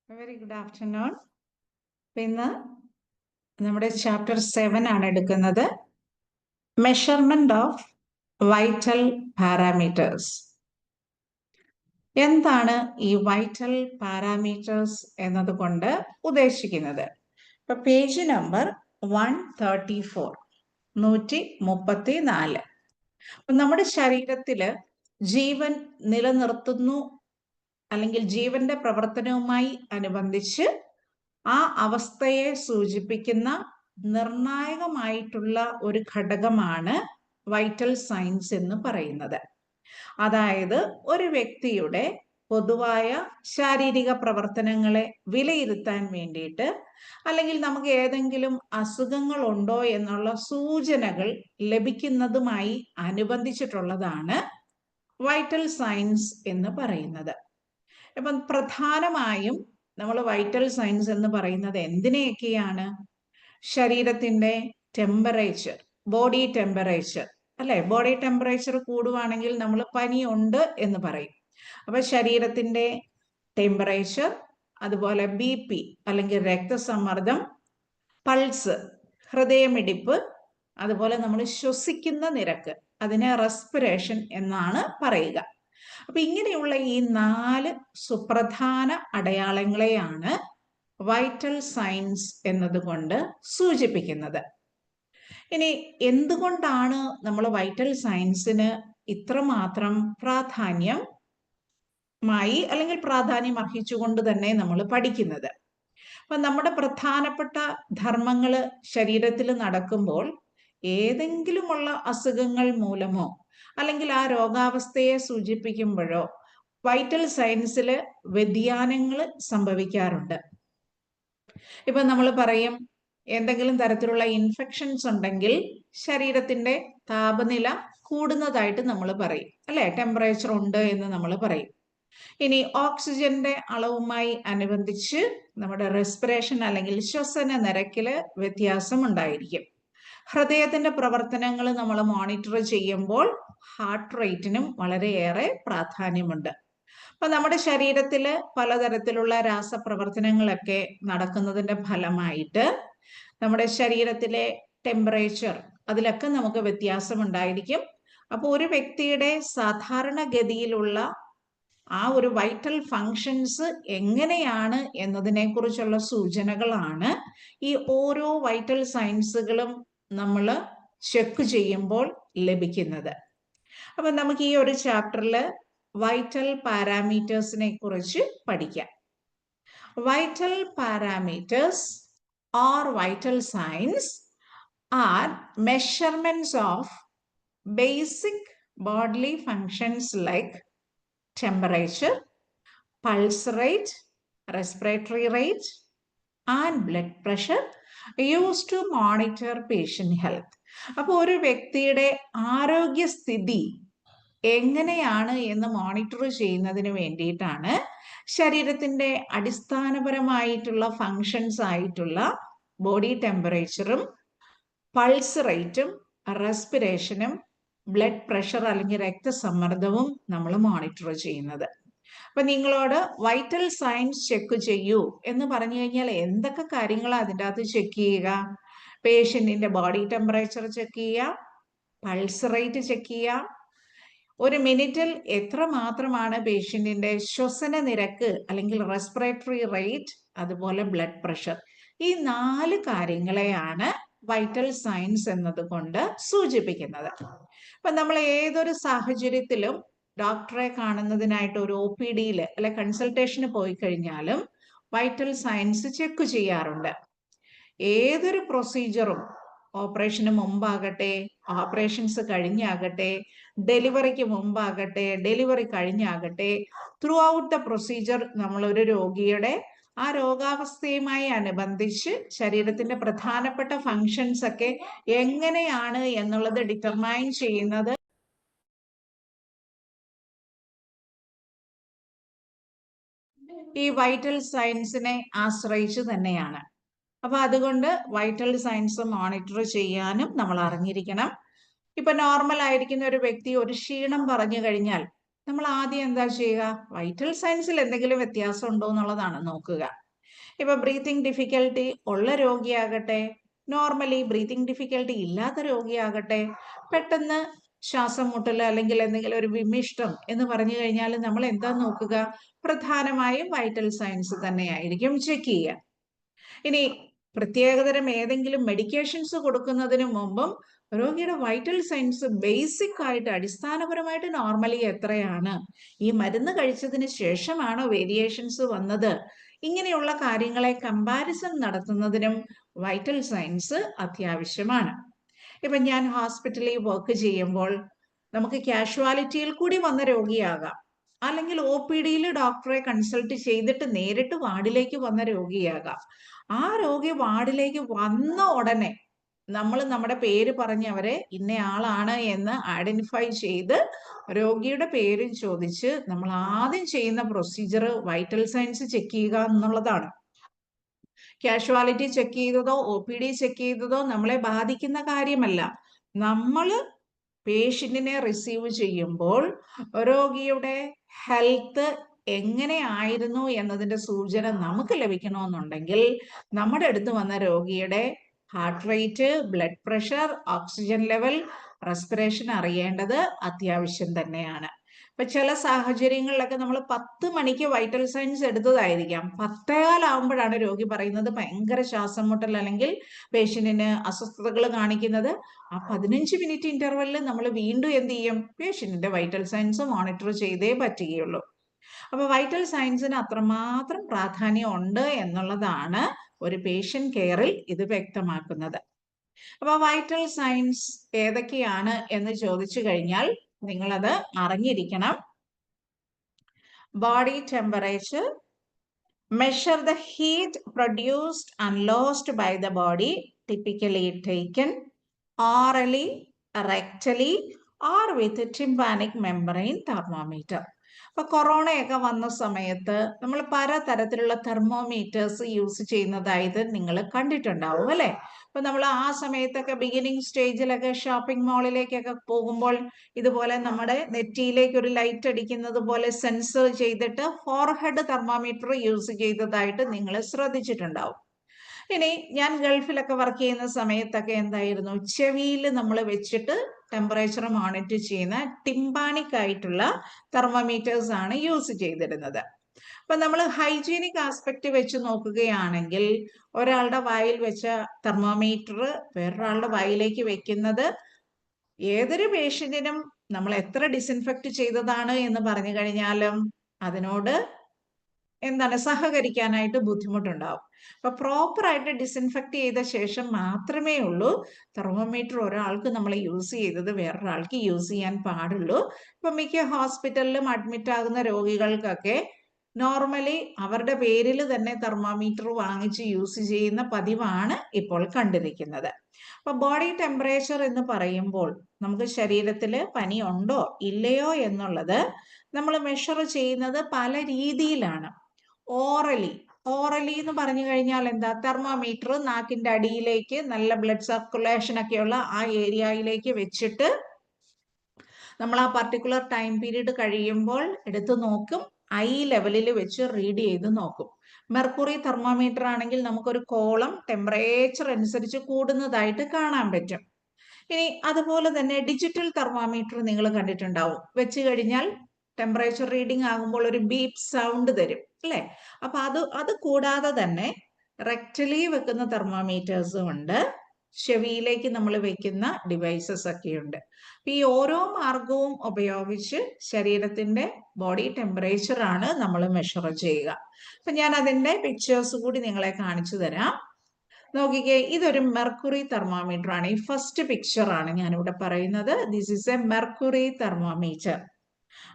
Very good afternoon. ഇന്ന് നമ്മുടെ chapter 7 ആണ് എടുക്കുന്നത്. Measurement of vital parameters. എന്താണ് ഈ വൈറ്റൽ പാരാമീറ്റേഴ്സ് എന്നതുകൊണ്ട് ഉദ്ദേശിക്കുന്നത്? ഇപ്പൊ പേജ് നമ്പർ 134, 134. നമ്മുടെ ശരീരത്തില് ജീവൻ നിലനിർത്തുന്നു അല്ലെങ്കിൽ ജീവന്റെ പ്രവർത്തനവുമായി അനുബന്ധിച്ച് ആ അവസ്ഥയെ സൂചിപ്പിക്കുന്ന നിർണായകമായിട്ടുള്ള ഒരു ഘടകമാണ് വൈറ്റൽ സൈൻസ് എന്ന് പറയുന്നത്. അതായത് ഒരു വ്യക്തിയുടെ പൊതുവായ ശാരീരിക പ്രവർത്തനങ്ങളെ വിലയിരുത്താൻ വേണ്ടിയിട്ട് അല്ലെങ്കിൽ നമുക്ക് ഏതെങ്കിലും അസുഖങ്ങൾ ഉണ്ടോ എന്നുള്ള സൂചനകൾ ലഭിക്കുന്നതുമായി അനുബന്ധിച്ചിട്ടുള്ളതാണ് വൈറ്റൽ സൈൻസ് എന്ന് പറയുന്നത്. അപ്പം പ്രധാനമായും നമ്മൾ വൈറ്റൽ സൈൻസ് എന്ന് പറയുന്നത് എന്തിനെയൊക്കെയാണ്? ശരീരത്തിന്റെ ടെമ്പറേച്ചർ, ബോഡി ടെമ്പറേച്ചർ, അല്ലെ? ബോഡി ടെമ്പറേച്ചർ കൂടുവാണെങ്കിൽ നമ്മൾ പനിയുണ്ട് എന്ന് പറയും. അപ്പൊ ശരീരത്തിന്റെ ടെമ്പറേച്ചർ, അതുപോലെ BP അല്ലെങ്കിൽ രക്തസമ്മർദ്ദം, പൾസ്, ഹൃദയമിടിപ്പ്, അതുപോലെ നമ്മൾ ശ്വസിക്കുന്ന നിരക്ക്, അതിനെ റെസ്പിറേഷൻ എന്നാണ് പറയുക. അപ്പൊ ഇങ്ങനെയുള്ള ഈ 4 സുപ്രധാന അടയാളങ്ങളെയാണ് വൈറ്റൽ സൈൻസ് എന്നതുകൊണ്ട് സൂചിപ്പിക്കുന്നത്. ഇനി എന്തുകൊണ്ടാണ് നമ്മൾ വൈറ്റൽ സൈൻസിന് ഇത്രമാത്രം അല്ലെങ്കിൽ പ്രാധാന്യം അർഹിച്ചുകൊണ്ട് തന്നെ നമ്മൾ പഠിക്കുന്നത്? അപ്പൊ നമ്മുടെ പ്രധാനപ്പെട്ട ധർമ്മങ്ങൾ ശരീരത്തിൽ നടക്കുമ്പോൾ ഏതെങ്കിലുമുള്ള അസുഖങ്ങൾ മൂലമോ അല്ലെങ്കിൽ ആ രോഗാവസ്ഥയെ സൂചിപ്പിക്കുമ്പോഴോ വൈറ്റൽ സൈൻസിൽ വ്യതിയാനങ്ങൾ സംഭവിക്കാറുണ്ട്. ഇപ്പൊ നമ്മൾ പറയും എന്തെങ്കിലും തരത്തിലുള്ള ഇൻഫെക്ഷൻസ് ഉണ്ടെങ്കിൽ ശരീരത്തിന്റെ താപനില കൂടുന്നതായിട്ട് നമ്മൾ പറയും, അല്ലെ? ടെമ്പറേച്ചർ ഉണ്ട് എന്ന് നമ്മൾ പറയും. ഇനി ഓക്സിജന്റെ അളവുമായി അനുബന്ധിച്ച് നമ്മുടെ റെസ്പിറേഷൻ അല്ലെങ്കിൽ ശ്വസന നിരക്കില് വ്യത്യാസം ഉണ്ടായിരിക്കും. ഹൃദയത്തിന്റെ പ്രവർത്തനങ്ങൾ നമ്മൾ മോണിറ്റർ ചെയ്യുമ്പോൾ ഹാർട്ട് റേറ്റിനും വളരെയേറെ പ്രാധാന്യമുണ്ട്. അപ്പൊ നമ്മുടെ ശരീരത്തിൽ പലതരത്തിലുള്ള രാസപ്രവർത്തനങ്ങളൊക്കെ നടക്കുന്നതിന്റെ ഫലമായിട്ട് നമ്മുടെ ശരീരത്തിലെ ടെമ്പറേച്ചർ അതിലൊക്കെ നമുക്ക് വ്യത്യാസം ഉണ്ടായിരിക്കും. അപ്പോൾ ഒരു വ്യക്തിയുടെ സാധാരണഗതിയിലുള്ള ആ ഒരു വൈറ്റൽ ഫങ്ഷൻസ് എങ്ങനെയാണ് എന്നതിനെ കുറിച്ചുള്ള സൂചനകളാണ് ഈ ഓരോ വൈറ്റൽ സൈൻസുകളും നമ്മൾ ചെക്ക് ചെയ്യുമ്പോൾ ലഭിക്കുന്നത്. അപ്പൊ നമുക്ക് ഈ ഒരു ചാപ്റ്ററിൽ വൈറ്റൽ പാരാമീറ്റേഴ്സിനെ കുറിച്ച് പഠിക്കാം. Vital parameters or vital signs are measurements of basic bodily functions like temperature, pulse rate, respiratory rate, and blood pressure used to monitor patient health. അപ്പോൾ ഒരു വ്യക്തിയുടെ ആരോഗ്യസ്ഥിതി എങ്ങനെയാണ് എന്ന് മോണിറ്റർ ചെയ്യുന്നതിന് വേണ്ടിയിട്ടാണ് ശരീരത്തിന്റെ അടിസ്ഥാനപരമായിട്ടുള്ള ഫങ്ഷൻസ് ആയിട്ടുള്ള ബോഡി ടെമ്പറേച്ചറും പൾസ് റേറ്റും റെസ്പിറേഷനും ബ്ലഡ് പ്രഷർ അല്ലെങ്കിൽ രക്തസമ്മർദ്ദവും നമ്മൾ മോണിറ്റർ ചെയ്യുന്നത്. അപ്പൊ നിങ്ങളോട് വൈറ്റൽ സൈൻസ് ചെക്ക് ചെയ്യൂ എന്ന് പറഞ്ഞു കഴിഞ്ഞാൽ എന്തൊക്കെ കാര്യങ്ങളാണ് അതിൻ്റെ അകത്ത് ചെക്ക് ചെയ്യുക? പേഷ്യന്റിന്റെ ബോഡി ടെമ്പറേച്ചർ ചെക്ക് ചെയ്യുക, പൾസ് റേറ്റ് ചെക്ക് ചെയ്യുക, ഒരു മിനിറ്റിൽ എത്ര മാത്രമാണ് പേഷ്യന്റിന്റെ ശ്വസന നിരക്ക് അല്ലെങ്കിൽ റെസ്പിറേറ്ററി റേറ്റ്, അതുപോലെ ബ്ലഡ് പ്രഷർ. ഈ 4 കാര്യങ്ങളെയാണ് വൈറ്റൽ സൈൻസ് എന്നതുകൊണ്ട് സൂചിപ്പിക്കുന്നത്. അപ്പൊ നമ്മൾ ഏതൊരു സാഹചര്യത്തിലും ഡോക്ടറെ കാണുന്നതിനായിട്ട് ഒരു OPDയിൽ അല്ലെ കൺസൾട്ടേഷന് പോയി കഴിഞ്ഞാലും വൈറ്റൽ സൈൻസ് ചെക്ക് ചെയ്യാറുണ്ട്. ഏതൊരു പ്രൊസീജിയറും ഓപ്പറേഷന് മുമ്പാകട്ടെ, ഓപ്പറേഷൻസ് കഴിഞ്ഞാകട്ടെ, ഡെലിവറിക്ക് മുമ്പാകട്ടെ, ഡെലിവറി കഴിഞ്ഞാകട്ടെ, ത്രൂ ഔട്ട് ദ പ്രൊസീജിയർ നമ്മൾ ഒരു രോഗിയുടെ ആ രോഗാവസ്ഥയുമായി അനുബന്ധിച്ച് ശരീരത്തിന്റെ പ്രധാനപ്പെട്ട ഫങ്ഷൻസ് ഒക്കെ എങ്ങനെയാണ് എന്നുള്ളത് ഡിറ്റർമൈൻ ചെയ്യുന്നത് ഈ വൈറ്റൽ സൈൻസിനെ ആശ്രയിച്ചു തന്നെയാണ്. അപ്പൊ അതുകൊണ്ട് വൈറ്റൽ സൈൻസ് മോണിറ്റർ ചെയ്യാനും നമ്മൾ അറിഞ്ഞിരിക്കണം. ഇപ്പൊ നോർമൽ ആയിരിക്കുന്ന ഒരു വ്യക്തി ഒരു ക്ഷീണം പറഞ്ഞു കഴിഞ്ഞാൽ നമ്മൾ ആദ്യം എന്താ ചെയ്യുക? വൈറ്റൽ സയൻസിൽ എന്തെങ്കിലും വ്യത്യാസം ഉണ്ടോ എന്നുള്ളതാണ് നോക്കുക. ഇപ്പൊ ബ്രീത്തിങ് ഡിഫിക്കൽട്ടി ഉള്ള രോഗിയാകട്ടെ, നോർമലി ബ്രീത്തിങ് ഡിഫിക്കൽട്ടി ഇല്ലാത്ത രോഗിയാകട്ടെ, പെട്ടെന്ന് ശ്വാസം മുട്ടൽ അല്ലെങ്കിൽ എന്തെങ്കിലും ഒരു വിമിഷ്ടം എന്ന് പറഞ്ഞു കഴിഞ്ഞാൽ നമ്മൾ എന്താ നോക്കുക? പ്രധാനമായും വൈറ്റൽ സയൻസ് തന്നെയായിരിക്കും ചെക്ക് ചെയ്യുക. ഇനി പ്രത്യേകതരം ഏതെങ്കിലും മെഡിക്കേഷൻസ് കൊടുക്കുന്നതിന് മുമ്പും രോഗിയുടെ വൈറ്റൽ സയൻസ് ബേസിക് ആയിട്ട് അടിസ്ഥാനപരമായിട്ട് നോർമലി എത്രയാണ്, ഈ മരുന്ന് കഴിച്ചതിന് ശേഷമാണോ വേരിയേഷൻസ് വന്നത്, ഇങ്ങനെയുള്ള കാര്യങ്ങളെ കമ്പാരിസൺ നടത്തുന്നതിനും വൈറ്റൽ സയൻസ് അത്യാവശ്യമാണ്. ഇപ്പൊ ഞാൻ ഹോസ്പിറ്റലിൽ വർക്ക് ചെയ്യുമ്പോൾ നമുക്ക് കാഷ്വാലിറ്റിയിൽ കൂടി വന്ന രോഗിയാകാം, അല്ലെങ്കിൽ ഒ പി ഡിയിൽ ഡോക്ടറെ കൺസൾട്ട് ചെയ്തിട്ട് നേരിട്ട് വാർഡിലേക്ക് വന്ന രോഗിയാകാം. ആ രോഗി വാർഡിലേക്ക് വന്ന ഉടനെ നമ്മൾ നമ്മുടെ പേര് പറഞ്ഞ് അവരെ ഇന്നയാളാണ് എന്ന് ഐഡന്റിഫൈ ചെയ്ത് രോഗിയുടെ പേരും ചോദിച്ച് നമ്മൾ ആദ്യം ചെയ്യുന്ന പ്രൊസീജിയർ വൈറ്റൽ സയൻസ് ചെക്ക് ചെയ്യുക എന്നുള്ളതാണ്. കാഷ്വാലിറ്റി ചെക്ക് ചെയ്തതോ ഒ പി ഡി ചെക്ക് ചെയ്തതോ നമ്മളെ ബാധിക്കുന്ന കാര്യമല്ല. നമ്മൾ പേഷ്യന്റിനെ റിസീവ് ചെയ്യുമ്പോൾ രോഗിയുടെ ഹെൽത്ത് എങ്ങനെ ആയിരുന്നു എന്നതിന്റെ സൂചന നമുക്ക് ലഭിക്കണമെന്നുണ്ടെങ്കിൽ നമ്മുടെ അടുത്ത് വന്ന രോഗിയുടെ heart rate, blood pressure, oxygen level, respiration അറിയേണ്ടത് അത്യാവശ്യം തന്നെയാണ്. ഇപ്പൊ ചില സാഹചര്യങ്ങളിലൊക്കെ നമ്മൾ 10 മണിക്ക് വൈറ്റൽ സയൻസ് എടുത്തതായിരിക്കാം, 10:15 രോഗി പറയുന്നത് ഭയങ്കര ശ്വാസം മുട്ടൽ അല്ലെങ്കിൽ പേഷ്യന്റിന് അസ്വസ്ഥതകൾ കാണിക്കുന്നത്. ആ 15 മിനിറ്റ് ഇന്റർവെല്ലിൽ നമ്മൾ വീണ്ടും എന്ത് ചെയ്യും? പേഷ്യന്റിന്റെ വൈറ്റൽ സയൻസ് മോണിറ്റർ ചെയ്തേ പറ്റുകയുള്ളൂ. അപ്പൊ വൈറ്റൽ സയൻസിന് അത്രമാത്രം പ്രാധാന്യം ഉണ്ട് എന്നുള്ളതാണ് ഒരു പേഷ്യന്റ് കെയറിൽ ഇത് വ്യക്തമാക്കുന്നത്. അപ്പൊ വൈറ്റൽ സയൻസ് ഏതൊക്കെയാണ് എന്ന് ചോദിച്ചു കഴിഞ്ഞാൽ നിങ്ങളത് അറിഞ്ഞിരിക്കണം. Body temperature, measure the heat produced and lost by the body, typically taken orally, rectally or with a tympanic membrane thermometer. അപ്പൊ കൊറോണയൊക്കെ വന്ന സമയത്ത് നമ്മൾ പലതരത്തിലുള്ള തെർമോമീറ്റേഴ്സ് യൂസ് ചെയ്യുന്നതായത് നിങ്ങൾ കണ്ടിട്ടുണ്ടാവും അല്ലെ? അപ്പൊ നമ്മൾ ആ സമയത്തൊക്കെ ബിഗിനിങ് സ്റ്റേജിലൊക്കെ ഷോപ്പിംഗ് മാളിലേക്കൊക്കെ പോകുമ്പോൾ ഇതുപോലെ നമ്മുടെ നെറ്റിയിലേക്ക് ഒരു ലൈറ്റ് അടിക്കുന്നത് പോലെ സെൻസർ ചെയ്തിട്ട് ഫോർഹെഡ് തെർമോമീറ്റർ യൂസ് ചെയ്തതായിട്ട് നിങ്ങൾ ശ്രദ്ധിച്ചിട്ടുണ്ടാവും. ഇനി ഞാൻ ഗൾഫിലൊക്കെ വർക്ക് ചെയ്യുന്ന സമയത്തൊക്കെ എന്തായിരുന്നു, ചെവിയിൽ നമ്മൾ വെച്ചിട്ട് ടെമ്പറേച്ചർ മോണിറ്റർ ചെയ്യുന്ന ടിംപാനിക് ആയിട്ടുള്ള തെർമോമീറ്റേഴ്സ് ആണ് യൂസ് ചെയ്തിരുന്നത്. അപ്പൊ നമ്മൾ ഹൈജീനിക് ആസ്പെക്ട് വെച്ച് നോക്കുകയാണെങ്കിൽ ഒരാളുടെ വായിൽ വെച്ച തെർമോമീറ്റർ വേറൊരാളുടെ വായിലേക്ക് വെക്കുന്നത് ഏതൊരു പേഷ്യന്റിനും നമ്മൾ എത്ര ഡിസിൻഫെക്ട് ചെയ്തതാണ് എന്ന് പറഞ്ഞു കഴിഞ്ഞാലും അതിനോട് എന്താണ് സഹകരിക്കാനായിട്ട് ബുദ്ധിമുട്ടുണ്ടാവും. അപ്പൊ പ്രോപ്പർ ആയിട്ട് ഡിസിൻഫെക്ട് ചെയ്ത ശേഷം മാത്രമേ ഉള്ളൂ തെർമോമീറ്റർ ഒരാൾക്ക് നമ്മൾ യൂസ് ചെയ്തത് വേറൊരാൾക്ക് യൂസ് ചെയ്യാൻ പാടുള്ളൂ. ഇപ്പൊ മിക്ക ഹോസ്പിറ്റലിലും അഡ്മിറ്റ് ആകുന്ന രോഗികൾക്കൊക്കെ നോർമലി അവരുടെ പേരിൽ തന്നെ തെർമോമീറ്റർ വാങ്ങിച്ച് യൂസ് ചെയ്യുന്ന പതിവാണ് ഇപ്പോൾ കണ്ടിരിക്കുന്നത്. അപ്പൊ ബോഡി ടെമ്പറേച്ചർ എന്ന് പറയുമ്പോൾ നമുക്ക് ശരീരത്തിൽ പനി ഉണ്ടോ ഇല്ലയോ എന്നുള്ളത് നമ്മൾ മെഷർ ചെയ്യുന്നത് പല രീതിയിലാണ്. ഓറലി എന്ന് പറഞ്ഞു കഴിഞ്ഞാൽ എന്താ? തെർമോമീറ്റർ നാക്കിന്റെ അടിയിലേക്ക് നല്ല ബ്ലഡ് സർക്കുലേഷൻ ഒക്കെയുള്ള ആ ഏരിയയിലേക്ക് വെച്ചിട്ട് നമ്മൾ ആ പർട്ടിക്കുലർ ടൈം പീരീഡ് കഴിയുമ്പോൾ എടുത്തു നോക്കും, ഐ ലെവലിൽ വെച്ച് റീഡ് ചെയ്ത് നോക്കും. മെർക്കുറി തെർമോമീറ്റർ ആണെങ്കിൽ നമുക്കൊരു കോളം ടെമ്പറേച്ചർ അനുസരിച്ച് കൂടുന്നതായിട്ട് കാണാൻ പറ്റും. ഇനി അതുപോലെ തന്നെ ഡിജിറ്റൽ തെർമോമീറ്റർ നിങ്ങൾ കണ്ടിട്ടുണ്ടാവും. വെച്ച് കഴിഞ്ഞാൽ ടെമ്പറേച്ചർ റീഡിംഗ് ആകുമ്പോൾ ഒരു ബീപ്പ് സൗണ്ട് തരും അല്ലെ? അപ്പൊ അത് കൂടാതെ തന്നെ റെക്ടലി വെക്കുന്ന തെർമോമീറ്റേഴ്സും ഉണ്ട്, ചെവിയിലേക്ക് നമ്മൾ വെക്കുന്ന ഡിവൈസസ് ഒക്കെയുണ്ട്. അപ്പൊ ഈ ഓരോ മാർഗവും ഉപയോഗിച്ച് ശരീരത്തിന്റെ ബോഡി ടെമ്പറേച്ചർ ആണ് നമ്മൾ മെഷർ ചെയ്യുക. അപ്പൊ ഞാൻ അതിന്റെ പിക്ചേഴ്സ് കൂടി നിങ്ങളെ കാണിച്ചു തരാം. നോക്കിക്കേ, ഇതൊരു മെർക്കുറി തെർമോമീറ്റർ ആണ്. ഈ ഫസ്റ്റ് പിക്ചർ ആണ് ഞാനിവിടെ പറയുന്നത്. This is A mercury thermometer.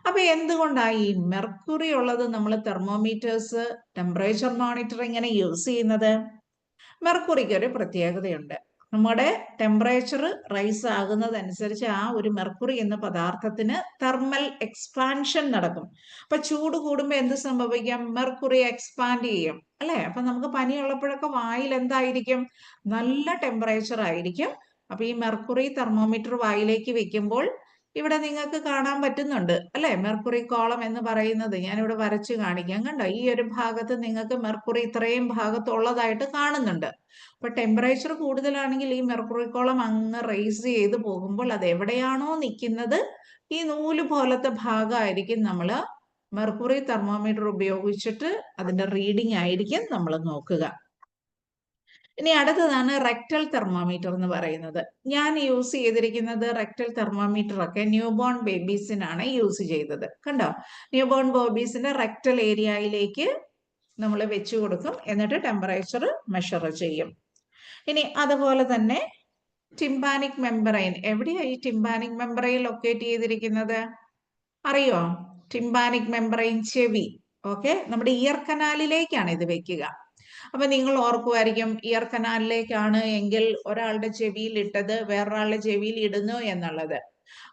അപ്പൊ എന്തുകൊണ്ടാണ് ഈ മെർക്കുറി ഉള്ളത് നമ്മൾ തെർമോമീറ്റേഴ്സ് ടെമ്പറേച്ചർ മോണിറ്ററിങ്ങിന് യൂസ് ചെയ്യുന്നത്? മെർക്കുറിക്ക് ഒരു പ്രത്യേകതയുണ്ട്. നമ്മുടെ ടെമ്പറേച്ചർ റൈസ് ആകുന്നതനുസരിച്ച് ആ ഒരു മെർക്കുറി എന്ന പദാർത്ഥത്തിന് തെർമൽ എക്സ്പാൻഷൻ നടക്കും. അപ്പൊ ചൂട് കൂടുമ്പോൾ എന്ത് സംഭവിക്കാം? മെർക്കുറി എക്സ്പാൻഡ് ചെയ്യും അല്ലെ? അപ്പൊ നമുക്ക് പനിയുള്ളപ്പോഴൊക്കെ വായിൽ എന്തായിരിക്കും? നല്ല ടെമ്പറേച്ചർ ആയിരിക്കും. അപ്പൊ ഈ മെർക്കുറി തെർമോമീറ്റർ വായിലേക്ക് വെക്കുമ്പോൾ ഇവിടെ നിങ്ങൾക്ക് കാണാൻ പറ്റുന്നുണ്ട് അല്ലെ? മെർക്കുറി കോളം എന്ന് പറയുന്നത് ഞാനിവിടെ വരച്ച് കാണിക്കാം. കണ്ടോ? ഈ ഒരു ഭാഗത്ത് നിങ്ങൾക്ക് മെർക്കുറി ഇത്രയും ഭാഗത്തുള്ളതായിട്ട് കാണുന്നുണ്ട്. അപ്പൊ ടെമ്പറേച്ചർ കൂടുതലാണെങ്കിൽ ഈ മെർക്കുറി കോളം അങ്ങ് റേസ് ചെയ്ത് പോകുമ്പോൾ അത് എവിടെയാണോ നിൽക്കുന്നത് ഈ നൂല് പോലത്തെ ഭാഗമായിരിക്കും നമ്മൾ മെർക്കുറി തെർമോമീറ്റർ ഉപയോഗിച്ചിട്ട് അതിന്റെ റീഡിംഗ് ആയിരിക്കും നമ്മൾ നോക്കുക. ഇനി അടുത്തതാണ് റെക്ടൽ തെർമോമീറ്റർ എന്ന് പറയുന്നത്. ഞാൻ യൂസ് ചെയ്തിരിക്കുന്നത് റെക്ടൽ തെർമോമീറ്റർ ഒക്കെ ന്യൂബോൺ ബേബീസിനാണ് യൂസ് ചെയ്തത്. കണ്ടോ? ന്യൂബോൺ ബേബീസിന്റെ റെക്ടൽ ഏരിയയിലേക്ക് നമ്മൾ വെച്ചു കൊടുക്കും, എന്നിട്ട് ടെമ്പറേച്ചർ മെഷർ ചെയ്യും. ഇനി അതുപോലെ തന്നെ ടിംപാനിക് മെമ്പറൈൻ, എവിടെയാ ഈ ടിംപാനിക് മെമ്പറൈൻ ലൊക്കേറ്റ് ചെയ്തിരിക്കുന്നത് അറിയോ? ടിംപാനിക് മെമ്പറൈൻ ചെവി, ഓക്കെ, നമ്മുടെ ഇയർ കനാലിലേക്കാണ് ഇത് വെക്കുക. അപ്പൊ നിങ്ങൾ ഓർക്കുമായിരിക്കും ഇയർ കനാലിലേക്കാണ് എങ്കിൽ ഒരാളുടെ ചെവിയിൽ ഇട്ടത് വേറൊരാളുടെ ചെവിയിൽ ഇടുന്നു എന്നുള്ളത്.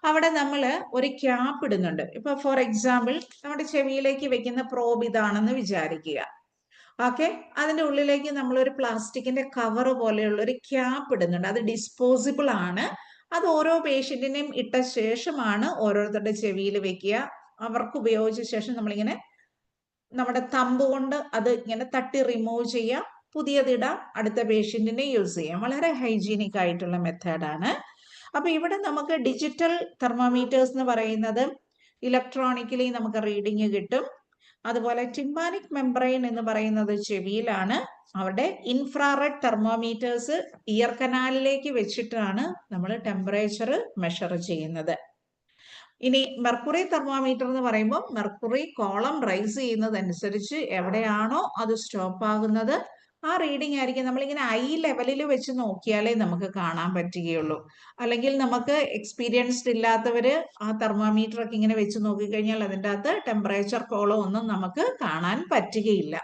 അവിടെ നമ്മൾ ഒരു ക്യാപ്പ് ഇടുന്നുണ്ട്. ഇപ്പൊ ഫോർ എക്സാമ്പിൾ നമ്മുടെ ചെവിയിലേക്ക് വെക്കുന്ന പ്രോബ് ഇതാണെന്ന് വിചാരിക്കുക. ഓക്കെ, അതിന്റെ ഉള്ളിലേക്ക് നമ്മൾ ഒരു പ്ലാസ്റ്റിക്കിന്റെ കവർ പോലെയുള്ള ഒരു ക്യാപ്പ് ഇടുന്നുണ്ട്. അത് ഡിസ്പോസിബിൾ ആണ്. അത് ഓരോ പേഷ്യന്റിനെയും ഇട്ട ശേഷമാണ് ഓരോരുത്തരുടെ ചെവിയിൽ വെക്കുക. അവർക്ക് ഉപയോഗിച്ച ശേഷം നമ്മളിങ്ങനെ നമ്മുടെ തമ്പ് കൊണ്ട് അത് ഇങ്ങനെ തട്ടി റിമൂവ് ചെയ്യാം, പുതിയതിടാം, അടുത്ത പേഷ്യന്റിനെ യൂസ് ചെയ്യാം. വളരെ ഹൈജീനിക് ആയിട്ടുള്ള മെത്തേഡാണ്. അപ്പൊ ഇവിടെ നമുക്ക് ഡിജിറ്റൽ തെർമോമീറ്റേഴ്സ് എന്ന് പറയുന്നത് ഇലക്ട്രോണിക്കലി നമുക്ക് റീഡിങ് കിട്ടും. അതുപോലെ ടിംപാനിക് മെംബ്രെയിൻ എന്ന് പറയുന്നത് ചെവിയിലാണ്. അവിടെ ഇൻഫ്രാറെഡ് തെർമോമീറ്റേഴ്സ് ഇയർ കനാലിലേക്ക് വെച്ചിട്ടാണ് നമ്മൾ ടെമ്പറേച്ചർ മെഷർ ചെയ്യുന്നത്. ഇനി മെർക്കുറി തെർമോമീറ്റർ എന്ന് പറയുമ്പോൾ മെർക്കുറി കോളം റൈസ് ചെയ്യുന്നതനുസരിച്ച് എവിടെയാണോ അത് സ്റ്റോപ്പ് ആകുന്നത് ആ റീഡിംഗ് ആയിരിക്കും. നമ്മളിങ്ങനെ ഐ ലെവലിൽ വെച്ച് നോക്കിയാലേ നമുക്ക് കാണാൻ പറ്റുകയുള്ളൂ. അല്ലെങ്കിൽ നമുക്ക് എക്സ്പീരിയൻസ്ഡ് ഇല്ലാത്തവര് ആ തെർമോമീറ്റർ ഒക്കെ ഇങ്ങനെ വെച്ച് നോക്കിക്കഴിഞ്ഞാൽ അതിൻ്റെ അകത്ത് ടെമ്പറേച്ചർ കോളം ഒന്നും നമുക്ക് കാണാൻ പറ്റുകയില്ല.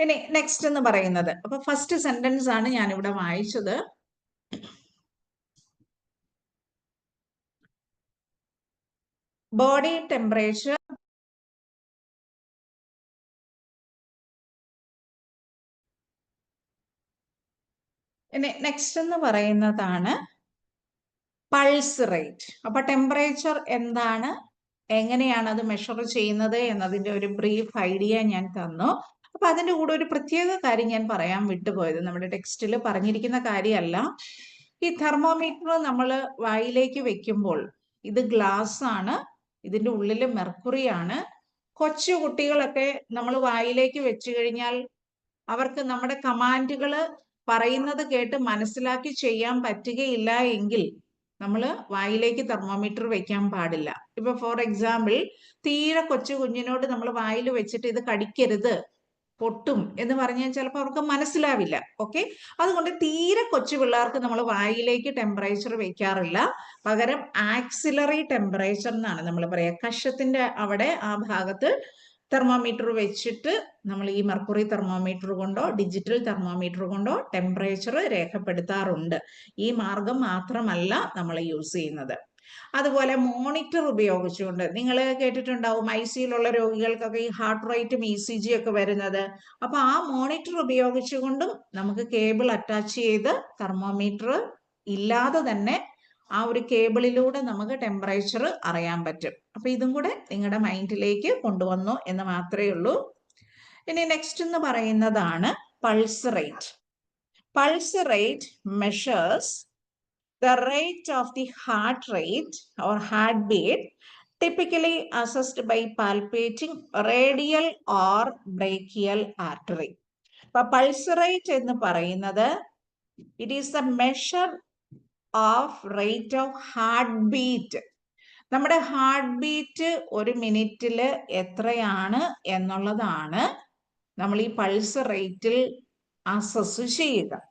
ഇനി നെക്സ്റ്റ് എന്ന് പറയുന്നത്, അപ്പൊ ഫസ്റ്റ് സെന്റൻസ് ആണ് ഞാനിവിടെ വായിച്ചത്. ബോഡി ടെമ്പറേച്ചർ നെക്സ്റ്റ് എന്ന് പറയുന്നതാണ് പൾസ് റേറ്റ്. അപ്പൊ ടെമ്പറേച്ചർ എന്താണ്, എങ്ങനെയാണ് അത് മെഷർ ചെയ്യുന്നത് എന്നതിന്റെ ഒരു ബ്രീഫ് ഐഡിയ ഞാൻ തന്നു. അപ്പൊ അതിന്റെ കൂടെ ഒരു പ്രത്യേക കാര്യം ഞാൻ പറയാൻ വിട്ടുപോയത്, നമ്മുടെ ടെക്സ്റ്റിൽ പറഞ്ഞിരിക്കുന്ന കാര്യമല്ല. ഈ തെർമോമീറ്റർ നമ്മൾ വായിലേക്ക് വെക്കുമ്പോൾ ഇത് ഗ്ലാസ് ആണ്, ഇതിന്റെ ഉള്ളിൽ മെർക്കുറി ആണ്. കൊച്ചു കുട്ടികളൊക്കെ നമ്മൾ വായിലേക്ക് വെച്ചു കഴിഞ്ഞാൽ അവർക്ക് നമ്മുടെ കമാൻഡുകൾ പറയുന്നത് കേട്ട് മനസ്സിലാക്കി ചെയ്യാൻ പറ്റുകയില്ല എങ്കിൽ നമ്മൾ വായിലേക്ക് തെർമോമീറ്റർ വെക്കാൻ പാടില്ല. ഇപ്പൊ ഫോർ എക്സാമ്പിൾ തീരെ കൊച്ചു കുഞ്ഞിനോട് നമ്മൾ വായിൽ വെച്ചിട്ട് ഇത് കടിക്കരുത് പൊട്ടും എന്ന് പറഞ്ഞാൽ ചിലപ്പോൾ അവർക്ക് മനസ്സിലാവില്ല. ഓക്കെ, അതുകൊണ്ട് തീരെ കൊച്ചു പിള്ളേർക്ക് നമ്മൾ വായിലേക്ക് ടെമ്പറേച്ചർ വെക്കാറില്ല. പകരം ആക്സിലറി ടെമ്പറേച്ചർ എന്നാണ് നമ്മൾ പറയുക. കഷത്തിന്റെ അവിടെ ആ ഭാഗത്ത് തെർമോമീറ്റർ വെച്ചിട്ട് നമ്മൾ ഈ മെർക്കുറി തെർമോമീറ്റർ കൊണ്ടോ ഡിജിറ്റൽ തെർമോമീറ്റർ കൊണ്ടോ ടെമ്പറേച്ചർ രേഖപ്പെടുത്താറുണ്ട്. ഈ മാർഗം മാത്രമല്ല നമ്മൾ യൂസ് ചെയ്യുന്നത്. അതുപോലെ മോണിറ്റർ ഉപയോഗിച്ചുകൊണ്ട്, നിങ്ങൾ കേട്ടിട്ടുണ്ടാവും ICUലുള്ള രോഗികൾക്കൊക്കെ ഈ ഹാർട്ട് റേറ്റും ECG ഒക്കെ വരുന്നത്. അപ്പൊ ആ മോണിറ്റർ ഉപയോഗിച്ചുകൊണ്ടും നമുക്ക് കേബിൾ അറ്റാച്ച് ചെയ്ത് തെർമോമീറ്റർ ഇല്ലാതെ തന്നെ ആ ഒരു കേബിളിലൂടെ നമുക്ക് ടെമ്പറേച്ചർ അറിയാൻ പറ്റും. അപ്പൊ ഇതും കൂടെ നിങ്ങളുടെ മൈൻഡിലേക്ക് കൊണ്ടുവന്നു എന്ന് മാത്രമേ ഉള്ളൂ. ഇനി നെക്സ്റ്റ് എന്ന് പറയുന്നതാണ് pulse rate. Pulse rate measures the rate of the heart rate or heartbeat typically assessed by palpating radial or brachial artery. അപ്പോൾ പൾസ് റേറ്റ് എന്ന് പറയുന്നത് it is A measure of rate of heart beat. നമ്മുടെ heart beat ഒരു മിനിറ്റിൽ എത്രയാണ് എന്നുള്ളതാണ് നമ്മൾ ഈ പൾസ് റേറ്റിൽ അസസ് ചെയ്യുക.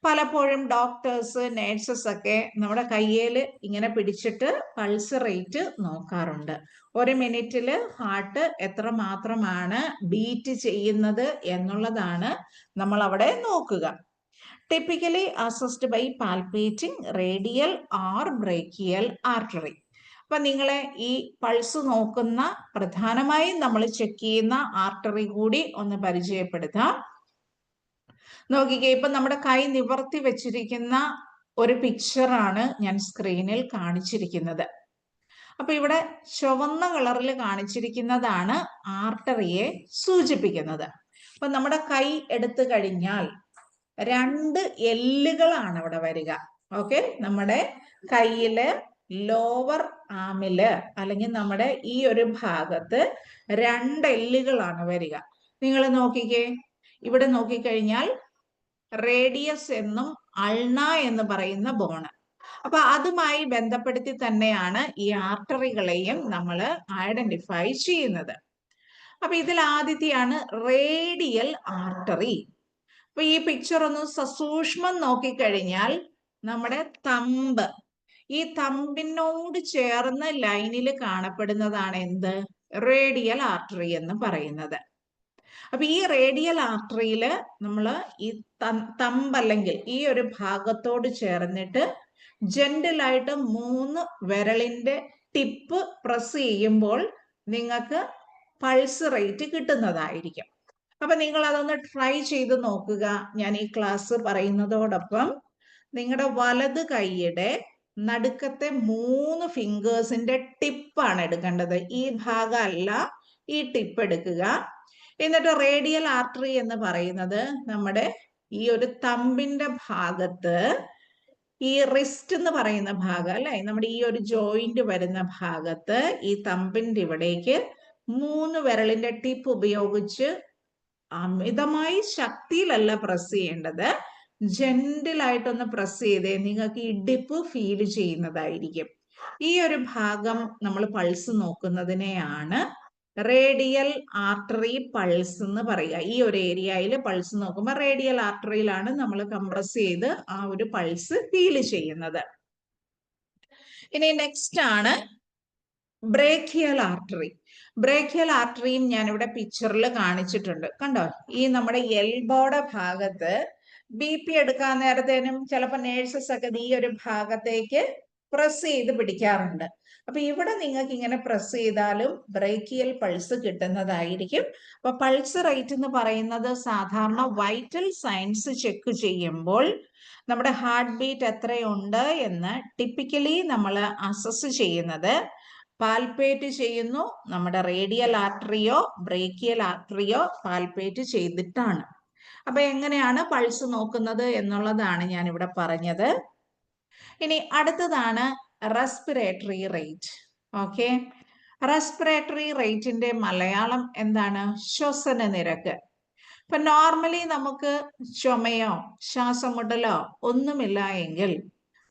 പലപ്പോഴും ഡോക്ടേഴ്സ് നേഴ്സസ് ഒക്കെ നമ്മുടെ കയ്യിൽ ഇങ്ങനെ പിടിച്ചിട്ട് പൾസ് റേറ്റ് നോക്കാറുണ്ട്. ഒരു മിനിറ്റിൽ ഹാർട്ട് എത്ര മാത്രമാണ് ബീറ്റ് ചെയ്യുന്നത് എന്നുള്ളതാണ് നമ്മൾ അവിടെ നോക്കുക. Typically assessed by palpating radial or brachial artery. അപ്പൊ നിങ്ങളെ ഈ പൾസ് നോക്കുന്ന പ്രധാനമായും നമ്മൾ ചെക്ക് ചെയ്യുന്ന ആർട്ടറി കൂടി ഒന്ന് പരിചയപ്പെടുത്താം. നോക്കിക്കേ, ഇപ്പൊ നമ്മുടെ കൈ നിവർത്തി വെച്ചിരിക്കുന്ന ഒരു പിക്ചറാണ് ഞാൻ സ്ക്രീനിൽ കാണിച്ചിരിക്കുന്നത്. അപ്പൊ ഇവിടെ ചുവന്ന കളറിൽ കാണിച്ചിരിക്കുന്നതാണ് ആർട്ടറിയെ സൂചിപ്പിക്കുന്നത്. അപ്പൊ നമ്മുടെ കൈ എടുത്തു കഴിഞ്ഞാൽ 2 എല്ലുകളാണ് അവിടെ വരിക. ഓക്കെ, നമ്മുടെ കയ്യില് ലോവർ ആമില് അല്ലെങ്കിൽ നമ്മുടെ ഈ ഒരു ഭാഗത്ത് 2 എല്ലുകളാണ് വരിക. നിങ്ങൾ നോക്കിക്കേ, ഇവിടെ നോക്കിക്കഴിഞ്ഞാൽ റേഡിയസ് എന്നും അൾന എന്ന് പറയുന്ന ബോണ്. അപ്പൊ അതുമായി ബന്ധപ്പെടുത്തി തന്നെയാണ് ഈ ആർട്ടറികളെയും നമ്മൾ ഐഡന്റിഫൈ ചെയ്യുന്നത്. അപ്പൊ ഇതിൽ ആദ്യത്തെയാണ് റേഡിയൽ ആർട്ടറി. അപ്പൊ ഈ പിക്ചർ ഒന്ന് സസൂക്ഷ്മം നോക്കിക്കഴിഞ്ഞാൽ നമ്മുടെ തമ്പ്, ഈ തമ്പിനോട് ചേർന്ന് ലൈനിൽ കാണപ്പെടുന്നതാണ് എന്ത്? റേഡിയൽ ആർട്ടറി എന്ന് പറയുന്നത്. അപ്പൊ ഈ റേഡിയൽ ആർട്ടറിയില് നമ്മൾ ഈ തമ്പ് അല്ലെങ്കിൽ ഈ ഒരു ഭാഗത്തോട് ചേർന്നിട്ട് ജെന്റിലായിട്ട് 3 വിരലിന്റെ ടിപ്പ് പ്രസ് ചെയ്യുമ്പോൾ നിങ്ങൾക്ക് പൾസ് റേറ്റ് കിട്ടുന്നതായിരിക്കും. അപ്പൊ നിങ്ങൾ അതൊന്ന് ട്രൈ ചെയ്ത് നോക്കുക. ഞാൻ ഈ ക്ലാസ് പറയുന്നതോടൊപ്പം നിങ്ങളുടെ വലത് കൈയുടെ നടുക്കത്തെ 3 ഫിംഗേഴ്സിന്റെ ടിപ്പാണ് എടുക്കേണ്ടത്. ഈ ഭാഗമല്ല, ഈ ടിപ്പ് എടുക്കുക. എന്നിട്ട് റേഡിയൽ ആർട്ടറി എന്ന് പറയുന്നത് നമ്മുടെ ഈ ഒരു തമ്പിന്റെ ഭാഗത്ത്, ഈ റിസ്റ്റ് എന്ന് പറയുന്ന ഭാഗം അല്ലെ, നമ്മുടെ ഈ ഒരു ജോയിന്റ് വരുന്ന ഭാഗത്ത് ഈ തമ്പിന്റെ ഇവിടേക്ക് 3 വിരലിന്റെ ടിപ്പ് ഉപയോഗിച്ച് അമിതമായി ശക്തിയിലല്ല പ്രസ് ചെയ്യേണ്ടത്, ജെന്റിലായിട്ടൊന്ന് പ്രസ് ചെയ്തേ നിങ്ങൾക്ക് ഈ ഡിപ്പ് ഫീൽ ചെയ്യുന്നതായിരിക്കും. ഈ ഒരു ഭാഗം നമ്മൾ പൾസ് നോക്കുന്നതിനെയാണ് റേഡിയൽ ആർട്ടറി പൾസ് എന്ന് പറയുക. ഈ ഒരു ഏരിയയിൽ പൾസ് നോക്കുമ്പോൾ റേഡിയൽ ആർട്ടറിയിലാണ് നമ്മൾ കംപ്രസ് ചെയ്ത് ആ ഒരു പൾസ് ഫീൽ ചെയ്യുന്നത്. ഇനി നെക്സ്റ്റ് ആണ് ബ്രേക്കിയൽ ആർട്ടറി. ബ്രേക്കിയൽ ആർട്ടറിയും ഞാൻ ഇവിടെ പിക്ചറിൽ കാണിച്ചിട്ടുണ്ട്. കണ്ടോ, ഈ നമ്മുടെ എൽബോയുടെ ഭാഗത്ത് BP എടുക്കാൻ നേരത്തേനും ചിലപ്പോൾ നേഴ്സസ് ഒക്കെ ഈ ഒരു ഭാഗത്തേക്ക് പ്രസ് ചെയ്ത് പിടിക്കാറുണ്ട്. അപ്പൊ ഇവിടെ നിങ്ങൾക്ക് ഇങ്ങനെ പ്രസ് ചെയ്താലും ബ്രേക്കിയൽ പൾസ് കിട്ടുന്നതായിരിക്കും. അപ്പൊ പൾസ് റേറ്റ് എന്ന് പറയുന്നത് സാധാരണ വൈറ്റൽ സൈൻസ് ചെക്ക് ചെയ്യുമ്പോൾ നമ്മുടെ ഹാർട്ട് ബീറ്റ് എത്രയുണ്ട് എന്ന് ടിപ്പിക്കലി നമ്മൾ അസസ് ചെയ്യുന്നത് പാൽപേറ്റ് ചെയ്യുന്നു. നമ്മുടെ റേഡിയൽ ആർട്ടറിയോ ബ്രേക്കിയൽ ആർട്ടറിയോ പാൽപേറ്റ് ചെയ്തിട്ടാണ്. അപ്പൊ എങ്ങനെയാണ് പൾസ് നോക്കുന്നത് എന്നുള്ളതാണ് ഞാൻ ഇവിടെ പറഞ്ഞത്. ഇനി അടുത്തതാണ് റെസ്പിറേറ്ററി റേറ്റ്. ഓക്കെ, റെസ്പിറേറ്ററി റേറ്റിന്റെ മലയാളം എന്താണ്? ശ്വസന നിരക്ക്. ഇപ്പൊ നോർമലി നമുക്ക് ചുമയോ ശ്വാസം മുട്ടലോ ഒന്നുമില്ല എങ്കിൽ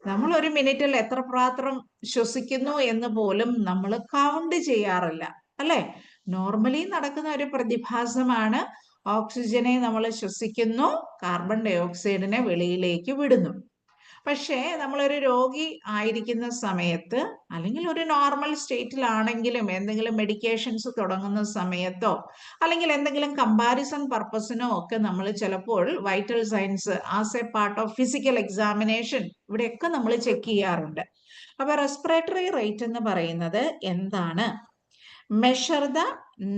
നമ്മൾ ഒരു മിനിറ്റിൽ എത്ര മാത്രം ശ്വസിക്കുന്നു എന്ന് പോലും നമ്മൾ കൗണ്ട് ചെയ്യാറില്ല, അല്ലെ? നോർമലി നടക്കുന്ന ഒരു പ്രതിഭാസമാണ്. ഓക്സിജനെ നമ്മൾ ശ്വസിക്കുന്നു, കാർബൺ ഡൈ ഓക്സൈഡിനെ വെളിയിലേക്ക് വിടുന്നു. പക്ഷേ നമ്മളൊരു രോഗി ആയിരിക്കുന്ന സമയത്ത് അല്ലെങ്കിൽ ഒരു നോർമൽ സ്റ്റേറ്റിലാണെങ്കിലും എന്തെങ്കിലും മെഡിക്കേഷൻസ് തുടങ്ങുന്ന സമയത്തോ അല്ലെങ്കിൽ എന്തെങ്കിലും കമ്പാരിസൺ പർപ്പസിനോ ഒക്കെ നമ്മൾ ചിലപ്പോൾ vital signs as a part of physical examination ഇവിടെയൊക്കെ നമ്മൾ ചെക്ക് ചെയ്യാറുണ്ട്. അപ്പൊ റെസ്പിറേറ്ററി റേറ്റ് എന്ന് പറയുന്നത് എന്താണ്? Measure the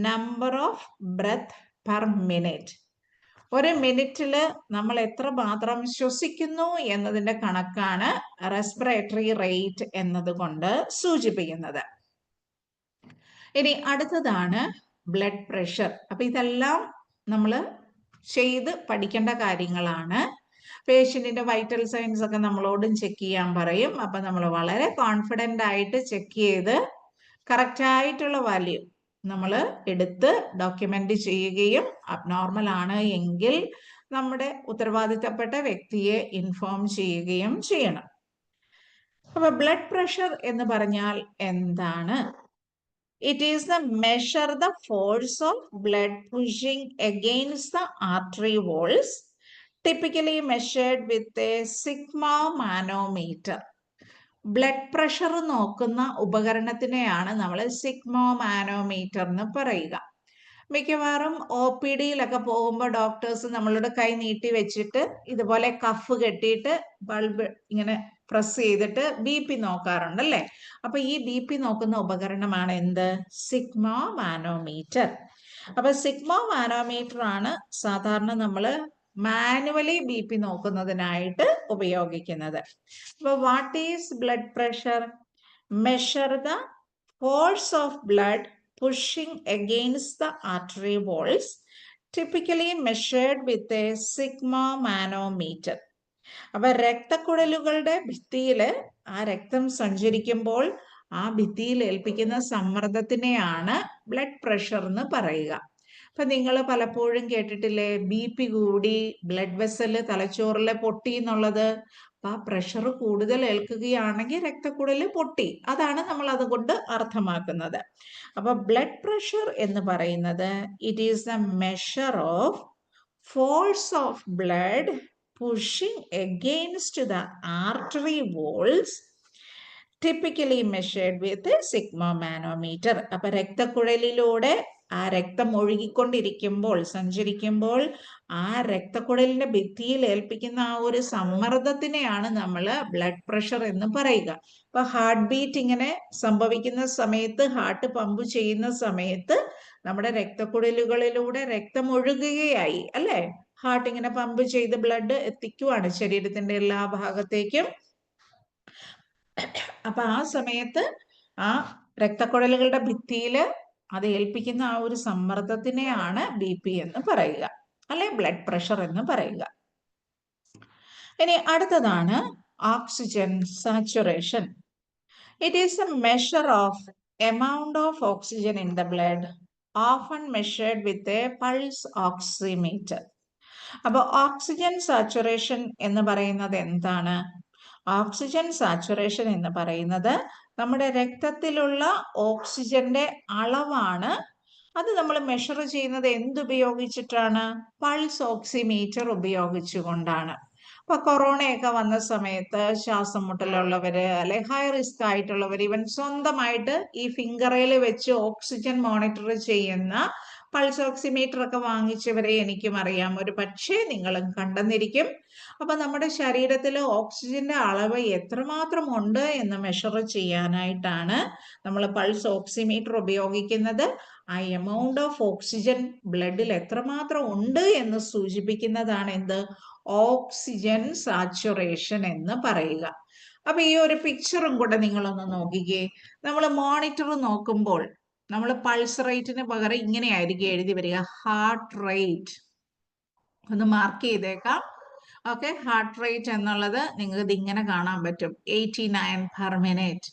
number of breath per minute. ഒരു മിനിറ്റിൽ നമ്മൾ എത്ര മാത്രം ശ്വസിക്കുന്നു എന്നതിന്റെ കണക്കാണ് റെസ്പിറേറ്ററി റേറ്റ് എന്നതുകൊണ്ട് സൂചിപ്പിക്കുന്നത്. ഇനി അടുത്തതാണ് ബ്ലഡ് പ്രഷർ. അപ്പൊ ഇതെല്ലാം നമ്മൾ ചെയ്ത് പഠിക്കേണ്ട കാര്യങ്ങളാണ്. പേഷ്യന്റിന്റെ വൈറ്റൽ സൈൻസ് ഒക്കെ നമ്മളോടും ചെക്ക് ചെയ്യാൻ പറയും. അപ്പൊ നമ്മൾ വളരെ കോൺഫിഡന്റ് ആയിട്ട് ചെക്ക് ചെയ്ത് കറക്റ്റ് ആയിട്ടുള്ള വാല്യൂ നമ്മൾ എടുത്ത് ഡോക്യുമെന്റ് ചെയ്യുകയും അബ്നോർമൽ ആണ് എങ്കിൽ നമ്മുടെ ഉത്തരവാദിത്തപ്പെട്ട വ്യക്തിയെ ഇൻഫോം ചെയ്യുകയും ചെയ്യണം. അപ്പൊ ബ്ലഡ് പ്രഷർ എന്ന് പറഞ്ഞാൽ എന്താണ്? It is the measure the force of blood pushing against the artery walls, typically measured with a sigma manometer. Blood pressure നോക്കുന്ന ഉപകരണത്തിനെയാണ് നമ്മൾ സിഗ്മോ മാനോമീറ്റർ എന്ന് പറയുക. മിക്കവാറും OPD-യിലൊക്കെ പോകുമ്പോൾ ഡോക്ടേഴ്സ് നമ്മളുടെ കൈ നീട്ടി വെച്ചിട്ട് ഇതുപോലെ കഫ് കെട്ടിയിട്ട് ബൾബ് ഇങ്ങനെ പ്രസ് ചെയ്തിട്ട് BP നോക്കാറുണ്ട്, അല്ലേ? അപ്പൊ ഈ BP നോക്കുന്ന ഉപകരണമാണ് എന്ത്? സിഗ്മോ മാനോമീറ്റർ. അപ്പൊ സിഗ്മോ മാനോമീറ്റർ ആണ് സാധാരണ നമ്മൾ മാനുവലി BP നോക്കുന്നതിനായിട്ട് ഉപയോഗിക്കുന്നത്. അപ്പോൾ what is blood pressure? Measure the force of blood pushing against the artery walls, typically measured with a sigma manometer. അപ്പൊ രക്തക്കുഴലുകളുടെ ഭിത്തിയിൽ ആ രക്തം സഞ്ചരിക്കുമ്പോൾ ആ ഭിത്തിയിൽ ഏൽപ്പിക്കുന്ന സമ്മർദ്ദത്തിനെയാണ് ബ്ലഡ് പ്രഷർ എന്ന് പറയുക. അപ്പൊ നിങ്ങൾ പലപ്പോഴും കേട്ടിട്ടില്ലേ BP കൂടി, ബ്ലഡ് വെസൽ തലച്ചോറിലെ പൊട്ടി എന്നുള്ളത്. അപ്പൊ ആ പ്രഷർ കൂടുതൽ ഏൽക്കുകയാണെങ്കിൽ രക്തക്കുഴല് പൊട്ടി, അതാണ് നമ്മൾ അതുകൊണ്ട് അർത്ഥമാക്കുന്നത്. അപ്പൊ ബ്ലഡ് പ്രഷർ എന്ന് പറയുന്നത് it is the measure of force of blood pushing against the artery walls, typically measured with a sigma manometer. അപ്പൊ രക്തക്കുഴലിലൂടെ ആ രക്തം ഒഴുകിക്കൊണ്ടിരിക്കുമ്പോൾ, സഞ്ചരിക്കുമ്പോൾ ആ രക്തക്കുഴലിന്റെ ഭിത്തിയിൽ ഏൽപ്പിക്കുന്ന ആ ഒരു സമ്മർദ്ദത്തിനെയാണ് നമ്മൾ ബ്ലഡ് പ്രഷർ എന്ന് പറയുക. അപ്പൊ ഹാർട്ട് ബീറ്റ് ഇങ്ങനെ സംഭവിക്കുന്ന സമയത്ത്, ഹാർട്ട് പമ്പ് ചെയ്യുന്ന സമയത്ത് നമ്മുടെ രക്തക്കുഴലുകളിലൂടെ രക്തം ഒഴുകുകയായി അല്ലേ? ഹാർട്ട് ഇങ്ങനെ പമ്പ് ചെയ്ത് ബ്ലഡ് എത്തിക്കുവാണ് ശരീരത്തിന്റെ എല്ലാ ഭാഗത്തേക്കും. അപ്പൊ ആ സമയത്ത് ആ രക്തക്കുഴലുകളുടെ ഭിത്തിയിൽ അത് ഏൽപ്പിക്കുന്ന ആ ഒരു സമ്മർദ്ദത്തിനെയാണ് BP എന്ന് പറയുക, അല്ലെ ബ്ലഡ് പ്രഷർ എന്ന് പറയുക. ഇനി അടുത്തതാണ് oxygen saturation. It is A measure of amount of oxygen in the blood, often measured with a pulse oximeter. അപ്പോൾ ഓക്സിജൻ സാച്ചുറേഷൻ എന്ന് പറയുന്നത് എന്താണ്? ഓക്സിജൻ സാച്ചുറേഷൻ എന്ന് പറയുന്നത് നമ്മുടെ രക്തത്തിലുള്ള ഓക്സിജന്റെ അളവാണ്. അത് നമ്മൾ മെഷർ ചെയ്യുന്നത് എന്തുപയോഗിച്ചിട്ടാണ്? പൾസ് ഓക്സിമീറ്റർ ഉപയോഗിച്ചുകൊണ്ടാണ്. അപ്പൊ കൊറോണയൊക്കെ വന്ന സമയത്ത് ശ്വാസം മുട്ടലുള്ളവര് അല്ലെ ഹൈ റിസ്ക് ആയിട്ടുള്ളവർ ഇവൻ സ്വന്തമായിട്ട് ഈ ഫിംഗറിൽ വെച്ച് ഓക്സിജൻ മോണിറ്റർ ചെയ്യുന്ന പൾസ് ഓക്സിമീറ്റർ ഒക്കെ വാങ്ങിച്ചവരെ എനിക്കും അറിയാം, ഒരു പക്ഷേ നിങ്ങളും കണ്ടെന്നിരിക്കും. അപ്പൊ നമ്മുടെ ശരീരത്തിൽ ഓക്സിജന്റെ അളവ് എത്രമാത്രം ഉണ്ട് എന്ന് മെഷർ ചെയ്യാനായിട്ടാണ് നമ്മൾ പൾസ് ഓക്സിമീറ്റർ ഉപയോഗിക്കുന്നത്. ആ എമൗണ്ട് ഓഫ് ഓക്സിജൻ ബ്ലഡിൽ എത്രമാത്രം ഉണ്ട് എന്ന് സൂചിപ്പിക്കുന്നതാണ് എന്ത്? ഓക്സിജൻ സാച്ചുറേഷൻ എന്ന് പറയുക. അപ്പൊ ഈ ഒരു പിക്ചറും കൂടെ നിങ്ങളൊന്ന് നോക്കിക്കേ. നമ്മൾ മോണിറ്റർ നോക്കുമ്പോൾ നമ്മൾ പൾസ് റേറ്റിന് പകരം ഇങ്ങനെയായിരിക്കും എഴുതി വരിക, ഹാർട്ട് റേറ്റ്. ഒന്ന് മാർക്ക് ചെയ്തേക്കാം. ഓക്കെ, ഹാർട്ട് റേറ്റ് എന്നുള്ളത് നിങ്ങൾക്ക് ഇത് ഇങ്ങനെ കാണാൻ പറ്റും, 89 per minute.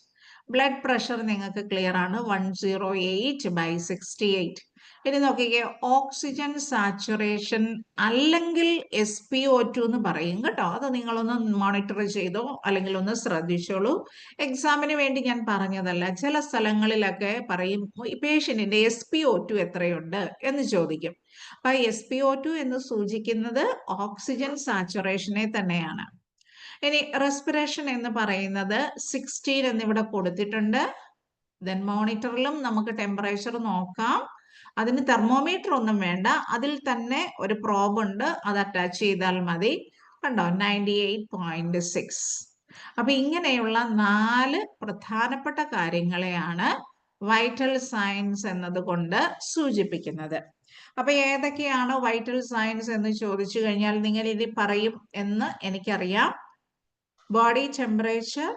ബ്ലഡ് പ്രഷർ നിങ്ങൾക്ക് ക്ലിയർ ആണ്, 108/68. ഇനി നോക്കിക്കേ, ഓക്സിജൻ സാച്ചുറേഷൻ അല്ലെങ്കിൽ SpO2 എന്ന് പറയും കേട്ടോ. അത് നിങ്ങളൊന്ന് മോണിറ്റർ ചെയ്തോ അല്ലെങ്കിൽ ഒന്ന് ശ്രദ്ധിച്ചോളൂ. എക്സാമിന് വേണ്ടി ഞാൻ പറഞ്ഞതല്ല. ചില സ്ഥലങ്ങളിലൊക്കെ പറയും പേഷ്യന്റിന്റെ SpO2 എത്രയുണ്ട് എന്ന് ചോദിക്കും. അപ്പൊ SpO2 എന്ന് സൂചിക്കുന്നത് ഓക്സിജൻ സാച്ചുറേഷനെ തന്നെയാണ്. ഇനി റെസ്പിറേഷൻ എന്ന് പറയുന്നത് 16 എന്നിവിടെ കൊടുത്തിട്ടുണ്ട്. ദെൻ മോണിറ്ററിലും നമുക്ക് ടെമ്പറേച്ചർ നോക്കാം. അതിന് തെർമോമീറ്റർ ഒന്നും വേണ്ട, അതിൽ തന്നെ ഒരു പ്രോബ് ഉണ്ട്, അത് അറ്റാച്ച് ചെയ്താൽ മതി. കണ്ടോ, 98.6. അപ്പൊ ഇങ്ങനെയുള്ള 4 പ്രധാനപ്പെട്ട കാര്യങ്ങളെയാണ് വൈറ്റൽ സയൻസ് എന്നതുകൊണ്ട് സൂചിപ്പിക്കുന്നത്. അപ്പൊ ഏതൊക്കെയാണ് വൈറ്റൽ സയൻസ് എന്ന് ചോദിച്ചു കഴിഞ്ഞാൽ നിങ്ങൾ ഇത് പറയും എന്ന് എനിക്കറിയാം. Body temperature,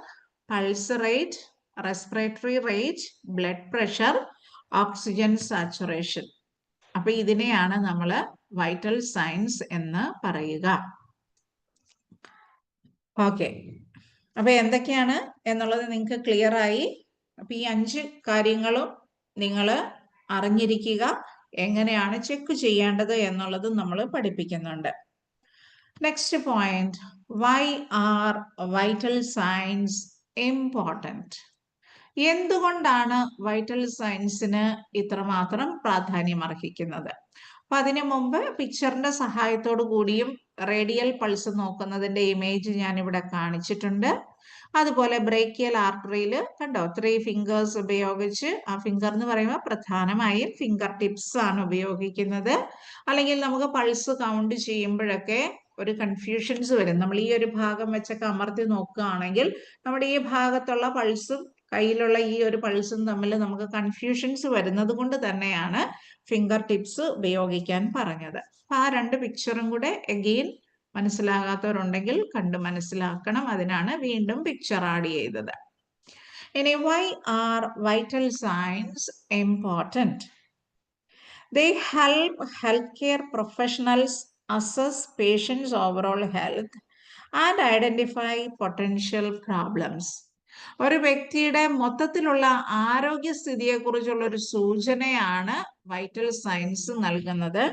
pulse rate, respiratory rate, blood pressure, oxygen saturation. അപ്പൊ ഇതിനെയാണ് നമ്മൾ വൈറ്റൽ സയൻസ് എന്ന് പറയുക. ഓക്കെ, അപ്പൊ എന്തൊക്കെയാണ് എന്നുള്ളത് നിങ്ങൾക്ക് ക്ലിയർ ആയി. അപ്പൊ ഈ 5 കാര്യങ്ങളും നിങ്ങൾ അറിഞ്ഞിരിക്കുക. എങ്ങനെയാണ് ചെക്ക് ചെയ്യേണ്ടത് എന്നുള്ളത് നമ്മൾ പഠിപ്പിക്കുന്നുണ്ട്. Next point, why are vital signs important? എന്തുകൊണ്ടാണ് വൈറ്റൽ സയൻസിന് ഇത്രമാത്രം പ്രാധാന്യം അർഹിക്കുന്നത്? അപ്പൊ അതിനു മുമ്പ് പിക്ചറിന്റെ സഹായത്തോടു കൂടിയും റേഡിയൽ പൾസ് നോക്കുന്നതിന്റെ ഇമേജ് ഞാൻ ഇവിടെ കാണിച്ചിട്ടുണ്ട്. അതുപോലെ ബ്രേക്കിയൽ ആർട്ടറിയിൽ കണ്ടോ 3 ഫിംഗേഴ്സ് ഉപയോഗിച്ച്, ആ ഫിംഗർ എന്ന് പറയുമ്പോൾ പ്രധാനമായും ഫിംഗർ ടിപ്സ് ആണ് ഉപയോഗിക്കുന്നത്. അല്ലെങ്കിൽ നമുക്ക് പൾസ് കൗണ്ട് ചെയ്യുമ്പോഴൊക്കെ ഒരു കൺഫ്യൂഷൻസ് വരും. നമ്മൾ ഈ ഒരു ഭാഗം വെച്ചൊക്കെ അമർത്തി നോക്കുകയാണെങ്കിൽ നമ്മുടെ ഈ ഭാഗത്തുള്ള പൾസും കയ്യിലുള്ള ഈ ഒരു പൾസും തമ്മിൽ നമുക്ക് കൺഫ്യൂഷൻസ് വരുന്നത് കൊണ്ട് തന്നെയാണ് ഫിംഗർ ടിപ്സ് ഉപയോഗിക്കാൻ പറഞ്ഞത്. അപ്പൊ ആ രണ്ട് പിക്ചറും കൂടെ എഗെയിൻ മനസ്സിലാകാത്തവരുണ്ടെങ്കിൽ കണ്ട് മനസ്സിലാക്കണം. അതിനാണ് വീണ്ടും പിക്ചർ ആഡ് ചെയ്തത്. ഇനി why are vital signs important? They help healthcare professionals assess patients' overall health and identify potential problems. ഒരു വ്യക്തിയുടെ മൊത്തത്തിലുള്ള ആരോഗ്യസ്ഥിതിയെക്കുറിച്ചുള്ള ഒരു സൂചനയാണ് വൈറ്റൽ സയൻസ് നൽകുന്നത്.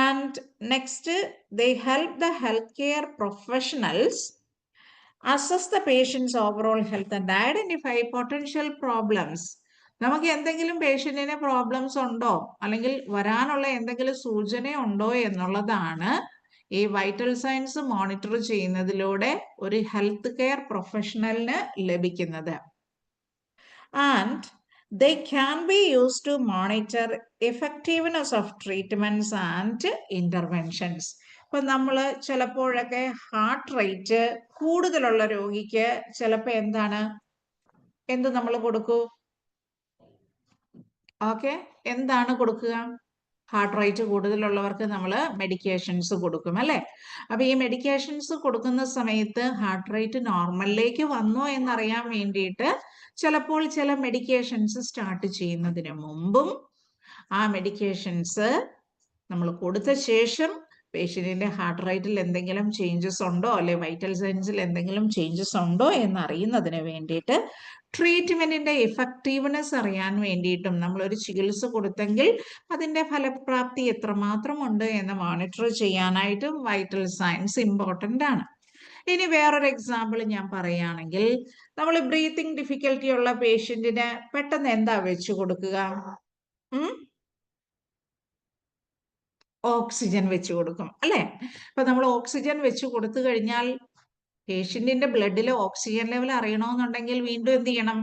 And next, they help the healthcare professionals assess the patient's overall health and identify potential problems. നമുക്ക് എന്തെങ്കിലും പേഷ്യന്റിന് problems ഉണ്ടോ അല്ലെങ്കിൽ വരാനുള്ള എന്തെങ്കിലും സൂചന ഉണ്ടോ എന്നുള്ളതാണ് ഈ വൈറ്റൽ സയൻസ് മോണിറ്റർ ചെയ്യുന്നതിലൂടെ ഒരു ഹെൽത്ത് കെയർ പ്രൊഫഷണലിന് ലഭിക്കുന്നത്. And they can be used to monitor effectiveness of treatments and interventions. ഇപ്പൊ നമ്മൾ ചിലപ്പോഴൊക്കെ ഹാർട്ട് റേറ്റ് കൂടുതലുള്ള രോഗിക്ക് ചിലപ്പോൾ എന്ത് നമ്മൾ കൊടുക്കൂ? ഓക്കെ, എന്താണ് കൊടുക്കുക? ഹാർട്ട് റേറ്റ് കൂടുതലുള്ളവർക്ക് നമ്മൾ മെഡിക്കേഷൻസ് കൊടുക്കും അല്ലെ? അപ്പൊ ഈ മെഡിക്കേഷൻസ് കൊടുക്കുന്ന സമയത്ത് ഹാർട്ട് റേറ്റ് നോർമലിലേക്ക് വന്നോ എന്നറിയാൻ വേണ്ടിയിട്ട് ചിലപ്പോൾ ചില മെഡിക്കേഷൻസ് സ്റ്റാർട്ട് ചെയ്യുന്നതിന് മുമ്പും ആ മെഡിക്കേഷൻസ് നമ്മൾ കൊടുത്ത ശേഷം പേഷ്യന്റിന്റെ ഹാർട്ട് റേറ്റിൽ എന്തെങ്കിലും ചേഞ്ചസ് ഉണ്ടോ അല്ലെ വൈറ്റൽ സയൻസിൽ എന്തെങ്കിലും ചേഞ്ചസ് ഉണ്ടോ എന്നറിയുന്നതിന് വേണ്ടിയിട്ട് ട്രീറ്റ്മെന്റിന്റെ എഫക്റ്റീവ്നെസ് അറിയാൻ വേണ്ടിയിട്ടും നമ്മൾ ഒരു ചികിത്സ കൊടുത്തെങ്കിൽ അതിന്റെ ഫലപ്രാപ്തി എത്രമാത്രം ഉണ്ട് എന്ന് മോണിറ്റർ ചെയ്യാനായിട്ടും വൈറ്റൽ സയൻസ് ഇമ്പോർട്ടന്റ് ആണ്. ഇനി വേറൊരു എക്സാമ്പിൾ ഞാൻ പറയുകയാണെങ്കിൽ, നമ്മൾ ബ്രീത്തിങ് ഡിഫിക്കൽറ്റി ഉള്ള പേഷ്യന്റിന് പെട്ടെന്ന് എന്താ വെച്ച് കൊടുക്കുക? ഓക്സിജൻ വെച്ച് കൊടുക്കും അല്ലെ? അപ്പൊ നമ്മൾ ഓക്സിജൻ വെച്ച് കൊടുത്തു കഴിഞ്ഞാൽ പേഷ്യന്റിന്റെ ബ്ലഡിലെ ഓക്സിജൻ ലെവൽ അറിയണമെന്നുണ്ടെങ്കിൽ വീണ്ടും എന്ത് ചെയ്യണം?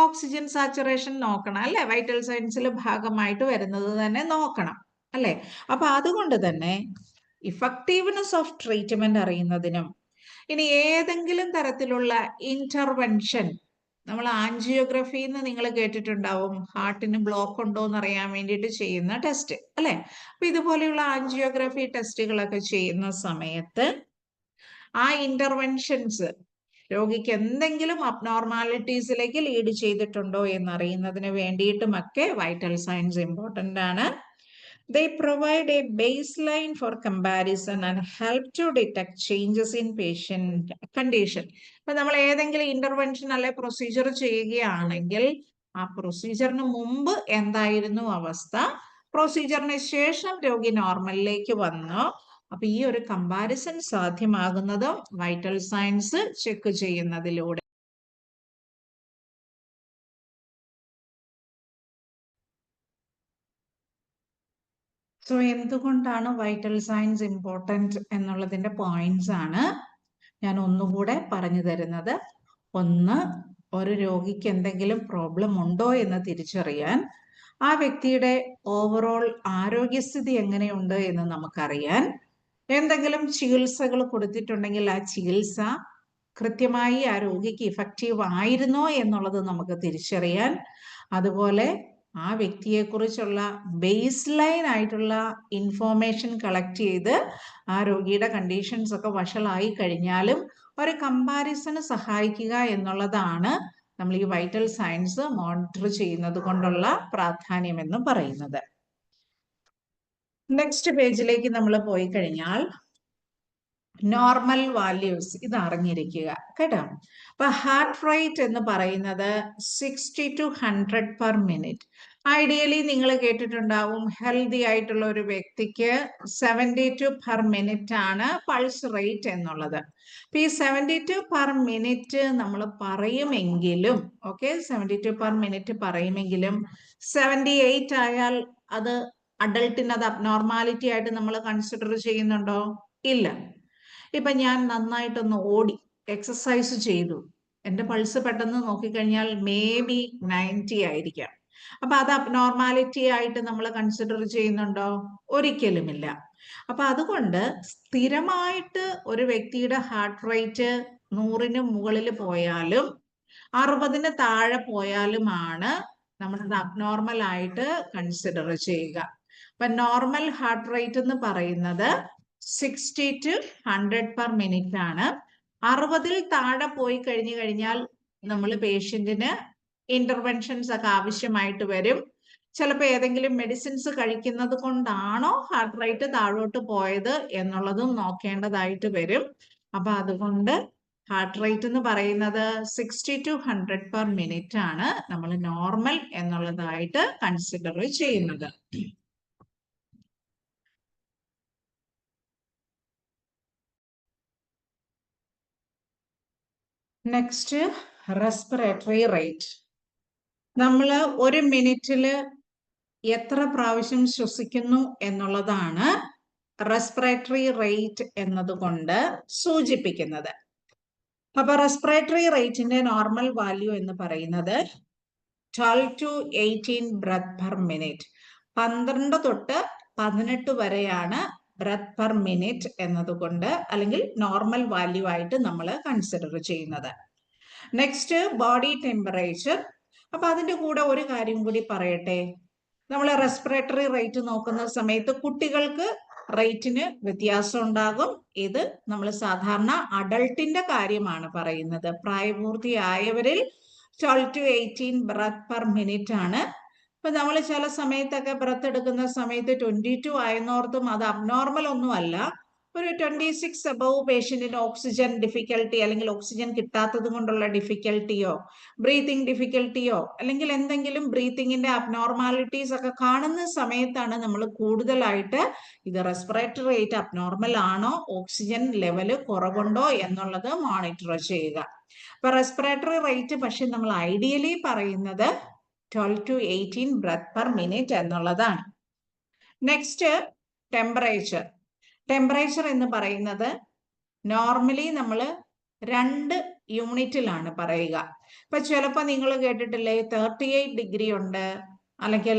ഓക്സിജൻ സാച്ചുറേഷൻ നോക്കണം അല്ലെ? വൈറ്റൽ സയൻസിൽ ഭാഗമായിട്ട് വരുന്നത് തന്നെ നോക്കണം അല്ലെ? അപ്പൊ അതുകൊണ്ട് തന്നെ ഇഫക്റ്റീവ്നെസ് ഓഫ് ട്രീറ്റ്മെന്റ് അറിയുന്നതിനും ഇനി ഏതെങ്കിലും തരത്തിലുള്ള ഇന്റർവെൻഷൻ, നമ്മൾ ആൻജിയോഗ്രഫി എന്ന് നിങ്ങൾ കേട്ടിട്ടുണ്ടാവും, ഹാർട്ടിന് ബ്ലോക്ക് ഉണ്ടോ എന്ന് അറിയാൻ വേണ്ടിയിട്ട് ചെയ്യുന്ന ടെസ്റ്റ് അല്ലെ? അപ്പൊ ഇതുപോലെയുള്ള ആൻജിയോഗ്രഫി ടെസ്റ്റുകളൊക്കെ ചെയ്യുന്ന സമയത്ത് ആ ഇന്റർവെൻഷൻസ് രോഗിക്ക് എന്തെങ്കിലും അബ്നോർമാലിറ്റീസിലേക്ക് ലീഡ് ചെയ്തിട്ടുണ്ടോ എന്നറിയുന്നതിന് വേണ്ടിയിട്ടുമൊക്കെ വൈറ്റൽ സയൻസ് ഇമ്പോർട്ടന്റ് ആണ്. They provide a baseline for comparison and help to detect changes in patient condition. ഇപ്പൊ നമ്മൾ ഏതെങ്കിലും ഇന്റർവെൻഷൻ അല്ലെ പ്രൊസീജിയർ ചെയ്യുകയാണെങ്കിൽ ആ പ്രൊസീജിയറിന് മുമ്പ് എന്തായിരുന്നു അവസ്ഥ, പ്രൊസീജിയറിന് ശേഷം രോഗി നോർമലിലേക്ക് വന്നു, അപ്പൊ ഈ ഒരു കമ്പാരിസൺ സാധ്യമാകുന്നതും വൈറ്റൽ സയൻസ് ചെക്ക് ചെയ്യുന്നതിലൂടെ. സോ എന്തുകൊണ്ടാണ് വൈറ്റൽ സയൻസ് ഇമ്പോർട്ടൻറ്റ് എന്നുള്ളതിന്റെ പോയിന്റ്സ് ആണ് ഞാൻ ഒന്നുകൂടെ പറഞ്ഞു തരുന്നത്. ഒന്ന്, ഒരു രോഗിക്ക് എന്തെങ്കിലും പ്രോബ്ലം ഉണ്ടോ എന്ന് തിരിച്ചറിയാൻ, ആ വ്യക്തിയുടെ ഓവറോൾ ആരോഗ്യസ്ഥിതി എങ്ങനെയുണ്ട് എന്ന് നമുക്കറിയാൻ, എന്തെങ്കിലും ചികിത്സകൾ കൊടുത്തിട്ടുണ്ടെങ്കിൽ ആ ചികിത്സ കൃത്യമായി ആ രോഗിക്ക് ഇഫക്റ്റീവ് ആയിരുന്നോ എന്നുള്ളത് നമുക്ക് തിരിച്ചറിയാൻ, അതുപോലെ ആ വ്യക്തിയെക്കുറിച്ചുള്ള ബേസ് ലൈൻ ആയിട്ടുള്ള ഇൻഫോർമേഷൻ കളക്ട് ചെയ്ത് ആ രോഗിയുടെ കണ്ടീഷൻസ് ഒക്കെ വഷളായി കഴിഞ്ഞാലും ഒരു കമ്പാരിസണ് സഹായിക്കുക എന്നുള്ളതാണ് നമ്മൾ ഈ വൈറ്റൽ സയൻസ് മോണിറ്റർ ചെയ്യുന്നത് കൊണ്ടുള്ള പ്രാധാന്യം എന്ന് പറയുന്നത്. നെക്സ്റ്റ് പേജിലേക്ക് നമ്മൾ പോയി കഴിഞ്ഞാൽ നോർമൽ വാല്യൂസ് ഇത് അറിഞ്ഞിരിക്കുക കേട്ടോ. അപ്പൊ ഹാർട്ട് റേറ്റ് എന്ന് പറയുന്നത് 60 to 100 per minute. ഐഡിയലി നിങ്ങൾ കേട്ടിട്ടുണ്ടാവും ഹെൽത്തി ആയിട്ടുള്ള ഒരു വ്യക്തിക്ക് 72 per minute ആണ് പൾസ് റേറ്റ് എന്നുള്ളത്. അപ്പൊ ഈ 72 per minute നമ്മൾ പറയുമെങ്കിലും 72 per minute പറയുമെങ്കിലും 78 ആയാൽ അത് അഡൾട്ടിന് അത് അബ്നോർമാലിറ്റി ആയിട്ട് നമ്മൾ കൺസിഡർ ചെയ്യുന്നുണ്ടോ? ഇല്ല. ഇപ്പൊ ഞാൻ നന്നായിട്ടൊന്ന് ഓടി എക്സസൈസ് ചെയ്തു, എൻ്റെ പൾസ് പെട്ടെന്ന് നോക്കിക്കഴിഞ്ഞാൽ മേ ബി 90 ആയിരിക്കാം. അപ്പൊ അത് അബ്നോർമാലിറ്റി ആയിട്ട് നമ്മൾ കൺസിഡർ ചെയ്യുന്നുണ്ടോ? ഒരിക്കലുമില്ല. അപ്പൊ അതുകൊണ്ട് സ്ഥിരമായിട്ട് ഒരു വ്യക്തിയുടെ ഹാർട്ട് റേറ്റ് 100ന് മുകളിൽ പോയാലും 60-ന് താഴെ പോയാലുമാണ് നമ്മൾ അബ്നോർമൽ ആയിട്ട് കൺസിഡർ ചെയ്യുക. അപ്പൊ നോർമൽ ഹാർട്ട് റേറ്റ് എന്ന് പറയുന്നത് 60 to 100 per minute ആണ്. 60-ൽ താഴെ പോയി കഴിഞ്ഞാൽ നമ്മൾ പേഷ്യന്റിന് ഇന്റർവെൻഷൻസ് ഒക്കെ ആവശ്യമായിട്ട് വരും. ചിലപ്പോൾ ഏതെങ്കിലും മെഡിസിൻസ് കഴിക്കുന്നത് കൊണ്ടാണോ ഹാർട്ട് റേറ്റ് താഴോട്ട് പോയത് എന്നുള്ളതും നോക്കേണ്ടതായിട്ട് വരും. അപ്പൊ അതുകൊണ്ട് ഹാർട്ട് റേറ്റ് എന്ന് പറയുന്നത് 60 to 100 per minute ആണ് നമ്മൾ നോർമൽ എന്നുള്ളതായിട്ട് കൺസിഡർ ചെയ്യുന്നത്. Next respiratory rate. നമ്മൾ ഒരു മിനിറ്റിൽ എത്ര പ്രാവശ്യം ശ്വസിക്കുന്നു എന്നുള്ളതാണ് റെസ്പിറേറ്ററി റേറ്റ് എന്നതുകൊണ്ട് സൂചിപ്പിക്കുന്നത്. അപ്പൊ റെസ്പിറേറ്ററി റേറ്റിന്റെ നോർമൽ വാല്യൂ എന്ന് പറയുന്നത് 12 to 18 ബ്രെത്ത് പെർ മിനിറ്റ്. 12 തൊട്ട് 18 വരെയാണ് ബ്രെത്ത് പെർ മിനിറ്റ് എന്നതുകൊണ്ട് അല്ലെങ്കിൽ നോർമൽ വാല്യൂ ആയിട്ട് നമ്മൾ കൺസിഡർ ചെയ്യുന്നത്. Next body temperature. അപ്പൊ അതിന്റെ കൂടെ ഒരു കാര്യം കൂടി പറയട്ടെ. നമ്മൾ റെസ്പിറേറ്ററി റേറ്റ് നോക്കുന്ന സമയത്ത് കുട്ടികൾക്ക് റേറ്റിന് വ്യത്യാസം ഉണ്ടാകും. ഇത് നമ്മൾ സാധാരണ അഡൾട്ടിന്റെ കാര്യമാണ് പറയുന്നത്. പ്രായപൂർത്തിയായവരിൽ 12 to 18 ബ്രെത്ത് പെർ മിനിറ്റ് ആണ്. ഇപ്പൊ നമ്മൾ ചില സമയത്തൊക്കെ ബ്രെത്ത് എടുക്കുന്ന സമയത്ത് 22 ആയെന്നോർത്തും അത് അബ്നോർമൽ ഒന്നും അല്ല. ഒരു 26 അബവ് പേഷ്യന്റിന് ഓക്സിജൻ ഡിഫിക്കൽട്ടി അല്ലെങ്കിൽ ഓക്സിജൻ കിട്ടാത്തത് കൊണ്ടുള്ള ഡിഫിക്കൽട്ടിയോ ബ്രീത്തിങ് ഡിഫിക്കൽട്ടിയോ അല്ലെങ്കിൽ എന്തെങ്കിലും ബ്രീത്തിങ്ങിന്റെ അബ്നോർമാലിറ്റീസ് ഒക്കെ കാണുന്ന സമയത്താണ് നമ്മൾ കൂടുതലായിട്ട് ഇത് റെസ്പിറേറ്ററി റേറ്റ് അബ്നോർമൽ ആണോ ഓക്സിജൻ ലെവല് കുറവുണ്ടോ എന്നുള്ളത് മോണിറ്റർ ചെയ്യുക. അപ്പൊ റെസ്പിറേറ്ററി റേറ്റ് പക്ഷെ നമ്മൾ ഐഡിയലി പറയുന്നത് 12 to 18 ബ്രെത്ത് പെർ മിനിറ്റ് എന്നുള്ളതാണ്. Next temperature. ടെമ്പറേച്ചർ എന്ന് പറയുന്നത് നോർമലി നമ്മൾ 2 യൂണിറ്റിലാണ് പറയുക. ഇപ്പൊ ചിലപ്പോൾ നിങ്ങൾ കേട്ടിട്ടില്ലേ 38 ഡിഗ്രി ഉണ്ട് അല്ലെങ്കിൽ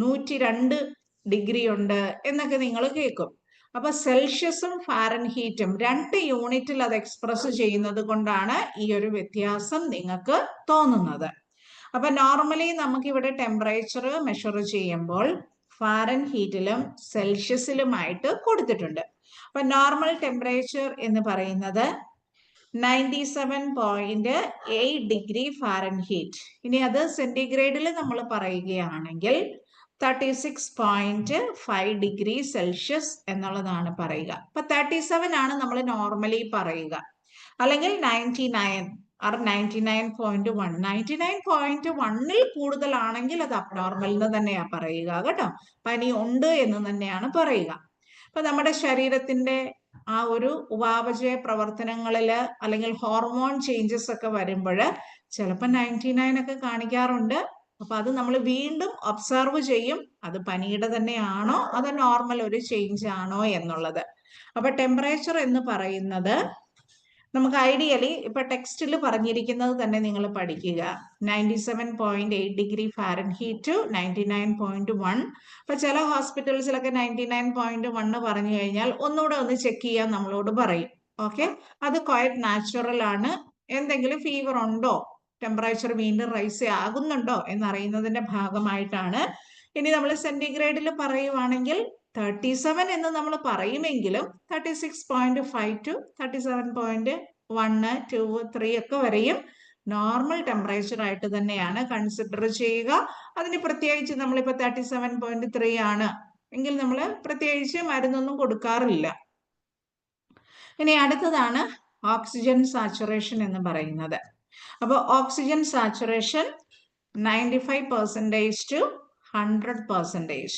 102 ഡിഗ്രി ഉണ്ട് എന്നൊക്കെ നിങ്ങൾ കേൾക്കും. അപ്പൊ സെൽഷ്യസും ഫാരൻഹീറ്റും 2 യൂണിറ്റിൽ അത് എക്സ്പ്രസ് ചെയ്യുന്നത് കൊണ്ടാണ് ഈ ഒരു വ്യത്യാസം നിങ്ങൾക്ക് തോന്നുന്നത്. അപ്പൊ നോർമലി നമുക്ക് ഇവിടെ ടെമ്പറേച്ചർ മെഷർ ചെയ്യുമ്പോൾ ഫാരൻഹീറ്റിലും സെൽഷ്യസിലുമായിട്ട് കൊടുത്തിട്ടുണ്ട്. അപ്പൊ നോർമൽ ടെമ്പറേച്ചർ എന്ന് പറയുന്നത് 97.8 ഡിഗ്രി ഫാരൻഹീറ്റ്. ഇനി അത് സെന്റിഗ്രേഡിൽ നമ്മൾ പറയുകയാണെങ്കിൽ 36.5 ഡിഗ്രി സെൽഷ്യസ് എന്നുള്ളതാണ് പറയുക. അപ്പൊ 37 ആണ് നമ്മൾ നോർമലി പറയുക. അല്ലെങ്കിൽ 99 or 99.1. 99.1-ൽ കൂടുതലാണെങ്കിൽ അത് അബ്നോർമൽ എന്ന് തന്നെയാണ് പറയുക കേട്ടോ. പനി ഉണ്ട് എന്ന് തന്നെയാണ് പറയുക. അപ്പൊ നമ്മുടെ ശരീരത്തിന്റെ ആ ഒരു ഉപാപചയ പ്രവർത്തനങ്ങളില് അല്ലെങ്കിൽ ഹോർമോൺ ചേഞ്ചസ് ഒക്കെ വരുമ്പോൾ ചിലപ്പോൾ 99 ഒക്കെ കാണിക്കാറുണ്ട്. അപ്പൊ അത് നമ്മൾ വീണ്ടും ഒബ്സർവ് ചെയ്യും, അത് പനിയുടെ തന്നെയാണോ അതോ നോർമൽ ഒരു ചേഞ്ച് ആണോ എന്നുള്ളത്. അപ്പൊ ടെമ്പറേച്ചർ എന്ന് പറയുന്നത് നമുക്ക് ഐഡിയലി ഇപ്പൊ ടെക്സ്റ്റിൽ പറഞ്ഞിരിക്കുന്നത് തന്നെ നിങ്ങൾ പഠിക്കുക. 97.8 ഡിഗ്രി ഫാരൻഹീറ്റ് ടു 99.1. അപ്പൊ ചില ഹോസ്പിറ്റൽസിലൊക്കെ 99.1 പറഞ്ഞു കഴിഞ്ഞാൽ ഒന്നുകൂടെ ഒന്ന് ചെക്ക് ചെയ്യാൻ നമ്മളോട് പറയും. ഓക്കെ, അത് ക്വയറ്റ് നാച്ചുറൽ ആണ്. എന്തെങ്കിലും ഫീവർ ഉണ്ടോ, ടെമ്പറേച്ചർ വീണ്ടും റൈസ് ആകുന്നുണ്ടോ എന്നറിയുന്നതിന്റെ ഭാഗമായിട്ടാണ്. ഇനി നമ്മൾ സെന്റിഗ്രേഡിൽ പറയുവാണെങ്കിൽ 37 എന്ന് നമ്മൾ പറയുമെങ്കിലും 36.5 to 37.1, 2, 3 ഒക്കെ വരെയും നോർമൽ ടെമ്പറേച്ചർ ആയിട്ട് തന്നെയാണ് കൺസിഡർ ചെയ്യുക. അതിന് പ്രത്യേകിച്ച് നമ്മളിപ്പോൾ 37.3 ആണ് എങ്കിൽ നമ്മൾ പ്രത്യേകിച്ച് മരുന്നൊന്നും കൊടുക്കാറില്ല. ഇനി അടുത്തതാണ് ഓക്സിജൻ സാച്ചുറേഷൻ എന്ന് പറയുന്നത്. അപ്പോൾ ഓക്സിജൻ സാച്ചുറേഷൻ 95% to 100%.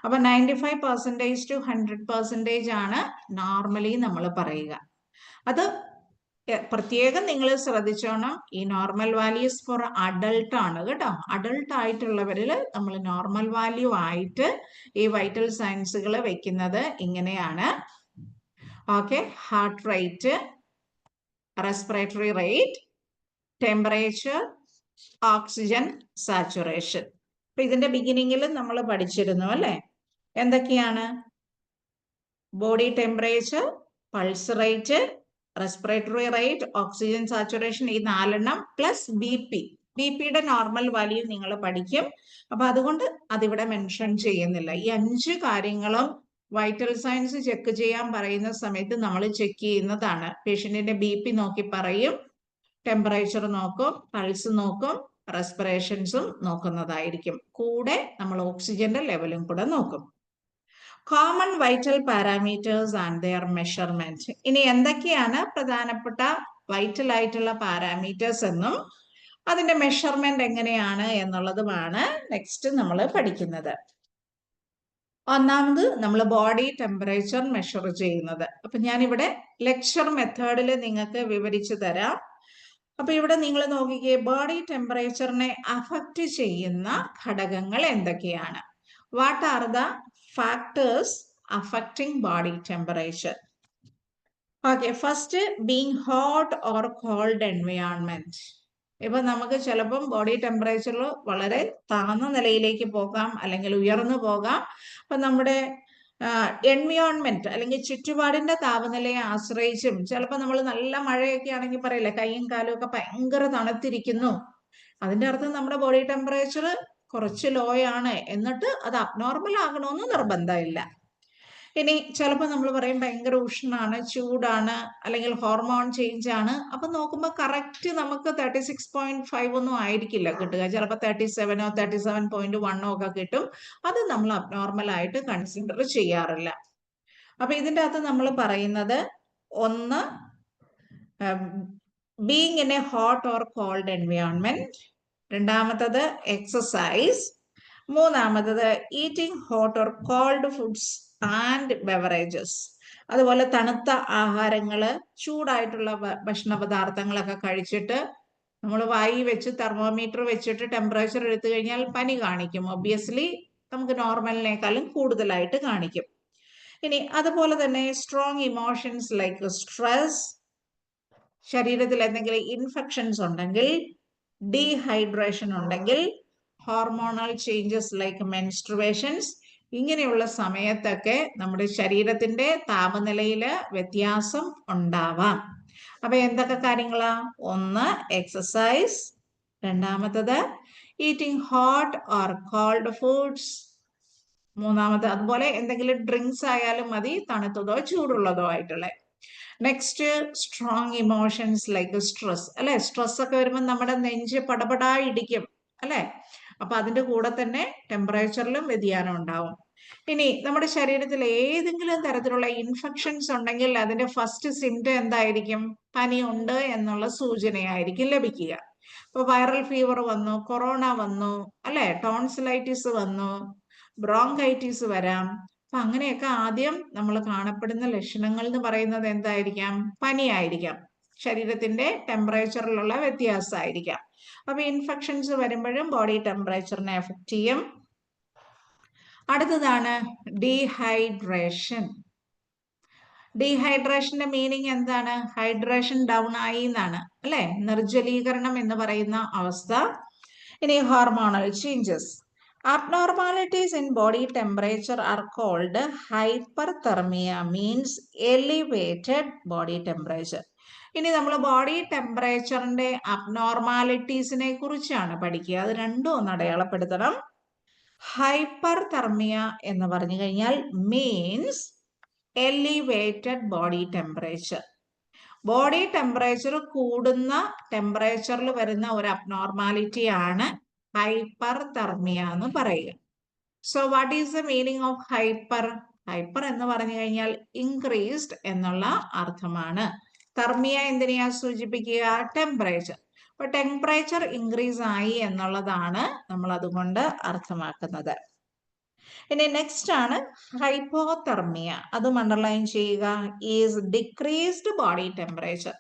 അപ്പൊ 95% to 100% ആണ് നോർമലി നമ്മൾ പറയുക. അത് പ്രത്യേകം നിങ്ങൾ ശ്രദ്ധിച്ചോണം. ഈ നോർമൽ വാല്യൂസ് ഫോർ അഡൾട്ട് ആണ് കേട്ടോ. അഡൾട്ട് ആയിട്ടുള്ളവരിൽ നമ്മൾ നോർമൽ വാല്യൂ ആയിട്ട് ഈ വൈറ്റൽ സയൻസുകൾ വെക്കുന്നത് ഇങ്ങനെയാണ്. Okay, heart rate, respiratory rate, temperature, oxygen saturation. അപ്പൊ ഇതിന്റെ ബിഗിനിങ്ങിൽ നമ്മൾ പഠിച്ചിരുന്നു അല്ലെ, എന്തൊക്കെയാണ്? Body temperature, pulse rate, respiratory rate, oxygen saturation, ഈ 4 പ്ലസ് ബി പിയുടെ നോർമൽ വാല്യൂ നിങ്ങൾ പഠിക്കും. അപ്പൊ അതുകൊണ്ട് അതിവിടെ മെൻഷൻ ചെയ്യുന്നില്ല. ഈ 5 കാര്യങ്ങളും വൈറ്റൽ സയൻസ് ചെക്ക് ചെയ്യാൻ പറയുന്ന സമയത്ത് നമ്മൾ ചെക്ക് ചെയ്യുന്നതാണ്. പേഷ്യന്റിന്റെ BP നോക്കി പറയും, ടെമ്പറേച്ചർ നോക്കും, പൾസ് നോക്കും, റെസ്പിറേഷൻസും നോക്കുന്നതായിരിക്കും. കൂടെ നമ്മൾ ഓക്സിജന്റെ ലെവലും കൂടെ നോക്കും. Common vital parameters and their measurement. ഇനി എന്തൊക്കെയാണ് പ്രധാനപ്പെട്ട വൈറ്റൽ ആയിട്ടുള്ള പാരാമീറ്റേഴ്സ് എന്നും അതിന്റെ മെഷർമെന്റ് എങ്ങനെയാണ് എന്നുള്ളതുമാണ് നെക്സ്റ്റ് നമ്മൾ പഠിക്കുന്നത്. ഒന്നാമത് നമ്മൾ ബോഡി ടെമ്പറേച്ചർ മെഷർ ചെയ്യുന്നത്. അപ്പൊ ഞാനിവിടെ ലെക്ചർ മെത്തേഡിൽ നിങ്ങൾക്ക് വിവരിച്ചു തരാം. അപ്പൊ ഇവിടെ നിങ്ങൾ നോക്കിക്കേ, ബോഡി ടെമ്പറേച്ചറിനെ അഫക്റ്റ് ചെയ്യുന്ന ഘടകങ്ങൾ എന്തൊക്കെയാണ്? What are the factors affecting body temperature? Okay, first being hot or called environment. ഇപ്പൊ നമുക്ക് ചിലപ്പം ബോഡി ടെമ്പറേച്ചറിൽ വളരെ താഴ്ന്ന നിലയിലേക്ക് പോകാം, അല്ലെങ്കിൽ ഉയർന്നു പോകാം. അപ്പൊ നമ്മുടെ എൻവയോൺമെന്റ് അല്ലെങ്കിൽ ചുറ്റുപാടിന്റെ താപനിലയെ ആശ്രയിച്ചും, ചിലപ്പോൾ നമ്മൾ നല്ല മഴയൊക്കെ ആണെങ്കിൽ പറയില്ലേ, കൈയും കാലും ഒക്കെ ഭയങ്കര തണുത്തിരിക്കുന്നു, അതിന്റെ അർത്ഥം നമ്മുടെ ബോഡി ടെമ്പറേച്ചർ കുറച്ച് ലോ ആണ്, എന്നിട്ട് അത് അബ്നോർമൽ ആകണമെന്ന് നിർബന്ധമില്ല. ഇനി ചിലപ്പോൾ നമ്മൾ പറയും ഭയങ്കര ഉഷ്ണാണ്, ചൂടാണ്, അല്ലെങ്കിൽ ഹോർമോൺ ചേഞ്ച് ആണ്. അപ്പൊ നോക്കുമ്പോൾ കറക്റ്റ് നമുക്ക് 36.5 ഒന്നും ആയിരിക്കില്ല കിട്ടുക, ചിലപ്പോൾ 37 37.1 ഒക്കെ കിട്ടും. അത് നമ്മൾ അബ്നോർമൽ ആയിട്ട് കൺസിഡർ ചെയ്യാറില്ല. അപ്പൊ ഇതിൻ്റെ അകത്ത് നമ്മൾ പറയുന്നത്, ഒന്ന് being in A hot or called environment, രണ്ടാമത്തത് എക്സസൈസ്, മൂന്നാമത്തത് eating hot or called foods and beverages. അതുപോലെ തണുത്ത ആഹാരങ്ങള്, ചൂടായിട്ടുള്ള ഭക്ഷണ പദാർത്ഥങ്ങളൊക്കെ കഴിച്ചിട്ട് നമ്മൾ വായി വെച്ച് തെർമോമീറ്റർ വെച്ചിട്ട് ടെമ്പറേച്ചർ എടുത്തു കഴിഞ്ഞാൽ പനി കാണിക്കും. ഒബ്വിയസ്ലി നമുക്ക് നോർമലിനേക്കാളും കൂടുതലായിട്ട് കാണിക്കും. ഇനി അതുപോലെ തന്നെ സ്ട്രോങ് ഇമോഷൻസ് ലൈക്ക് സ്ട്രെസ്, ശരീരത്തിൽ എന്തെങ്കിലും ഇൻഫെക്ഷൻസ് ഉണ്ടെങ്കിൽ, ഡീഹൈഡ്രേഷൻ ഉണ്ടെങ്കിൽ, ഹോർമോണൽ ചേഞ്ചസ് ലൈക്ക് മെൻസ്ട്രുവേഷൻസ്, ഇങ്ങനെയുള്ള സമയത്തൊക്കെ നമ്മുടെ ശരീരത്തിന്റെ താപനിലയിൽ വ്യത്യാസം ഉണ്ടാവാം. അപ്പൊ എന്തൊക്കെ കാര്യങ്ങളാ? ഒന്ന് എക്സസൈസ്, രണ്ടാമത്തത് eating hot or called foods, മൂന്നാമത് അതുപോലെ എന്തെങ്കിലും ഡ്രിങ്ക്സ് ആയാലും മതി, തണുത്തതോ ചൂടുള്ളതോ ആയിട്ടുള്ള. Next strong emotions like stress, അല്ലെ? സ്ട്രെസ് ഒക്കെ വരുമ്പോൾ നമ്മുടെ നെഞ്ച് പടപടാ ഇടിക്കും, അല്ലെ? അപ്പൊ അതിന്റെ കൂടെ തന്നെ ടെമ്പറേച്ചറിലും വ്യതിയാനം ഉണ്ടാവും. ഇനി നമ്മുടെ ശരീരത്തിൽ ഏതെങ്കിലും തരത്തിലുള്ള ഇൻഫെക്ഷൻസ് ഉണ്ടെങ്കിൽ അതിന്റെ ഫസ്റ്റ് സിംറ്റം എന്തായിരിക്കും? പനി ഉണ്ട് എന്നുള്ള സൂചനയായിരിക്കും ലഭിക്കുക. ഇപ്പൊ വൈറൽ ഫീവർ വന്നു, കൊറോണ വന്നു, അല്ലെ? ടോൺസിലൈറ്റിസ് വന്നു, ബ്രോങ്കൈറ്റിസ് വരാം. അപ്പൊ അങ്ങനെയൊക്കെ ആദ്യം നമ്മൾ കാണപ്പെടുന്ന ലക്ഷണങ്ങൾ എന്ന് പറയുന്നത് എന്തായിരിക്കാം? പനിയായിരിക്കാം, ശരീരത്തിന്റെ ടെമ്പറേച്ചറിലുള്ള വ്യത്യാസമായിരിക്കാം. അപ്പൊ ഇൻഫെക്ഷൻസ് വരുമ്പോഴും ബോഡി ടെമ്പറേച്ചറിനെ എഫക്ട് ചെയ്യും. അടുത്തതാണ് ഡീഹൈഡ്രേഷൻ. ഡീഹൈഡ്രേഷന്റെ മീനിങ് എന്താണ്? ഹൈഡ്രേഷൻ ഡൗൺ ആയി എന്നാണ്, അല്ലെ? നിർജ്ജലീകരണം എന്ന് പറയുന്ന അവസ്ഥ. ഇനി hormonal changes. Abnormalities in body temperature are called hyperthermia, means elevated body temperature. ഇനി നമ്മൾ ബോഡി ടെമ്പറേച്ചറിന്റെ അബ്നോർമാലിറ്റീസിനെ കുറിച്ചാണ് പഠിക്കുക. അത് രണ്ടും ഒന്ന് അടയാളപ്പെടുത്തണം. ഹൈപ്പർതെർമിയ എന്ന് പറഞ്ഞു കഴിഞ്ഞാൽ means elevated body temperature. Body temperature കൂടുന്ന ടെമ്പറേച്ചറിൽ വരുന്ന ഒരു അബ്നോർമാലിറ്റി ആണ് ഹൈപ്പർതെർമിയ എന്ന് പറയുക. So what is the meaning of hyper? Hyper എന്ന് പറഞ്ഞു കഴിഞ്ഞാൽ ഇൻക്രീസ്ഡ് എന്നുള്ള അർത്ഥമാണ്. തെർമിയ എന്തിനെയാ സൂചിപ്പിക്കുക? ടെമ്പറേച്ചർ. അപ്പൊ ടെമ്പറേച്ചർ ഇൻക്രീസ് ആയി എന്നുള്ളതാണ് നമ്മൾ അതുകൊണ്ട് അർത്ഥമാക്കുന്നത്. ഇനി നെക്സ്റ്റ് ആണ് ഹൈപ്പോതെർമിയ. അതും അണ്ടർലൈൻ ചെയ്യുക. Is decreased body temperature.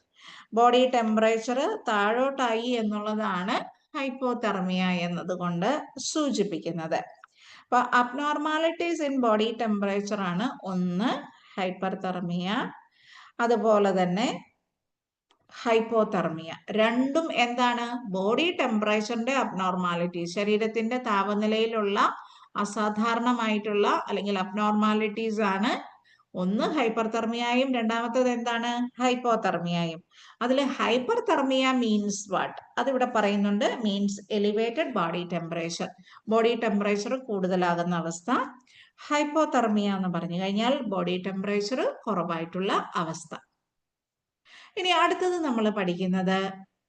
Body temperature താഴോട്ടായി എന്നുള്ളതാണ് ഹൈപ്പോതെർമിയ എന്നതുകൊണ്ട് സൂചിപ്പിക്കുന്നത്. അപ്പൊ അബ്നോർമാലിറ്റീസ് ഇൻ ബോഡി ടെമ്പറേച്ചർ ആണ് ഒന്ന് ഹൈപ്പർതെർമിയ, അതുപോലെ തന്നെ ഹൈപ്പോതെർമിയ. രണ്ടും എന്താണ്? ബോഡി ടെമ്പറേച്ചറിന്റെ അബ്നോർമാലിറ്റി, ശരീരത്തിന്റെ താപനിലയിലുള്ള അസാധാരണമായിട്ടുള്ള അല്ലെങ്കിൽ അബ്നോർമാലിറ്റീസ് ആണ്. ഒന്ന് ഹൈപ്പർ തെർമിയായും രണ്ടാമത്തത് എന്താണ് ഹൈപ്പോതെർമിയായും. അതിൽ ഹൈപ്പർ തെർമിയ മീൻസ് വാട്ട്, അതിവിടെ പറയുന്നുണ്ട്, means elevated body temperature, body temperature കൂടുതലാകുന്ന അവസ്ഥ. ഹൈപ്പോതെർമിയ എന്ന് പറഞ്ഞു കഴിഞ്ഞാൽ ബോഡി ടെമ്പറേച്ചർ കുറവായിട്ടുള്ള അവസ്ഥ. ഇനി അടുത്തത് നമ്മൾ പഠിക്കുന്നത്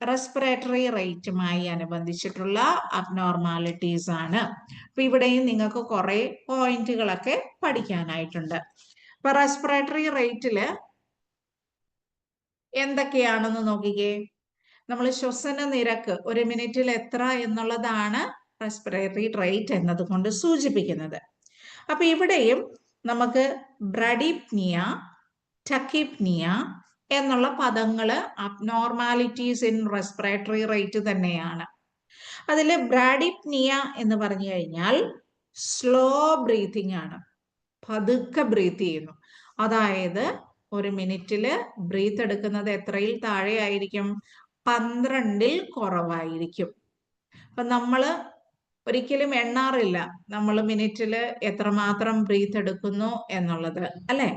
റെസ്പിറേറ്ററി റേറ്റുമായി അനുബന്ധിച്ചിട്ടുള്ള അബ്നോർമാലിറ്റീസ് ആണ്. അപ്പൊ ഇവിടെയും നിങ്ങൾക്ക് കുറെ പോയിന്റുകളൊക്കെ പഠിക്കാനായിട്ടുണ്ട്. ഇപ്പൊ റെസ്പിറേറ്ററി റേറ്റില് എന്തൊക്കെയാണെന്ന് നോക്കിക്കേ. നമ്മൾ ശ്വസന നിരക്ക് ഒരു മിനിറ്റിൽ എത്ര എന്നുള്ളതാണ് റെസ്പിറേറ്ററി റേറ്റ് എന്നതുകൊണ്ട് സൂചിപ്പിക്കുന്നത്. അപ്പൊ ഇവിടെയും നമുക്ക് ബ്രഡിപ്നിയ, ടക്കിപ്നിയ എന്നുള്ള പദങ്ങള് അബ്നോർമാലിറ്റീസ് ഇൻ റെസ്പിറേറ്ററി റേറ്റ് തന്നെയാണ്. അതിൽ ബ്രാഡിപ്നിയ എന്ന് പറഞ്ഞു കഴിഞ്ഞാൽ സ്ലോ ബ്രീത്തിങ് ആണ്, പതുക്കെ ബ്രീത്ത് ചെയ്യുന്നു. അതായത് ഒരു മിനിറ്റില് ബ്രീത്ത് എടുക്കുന്നത് എത്രയിൽ താഴെ ആയിരിക്കും? 12ൽ കുറവായിരിക്കും. അപ്പൊ നമ്മള് ഒരിക്കലും എണ്ണാറില്ല നമ്മൾ മിനിറ്റിൽ എത്രമാത്രം ബ്രീത്ത് എടുക്കുന്നു എന്നുള്ളത്, അല്ലെ?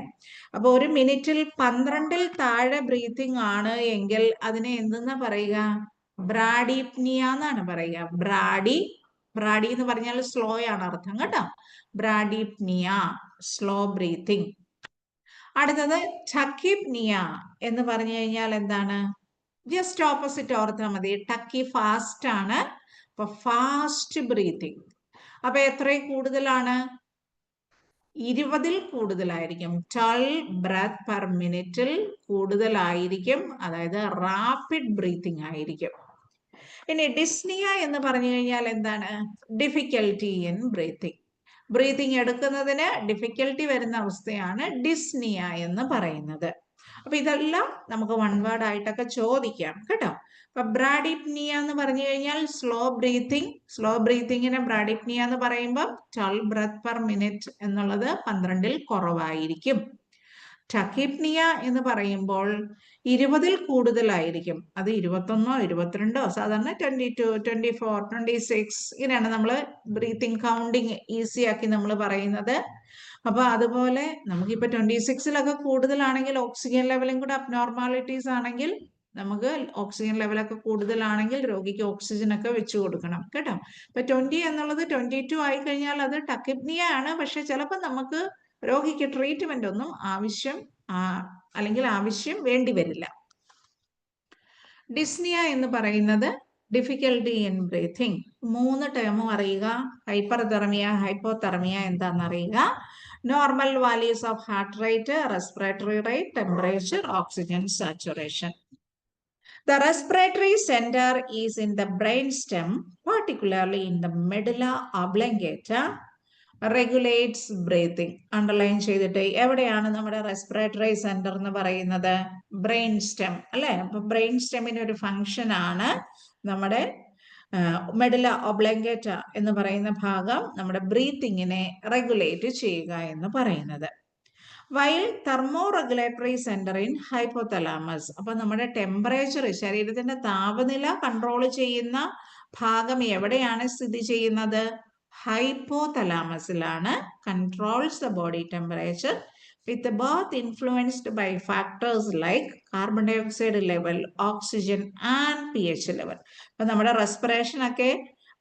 അപ്പൊ ഒരു മിനിറ്റിൽ 12ൽ താഴെ ബ്രീത്തിങ് ആണ് എങ്കിൽ അതിനെ എന്തെന്നാ പറയുക? ബ്രാഡിപ്നിയ എന്നാണ് പറയുക. ബ്രാഡി എന്ന് പറഞ്ഞാൽ സ്ലോ ആണ് അർത്ഥം കേട്ടോ. ബ്രാഡിപ്നിയ, സ്ലോ ബ്രീത്തിങ്. അടുത്തത് ടക്കിപ്നിയ എന്ന് പറഞ്ഞു കഴിഞ്ഞാൽ എന്താണ്? ജസ്റ്റ് ഓപ്പോസിറ്റ് ഓർത്താൽ മതി. ടക്കി ഫാസ്റ്റ് ആണ്, അപ്പൊ ഫാസ്റ്റ് ബ്രീത്തിങ്. അപ്പൊ എത്രയും കൂടുതലാണ്? 20ൽ കൂടുതലായിരിക്കും. 12 ബ്രെത്ത് പെർ മിനിറ്റിൽ കൂടുതലായിരിക്കും. അതായത് റാപ്പിഡ് ബ്രീത്തിങ് ആയിരിക്കും. ഇനി ഡിസ്നിയ എന്ന് പറഞ്ഞു കഴിഞ്ഞാൽ എന്താണ്? Difficulty in breathing. ബ്രീത്തിങ് എടുക്കുന്നതിന് ഡിഫിക്കൽറ്റി വരുന്ന അവസ്ഥയാണ് ഡിസ്നിയ എന്ന് പറയുന്നത്. അപ്പൊ ഇതെല്ലാം നമുക്ക് വൺ വേർഡ് ആയിട്ടൊക്കെ ചോദിക്കാം കേട്ടോ. അപ്പൊ ബ്രാഡിപ്നിയ എന്ന് പറഞ്ഞു കഴിഞ്ഞാൽ സ്ലോ ബ്രീത്തിങ്. സ്ലോ ബ്രീത്തിങ്ങിന് ബ്രാഡിപ്നിയ എന്ന് പറയുമ്പോൾ 12 ബ്രെത്ത് പെർ മിനിറ്റ് എന്നുള്ളത് 12ൽ കുറവായിരിക്കും. ടക്കിപ്നിയ എന്ന് പറയുമ്പോൾ 20ൽ കൂടുതലായിരിക്കും. അത് 21, 22, സാധാരണ 22, 24, 26 ഇങ്ങനെയാണ് നമ്മൾ ബ്രീത്തിങ് കൗണ്ടിങ് ഈസി ആക്കി നമ്മൾ പറയുന്നത്. അപ്പൊ അതുപോലെ നമുക്കിപ്പോ 26ലൊക്കെ കൂടുതലാണെങ്കിൽ ഓക്സിജൻ ലെവലും കൂടെ അബ്നോർമാലിറ്റീസ് ആണെങ്കിൽ നമുക്ക് ഓക്സിജൻ ലെവലൊക്കെ കൂടുതലാണെങ്കിൽ രോഗിക്ക് ഓക്സിജൻ ഒക്കെ വെച്ചു കൊടുക്കണം കേട്ടോ. ഇപ്പൊ 20 എന്നുള്ളത് 22 ആയി കഴിഞ്ഞാൽ അത് ടക്കിപ്നിയ ആണ്. പക്ഷെ ചിലപ്പോൾ നമുക്ക് രോഗിക്ക് ട്രീറ്റ്മെന്റ് ഒന്നും ആവശ്യം വേണ്ടി വരില്ല. ഡിസ്നിയ എന്ന് പറയുന്നത് ഡിഫിക്കൽട്ടി ഇൻ ബ്രീത്തിങ്. 3 ടേമും അറിയുക. ഹൈപ്പർ തെർമിയ, ഹൈപ്പോതെർമിയ എന്താണെന്ന് അറിയുക. Normal values of heart rate, respiratory rate, temperature, oxygen saturation. The respiratory center is in the brainstem, particularly in the medulla oblongata. Regulates breathing. Underline ചെയ്തിട്ട് എവിടെയാണ് നമ്മുടെ respiratory centre എന്ന് പറയുന്നത്? Brain stem, അല്ലെ? അപ്പൊ brain സ്റ്റെമിന് ഒരു ഫംഗ്ഷൻ ആണ് നമ്മുടെ മെഡുല ഒബ്ലോംഗേറ്റ എന്ന് പറയുന്ന ഭാഗം നമ്മുടെ ബ്രീത്തിങ്ങിനെ റെഗുലേറ്റ് ചെയ്യുക എന്ന് പറയുന്നത്. While thermo regulatory centre in hypothalamus. അപ്പൊ നമ്മുടെ ടെമ്പറേച്ചർ, ശരീരത്തിന്റെ താപനില കൺട്രോൾ ചെയ്യുന്ന ഭാഗം എവിടെയാണ് സ്ഥിതി ചെയ്യുന്നത്? ഹൈപ്പോതലാമസിലാണ്. Controls the body temperature with both influenced by factors like carbon dioxide level, oxygen and pH level. അപ്പൊ നമ്മുടെ റെസ്പിറേഷൻ ഒക്കെ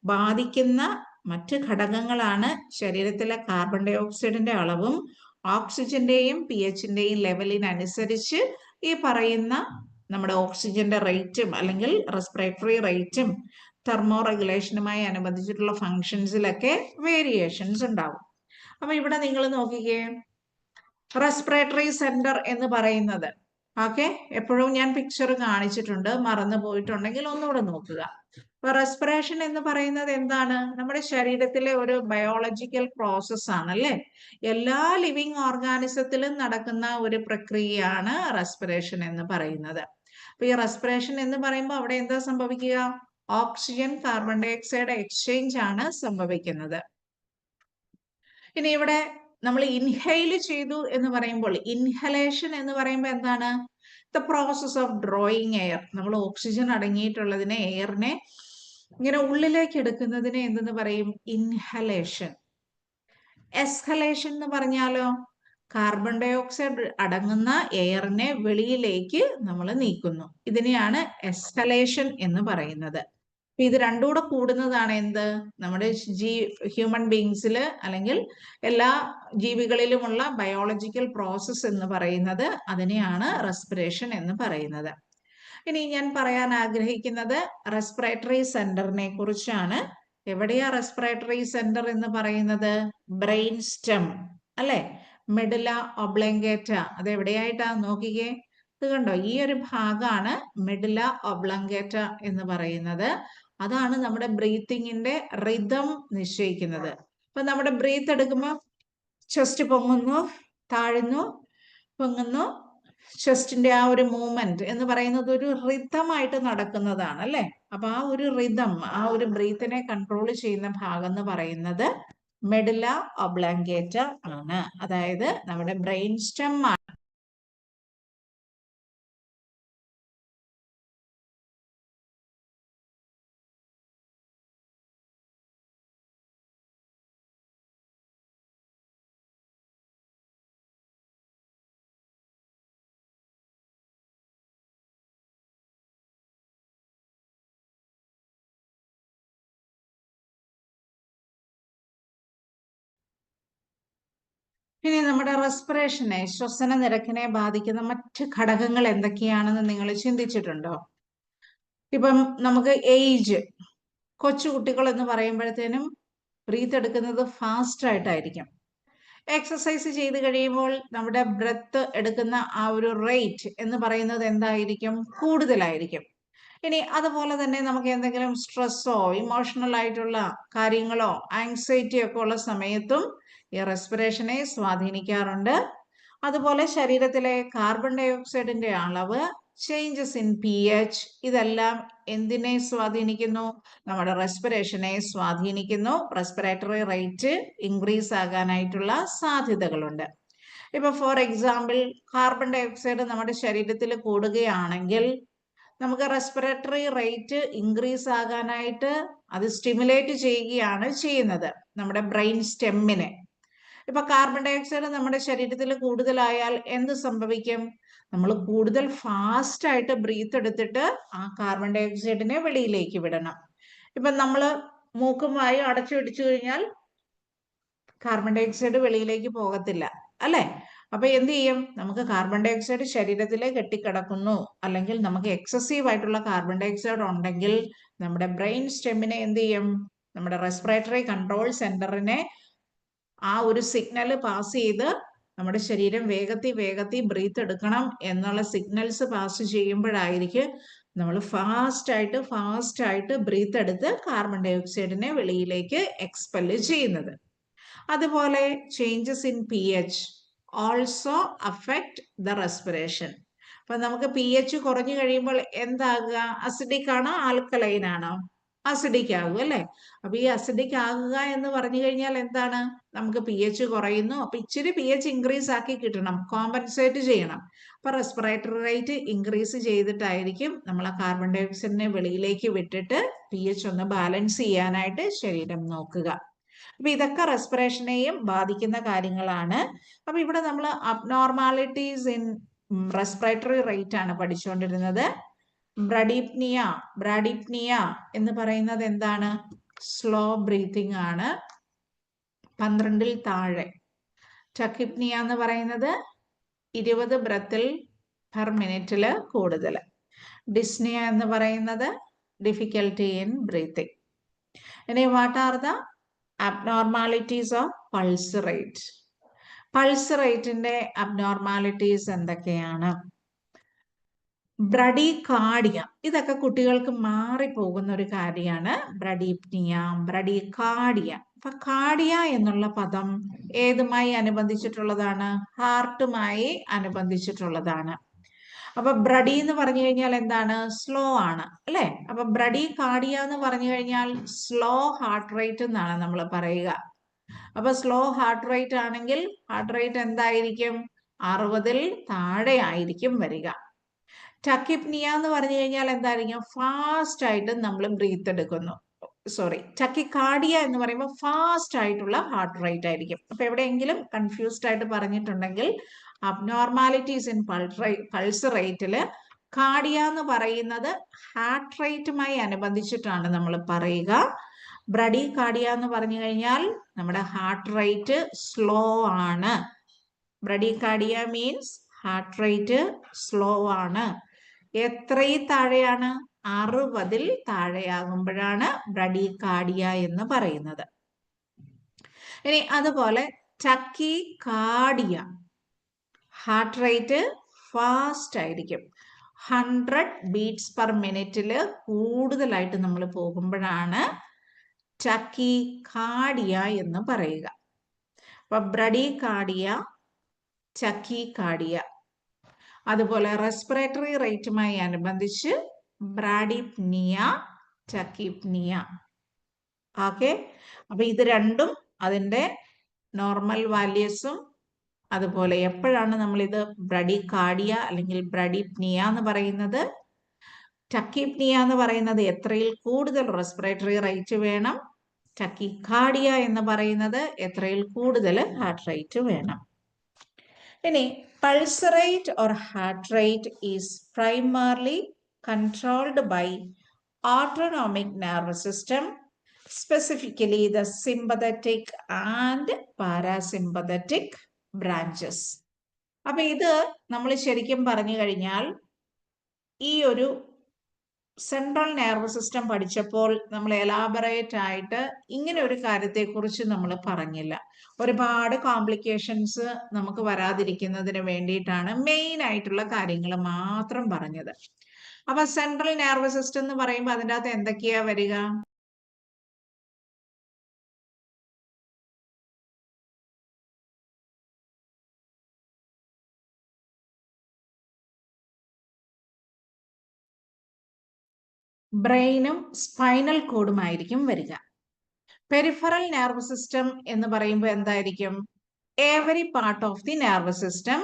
ബാധിക്കുന്ന മറ്റ് ഘടകങ്ങളാണ് ശരീരത്തിലെ കാർബൺ ഡൈ ഓക്സൈഡിന്റെ അളവും ഓക്സിജന്റെയും pHന്റെയും ലെവലിനനുസരിച്ച് ഈ പറയുന്ന നമ്മുടെ ഓക്സിജന്റെ റേറ്റും അല്ലെങ്കിൽ റെസ്പിറേറ്ററി റേറ്റും തെർമോ റെഗുലേഷനുമായി അനുബന്ധിച്ചിട്ടുള്ള ഫങ്ഷൻസിലൊക്കെ വേരിയേഷൻസ് ഉണ്ടാവും. അപ്പൊ ഇവിടെ നിങ്ങൾ നോക്കിക്കേ, റെസ്പിറേറ്ററി സെന്റർ എന്ന് പറയുന്നത്, ഓക്കെ, എപ്പോഴും ഞാൻ പിക്ചർ കാണിച്ചിട്ടുണ്ട്, മറന്നു പോയിട്ടുണ്ടെങ്കിൽ ഒന്നുകൂടെ നോക്കുക. അപ്പൊ റെസ്പിറേഷൻ എന്ന് പറയുന്നത് എന്താണ്? നമ്മുടെ ശരീരത്തിലെ ഒരു ബയോളജിക്കൽ പ്രോസസ് ആണ്, അല്ലെ? എല്ലാ ലിവിങ് ഓർഗാനിസത്തിലും നടക്കുന്ന ഒരു പ്രക്രിയയാണ് റെസ്പിറേഷൻ എന്ന് പറയുന്നത്. അപ്പൊ ഈ റെസ്പിറേഷൻ എന്ന് പറയുമ്പോൾ അവിടെ എന്താ സംഭവിക്കുക? Oxygen carbon dioxide exchange ആണ് സംഭവിക്കുന്നത്. ഇനി ഇവിടെ നമ്മൾ ഇൻഹെയിൽ ചെയ്തു എന്ന് പറയുമ്പോൾ, ഇൻഹലേഷൻ എന്ന് പറയുമ്പോൾ എന്താണ്? The process of drawing air. നമ്മൾ ഓക്സിജൻ അടങ്ങിയിട്ടുള്ളതിനെ, എയറിനെ ഇങ്ങനെ ഉള്ളിലേക്ക് എടുക്കുന്നതിനെ എന്തെന്ന് പറയും? ഇൻഹലേഷൻ. എക്സ്ഹലേഷൻ എന്ന് പറഞ്ഞാലോ കാർബൺ ഡൈ ഓക്സൈഡ് അടങ്ങുന്ന എയറിനെ വെളിയിലേക്ക് നമ്മൾ നീക്കുന്നു. ഇതിനെയാണ് എക്സ്ഹലേഷൻ എന്ന് പറയുന്നത്. ഇത് രണ്ടും കൂടെ കൂടുന്നതാണ് എന്ത്, നമ്മുടെ ഹ്യൂമൻ ബീങ്സിൽ അല്ലെങ്കിൽ എല്ലാ ജീവികളിലുമുള്ള ബയോളജിക്കൽ പ്രോസസ്സ് എന്ന് പറയുന്നത്. അതിനെയാണ് റെസ്പിറേഷൻ എന്ന് പറയുന്നത്. ഇനി ഞാൻ പറയാൻ ആഗ്രഹിക്കുന്നത് റെസ്പിറേറ്ററി സെന്ററിനെ കുറിച്ചാണ്. എവിടെയാ റെസ്പിറേറ്ററി സെന്റർ എന്ന് പറയുന്നത്? ബ്രെയിൻ സ്റ്റെം അല്ലെ, മെഡുല ഒബ്ലങ്കേറ്റ. അത് എവിടെയായിട്ടാ നോക്കിക്കേ, ഇത് കണ്ടോ, ഈ ഒരു ഭാഗമാണ് മെഡുല ഒബ്ലങ്കേറ്റ എന്ന് പറയുന്നത്. അതാണ് നമ്മുടെ ബ്രീത്തിങ്ങിന്റെ റിതം നിശ്ചയിക്കുന്നത്. അപ്പൊ നമ്മുടെ ബ്രീത്ത് എടുക്കുമ്പോൾ ചെസ്റ്റ് പൊങ്ങുന്നു, താഴുന്നു, പൊങ്ങുന്നു. ചെസ്റ്റിന്റെ ആ ഒരു മൂവ്മെന്റ് എന്ന് പറയുന്നത് ഒരു റിതമായിട്ട് നടക്കുന്നതാണ് അല്ലെ. അപ്പൊ ആ ഒരു റിതം, ആ ഒരു ബ്രീത്തിനെ കൺട്രോൾ ചെയ്യുന്ന ഭാഗം എന്ന് പറയുന്നത് മെഡുല ഒബ്ലങ്കേറ്റ ആണ്. അതായത് നമ്മുടെ ബ്രെയിൻ സ്റ്റെം ആണ്. ഇനി നമ്മുടെ റെസ്പിറേഷനെ, ശ്വസന നിരക്കിനെ ബാധിക്കുന്ന മറ്റ് ഘടകങ്ങൾ എന്തൊക്കെയാണെന്ന് നിങ്ങൾ ചിന്തിച്ചിട്ടുണ്ടോ? ഇപ്പം നമുക്ക് ഏജ്, കൊച്ചു കുട്ടികൾ എന്ന് പറയുമ്പോഴത്തേനും ബ്രീത്ത് എടുക്കുന്നത് ഫാസ്റ്റ് ആയിട്ടായിരിക്കും. എക്സസൈസ് ചെയ്ത് കഴിയുമ്പോൾ നമ്മുടെ ബ്രെത്ത് എടുക്കുന്ന ആ ഒരു റേറ്റ് എന്ന് പറയുന്നത് എന്തായിരിക്കും? കൂടുതലായിരിക്കും. ഇനി അതുപോലെ തന്നെ നമുക്ക് എന്തെങ്കിലും സ്ട്രെസ്സോ ഇമോഷണൽ ആയിട്ടുള്ള കാര്യങ്ങളോ ആങ്സൈറ്റി ഒക്കെ ഉള്ള സമയത്തും ഈ റെസ്പിറേഷനെ സ്വാധീനിക്കാറുണ്ട്. അതുപോലെ ശരീരത്തിലെ കാർബൺ ഡൈ ഓക്സൈഡിന്റെ അളവ്, ചേഞ്ചസ് ഇൻ pH, ഇതെല്ലാം എന്തിനെ സ്വാധീനിക്കുന്നു? നമ്മുടെ റെസ്പിറേഷനെ സ്വാധീനിക്കുന്നു. റെസ്പിറേറ്ററി റേറ്റ് ഇൻക്രീസ് ആകാനായിട്ടുള്ള സാധ്യതകളുണ്ട്. ഇപ്പൊ for example, carbon dioxide നമ്മുടെ ശരീരത്തിൽ കൂടുകയാണെങ്കിൽ നമുക്ക് റെസ്പിറേറ്ററി റേറ്റ് ഇൻക്രീസ് ആകാനായിട്ട് അത് സ്റ്റിമുലേറ്റ് ചെയ്യുകയാണ് ചെയ്യുന്നത് നമ്മുടെ ബ്രെയിൻ സ്റ്റെമ്മിനെ. ഇപ്പൊ കാർബൺ ഡൈ ഓക്സൈഡ് നമ്മുടെ ശരീരത്തിൽ കൂടുതലായാൽ എന്ത് സംഭവിക്കും? നമ്മൾ കൂടുതൽ ഫാസ്റ്റ് ആയിട്ട് ബ്രീത്ത് എടുത്തിട്ട് ആ കാർബൺ ഡൈ ഓക്സൈഡിനെ വെളിയിലേക്ക് വിടണം. ഇപ്പൊ നമ്മൾ മൂക്കും വായും അടച്ചു പിടിച്ചു കഴിഞ്ഞാൽ കാർബൺ ഡൈ ഓക്സൈഡ് വെളിയിലേക്ക് പോകത്തില്ല അല്ലെ. അപ്പൊ എന്ത് ചെയ്യും? നമുക്ക് കാർബൺ ഡൈ ഓക്സൈഡ് ശരീരത്തിൽ കെട്ടിക്കിടക്കുന്നു, അല്ലെങ്കിൽ നമുക്ക് എക്സസീവ് ആയിട്ടുള്ള കാർബൺ ഡൈ ഓക്സൈഡ് ഉണ്ടെങ്കിൽ നമ്മുടെ ബ്രെയിൻ സ്റ്റെമ്മിനെ എന്ത് ചെയ്യും? നമ്മുടെ റെസ്പിറേറ്ററി കൺട്രോൾ സെന്ററിനെ ആ ഒരു സിഗ്നൽ പാസ് ചെയ്ത് നമ്മുടെ ശരീരം വേഗത്തിൽ ബ്രീത്ത് എടുക്കണം എന്നുള്ള സിഗ്നൽസ് പാസ് ചെയ്യുമ്പോഴായിരിക്കും നമ്മൾ ഫാസ്റ്റ് ആയിട്ട് ബ്രീത്ത് എടുത്ത് കാർബൺ ഡൈ ഓക്സൈഡിനെ വെളിയിലേക്ക് എക്സ്പെല് ചെയ്യുന്നത്. അതുപോലെ changes in pH also affect the respiration. അപ്പൊ നമുക്ക് pH കുറഞ്ഞു കഴിയുമ്പോൾ എന്താകുക? അസിഡിക് ആണോ ആൽക്കലൈൻ ആണോ? അസിഡിക് ആകും അല്ലെ. അപ്പൊ ഈ അസിഡിക് ആകുക എന്ന് പറഞ്ഞു കഴിഞ്ഞാൽ എന്താണ്? നമുക്ക് pH കുറയുന്നു. അപ്പൊ ഇച്ചിരി pH ഇൻക്രീസ് ആക്കി കിട്ടണം, കോമ്പൻസേറ്റ് ചെയ്യണം. അപ്പൊ റെസ്പിറേറ്ററി റേറ്റ് ഇൻക്രീസ് ചെയ്തിട്ടായിരിക്കും നമ്മൾ ആ കാർബൺ ഡൈ ഓക്സൈഡിനെ വെളിയിലേക്ക് വിട്ടിട്ട് pH ഒന്ന് ബാലൻസ് ചെയ്യാനായിട്ട് ശരീരം നോക്കുക. അപ്പൊ ഇതൊക്കെ റെസ്പിറേഷനെയും ബാധിക്കുന്ന കാര്യങ്ങളാണ്. അപ്പൊ ഇവിടെ നമ്മൾ അബ്നോർമാലിറ്റീസ് ഇൻ റെസ്പിറേറ്ററി റേറ്റ് ആണ് പഠിച്ചുകൊണ്ടിരുന്നത്. ബ്രാഡിപ്നിയ എന്ന് പറയുന്നത് എന്താണ്? സ്ലോ ബ്രീത്തിങ് ആണ്, 12ൽ താഴെ. ടക്കിപ്നിയ എന്ന് പറയുന്നത് 20 ബ്രത്തിൽ പെർ മിനിറ്റില് കൂടുതൽ. ഡിസ്നിയ എന്ന് പറയുന്നത് ഡിഫിക്കൽട്ടി ഇൻ ബ്രീത്തിങ്. ഇനി what are the abnormalities of pulse rate? Pulse റേറ്റിന്റെ അബ്നോർമാലിറ്റീസ് എന്തൊക്കെയാണ്? ബ്രഡികാർഡിയ, ഇതൊക്കെ കുട്ടികൾക്ക് മാറിപ്പോകുന്ന ഒരു കാര്യമാണ്. ബ്രഡീപ്നിയ, ബ്രഡികാർഡിയ. അപ്പൊ കാർഡിയ എന്നുള്ള പദം ഏതുമായി അനുബന്ധിച്ചിട്ടുള്ളതാണ്? ഹാർട്ടുമായി അനുബന്ധിച്ചിട്ടുള്ളതാണ്. അപ്പൊ ബ്രഡി എന്ന് പറഞ്ഞു കഴിഞ്ഞാൽ എന്താണ്? സ്ലോ ആണ് അല്ലെ. അപ്പൊ ബ്രഡികാർഡിയ എന്ന് പറഞ്ഞു കഴിഞ്ഞാൽ സ്ലോ ഹാർട്ട് റേറ്റ് എന്നാണ് നമ്മൾ പറയുക. അപ്പൊ സ്ലോ ഹാർട്ട് റേറ്റ് ആണെങ്കിൽ ഹാർട്ട് റേറ്റ് എന്തായിരിക്കും? 60ൽ താഴെ ആയിരിക്കും വരിക. ടക്കിപ്നിയ എന്ന് പറഞ്ഞു കഴിഞ്ഞാൽ എന്തായിരിക്കും? ഫാസ്റ്റ് ആയിട്ട് നമ്മൾ ബ്രീത്ത് എടുക്കുന്നു. ടക്കിക്കാർഡിയ എന്ന് പറയുമ്പോൾ ഫാസ്റ്റ് ആയിട്ടുള്ള ഹാർട്ട് റേറ്റ് ആയിരിക്കും. അപ്പൊ എവിടെയെങ്കിലും കൺഫ്യൂസ്ഡ് ആയിട്ട് പറഞ്ഞിട്ടുണ്ടെങ്കിൽ അബ്നോർമാലിറ്റീസ് ഇൻ പൾസ് റേറ്റില് കാർഡിയ എന്ന് പറയുന്നത് ഹാർട്ട് റേറ്റുമായി അനുബന്ധിച്ചിട്ടാണ് നമ്മൾ പറയുക. ബ്രഡികാർഡിയ എന്ന് പറഞ്ഞു കഴിഞ്ഞാൽ നമ്മുടെ ഹാർട്ട് റേറ്റ് സ്ലോ ആണ്. ബ്രഡികാർഡിയ മീൻസ് ഹാർട്ട് റേറ്റ് സ്ലോ ആണ്. എത്രയും താഴെയാണ്? 60-ൽ താഴെയാകുമ്പോഴാണ് ബ്രഡികാർഡിയ എന്ന് പറയുന്നത്. ഇനി അതുപോലെ ടക്കികാർഡിയ ഹാർട്ട് റേറ്റ് ഫാസ്റ്റ് ആയിരിക്കും. 100 ബീറ്റ്സ് പെർ മിനിറ്റില് കൂടുതലായിട്ട് നമ്മൾ പോകുമ്പോഴാണ് ടക്കികാർഡിയ എന്ന് പറയുക. അപ്പൊ ബ്രഡികാർഡിയ, ടക്കികാർഡിയ. അതുപോലെ റെസ്പിറേറ്ററി റേറ്റുമായി അനുബന്ധിച്ച് ബ്രാഡിപ്നിയ, ടക്കിപ്നിയ. ഓക്കെ, അപ്പൊ ഇത് രണ്ടും അതിന്റെ നോർമൽ വാല്യൂസും അതുപോലെ എപ്പോഴാണ് നമ്മൾ ഇത് ബ്രഡികാർഡിയ അല്ലെങ്കിൽ ബ്രഡിപ്നിയ എന്ന് പറയുന്നത്, ടക്കിപ്നിയ എന്ന് പറയുന്നത് എത്രയിൽ കൂടുതൽ റെസ്പിറേറ്ററി റേറ്റ് വേണം, ടക്കികാർഡിയ എന്ന് പറയുന്നത് എത്രയിൽ കൂടുതൽ ഹാർട്ട് റേറ്റ് വേണം. ഇനി pulse rate or heart rate is primarily controlled by autonomic nervous system, specifically the sympathetic and parasympathetic branches. അപ്പൊ ഇത് നമ്മൾ ശരിക്കും പറഞ്ഞു കഴിഞ്ഞാൽ ഈ ഒരു സെൻട്രൽ നെർവസ് സിസ്റ്റം പഠിച്ചപ്പോൾ നമ്മൾ എലാബറേറ്റ് ആയിട്ട് ഇങ്ങനെ ഒരു കാര്യത്തെക്കുറിച്ച് നമ്മൾ പറഞ്ഞില്ല. ഒരുപാട് കോംപ്ലിക്കേഷൻസ് നമുക്ക് വരാതിരിക്കുന്നതിന് വേണ്ടിയിട്ടാണ് മെയിൻ ആയിട്ടുള്ള കാര്യങ്ങൾ മാത്രം പറഞ്ഞത്. അപ്പൊ സെൻട്രൽ നെർവസ് സിസ്റ്റം എന്ന് പറയുമ്പോൾ അതിൻ്റെ അകത്ത് എന്തൊക്കെയാ വരിക? ബ്രെയിനും സ്പൈനൽ കോഡുമായിരിക്കും വരിക. പെരിഫറൽ നെർവസ് സിസ്റ്റം എന്ന് പറയുമ്പോൾ എന്തായിരിക്കും? Every part of the nervous system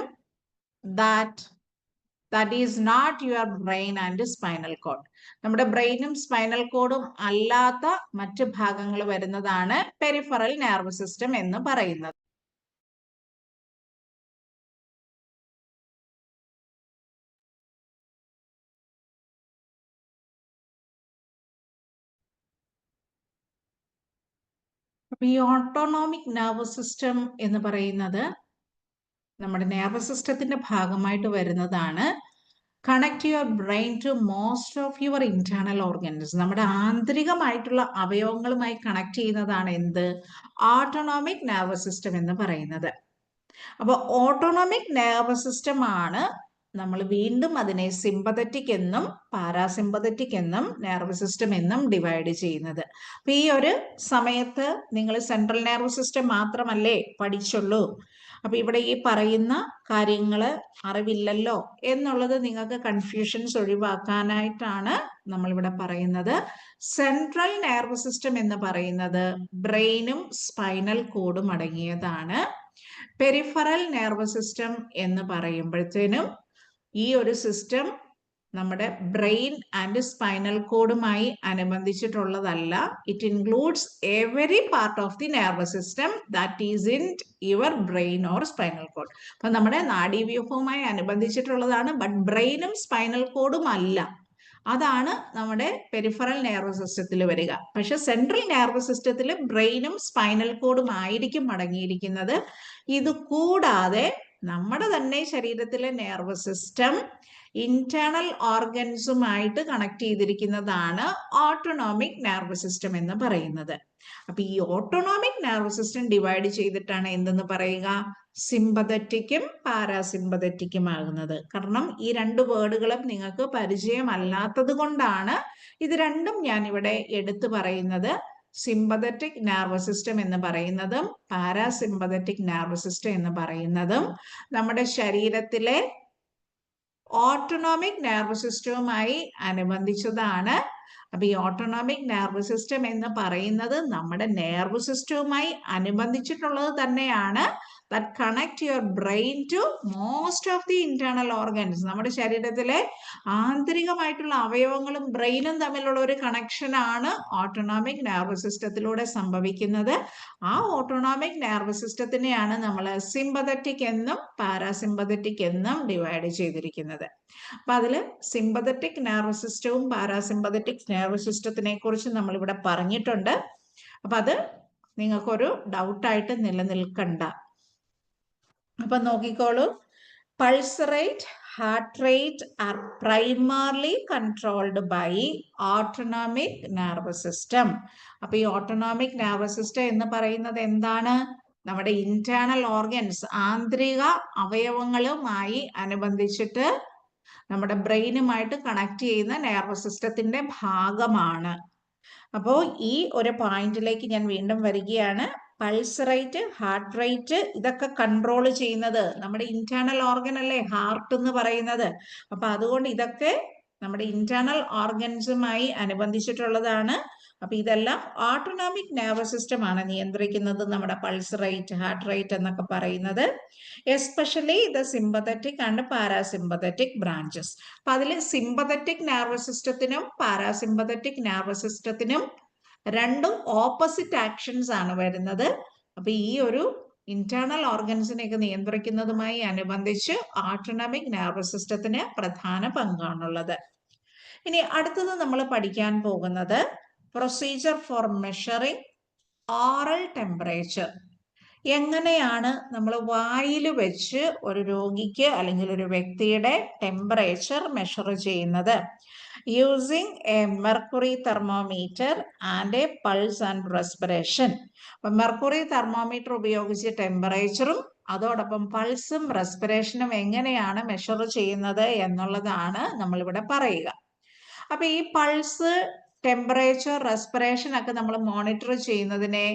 that is not your brain and spinal cord. നമ്മുടെ ബ്രെയിനും സ്പൈനൽ കോഡും അല്ലാത്ത മറ്റ് ഭാഗങ്ങൾ വരുന്നതാണ് പെരിഫറൽ നെർവസ് സിസ്റ്റം എന്ന് പറയുന്നത്. അപ്പൊ ഈ ഓട്ടോണോമിക് നെർവസ് സിസ്റ്റം എന്ന് പറയുന്നത് നമ്മുടെ നെർവസ് സിസ്റ്റത്തിന്റെ ഭാഗമായിട്ട് വരുന്നതാണ്. Connect your brain to most of your internal organs. നമ്മുടെ ആന്തരികമായിട്ടുള്ള അവയവങ്ങളുമായി കണക്ട് ചെയ്യുന്നതാണ് എന്ത്? ഓട്ടോണോമിക് നെർവസ് സിസ്റ്റം എന്ന് പറയുന്നത്. അപ്പൊ ഓട്ടോണോമിക് നെർവസ് സിസ്റ്റം ആണ് നമ്മൾ വീണ്ടും അതിനെ സിമ്പതറ്റിക് എന്നും പാരാസിമ്പതറ്റിക് എന്നും നെർവസ് സിസ്റ്റം എന്നും ഡിവൈഡ് ചെയ്യുന്നത്. അപ്പൊ ഈ ഒരു സമയത്ത് നിങ്ങൾ സെൻട്രൽ നെർവസ് സിസ്റ്റം മാത്രമല്ലേ പഠിച്ചുള്ളൂ. അപ്പൊ ഇവിടെ ഈ പറയുന്ന കാര്യങ്ങൾ അറിവില്ലല്ലോ എന്നുള്ളത് നിങ്ങൾക്ക് കൺഫ്യൂഷൻസ് ഒഴിവാക്കാനായിട്ടാണ് നമ്മൾ ഇവിടെ പറയുന്നത്. സെൻട്രൽ നെർവസ് സിസ്റ്റം എന്ന് പറയുന്നത് ബ്രെയിനും സ്പൈനൽ കോഡും അടങ്ങിയതാണ്. പെരിഫറൽ നെർവസ് സിസ്റ്റം എന്ന് പറയുമ്പോഴത്തേനും ഈ ഒരു സിസ്റ്റം നമ്മുടെ ബ്രെയിൻ ആൻഡ് സ്പൈനൽ കോഡുമായി അനുബന്ധിച്ചിട്ടുള്ളതല്ല. It includes every part of the nervous system that is in your brain or spinal cord. അപ്പൊ നമ്മുടെ നാഡീവ്യൂഹവുമായി അനുബന്ധിച്ചിട്ടുള്ളതാണ്, ബട്ട് ബ്രെയിനും സ്പൈനൽ കോഡും അല്ല. അതാണ് നമ്മുടെ പെരിഫറൽ നെർവസ് സിസ്റ്റത്തിൽ വരിക. പക്ഷെ സെൻട്രൽ നെർവസ് സിസ്റ്റത്തിൽ ബ്രെയിനും സ്പൈനൽ കോഡും ആയിരിക്കും അടങ്ങിയിരിക്കുന്നത്. ഇത് കൂടാതെ നമ്മുടെ തന്നെ ശരീരത്തിലെ നെർവസ് സിസ്റ്റം ഇന്റേണൽ ഓർഗൻസുമായിട്ട് കണക്ട് ചെയ്തിരിക്കുന്നതാണ് ഓട്ടോണോമിക് നെർവസ് സിസ്റ്റം എന്ന് പറയുന്നത്. അപ്പൊ ഈ ഓട്ടോണോമിക് നെർവസ് സിസ്റ്റം ഡിവൈഡ് ചെയ്തിട്ടാണ് എന്തെന്ന് പറയുക? സിമ്പതറ്റിക്കും പാരാസിമ്പതറ്റിക്കും ആകുന്നത്. കാരണം ഈ രണ്ട് വേർഡുകളും നിങ്ങൾക്ക് പരിചയമല്ലാത്തത് കൊണ്ടാണ് ഇത് രണ്ടും ഞാൻ ഇവിടെ എടുത്തു പറയുന്നത്. സിമ്പതറ്റിക് നെർവസ് സിസ്റ്റം എന്ന് പറയുന്നതും പാരാസിമ്പതറ്റിക് നെർവസ് സിസ്റ്റം എന്ന് പറയുന്നതും നമ്മുടെ ശരീരത്തിലെ ഓട്ടോണോമിക് നെർവസ് സിസ്റ്റവുമായി അനുബന്ധിച്ചതാണ്. അപ്പൊ ഈ ഓട്ടോണോമിക് നെർവ് സിസ്റ്റം എന്ന് പറയുന്നത് നമ്മുടെ നെർവ് സിസ്റ്റവുമായി അനുബന്ധിച്ചിട്ടുള്ളത് തന്നെയാണ്. that connect your brain to most of the internal organs. നമ്മുടെ ശരീരത്തിലെ ആന്തരികമായിട്ടുള്ള അവയവങ്ങളും ബ്രെയിനും തമ്മിലുള്ള ഒരു കണക്ഷൻ ആണ് ഓട്ടോണോമിക് നെർവ് സിസ്റ്റത്തിലൂടെ സംഭവിക്കുന്നത്. ആ ഓട്ടോണോമിക് നെർവ് സിസ്റ്റത്തിനെയാണ് നമ്മൾ സിമ്പതറ്റിക് എന്നും പാരാസിമ്പതറ്റിക് എന്നും ഡിവൈഡ് ചെയ്തിരിക്കുന്നത്. അപ്പൊ അതിൽ സിമ്പതറ്റിക് നെർവ് സിസ്റ്റവും പാരാസിമ്പതറ്റിക് നെർവ് സിസ്റ്റത്തിനെ കുറിച്ച് നമ്മൾ ഇവിടെ പറഞ്ഞിട്ടുണ്ട്. അപ്പൊ അത് നിങ്ങൾക്കൊരു ഡൗട്ടായിട്ട് നിലനിൽക്കണ്ട. അപ്പൊ നോക്കിക്കോളൂ, pulse rate, heart rate are primarily controlled by autonomic nerve system. അപ്പൊ ഈ ഓട്ടോണോമിക് നെർവ് സിസ്റ്റം എന്ന് പറയുന്നത് എന്താണ്? നമ്മുടെ ഇന്റേണൽ ഓർഗൻസ്, ആന്തരിക അവയവങ്ങളുമായി അനുബന്ധിച്ചിട്ട് നമ്മുടെ ബ്രെയിനുമായിട്ട് കണക്ട് ചെയ്യുന്ന നെർവ് സിസ്റ്റത്തിന്റെ ഭാഗമാണ്. അപ്പോൾ ഈ ഒരു പോയിന്റിലേക്ക് ഞാൻ വീണ്ടും വരികയാണ്. പൾസ് റേറ്റ്, ഹാർട്ട് റേറ്റ് ഇതൊക്കെ കൺട്രോൾ ചെയ്യുന്നത് നമ്മുടെ ഇന്റേണൽ ഓർഗൻ അല്ലേ ഹാർട്ട് എന്ന് പറയുന്നത്. അപ്പൊ അതുകൊണ്ട് ഇതൊക്കെ നമ്മുടെ ഇന്റേണൽ ഓർഗൻസുമായി അനുബന്ധിച്ചിട്ടുള്ളതാണ്. അപ്പൊ ഇതെല്ലാം ഓട്ടോണോമിക് നെർവ് സിസ്റ്റം ആണ് നിയന്ത്രിക്കുന്നത്, നമ്മുടെ പൾസ് റേറ്റ്, ഹാർട്ട് റേറ്റ് എന്നൊക്കെ പറയുന്നത്. Especially the sympathetic and parasympathetic branches. അപ്പൊ അതിൽ സിമ്പതറ്റിക് നെർവ് സിസ്റ്റത്തിനും പാരാസിമ്പതറ്റിക് നെർവ് സിസ്റ്റത്തിനും രണ്ടും ഓപ്പോസിറ്റ് ആക്ഷൻസ് ആണ് വരുന്നത്. അപ്പൊ ഈ ഒരു ഇന്റേണൽ ഓർഗൻസിനെയൊക്കെ നിയന്ത്രിക്കുന്നതുമായി അനുബന്ധിച്ച് ഓട്ടോണോമിക് നെർവ് സിസ്റ്റത്തിന് പ്രധാന പങ്കാണുള്ളത്. ഇനി അടുത്തത് നമ്മൾ പഠിക്കാൻ പോകുന്നത് procedure for measuring oral temperature. എങ്ങനെയാണ് നമ്മൾ വായിൽ വെച്ച് ഒരു രോഗിക്ക് അല്ലെങ്കിൽ ഒരു വ്യക്തിയുടെ ടെമ്പറേച്ചർ മെഷർ ചെയ്യുന്നത്? Using A mercury thermometer and A pulse and respiration. അപ്പൊ മെർക്കുറി തെർമോമീറ്റർ ഉപയോഗിച്ച് ടെമ്പറേച്ചറും അതോടൊപ്പം പൾസും റെസ്പിറേഷനും എങ്ങനെയാണ് മെഷർ ചെയ്യുന്നത് എന്നുള്ളതാണ് നമ്മളിവിടെ പറയുക. അപ്പൊ ഈ പൾസ്, ടെമ്പറേച്ചർ, റെസ്പിറേഷൻ ഒക്കെ നമ്മൾ മോണിറ്റർ ചെയ്യുന്നതിനെ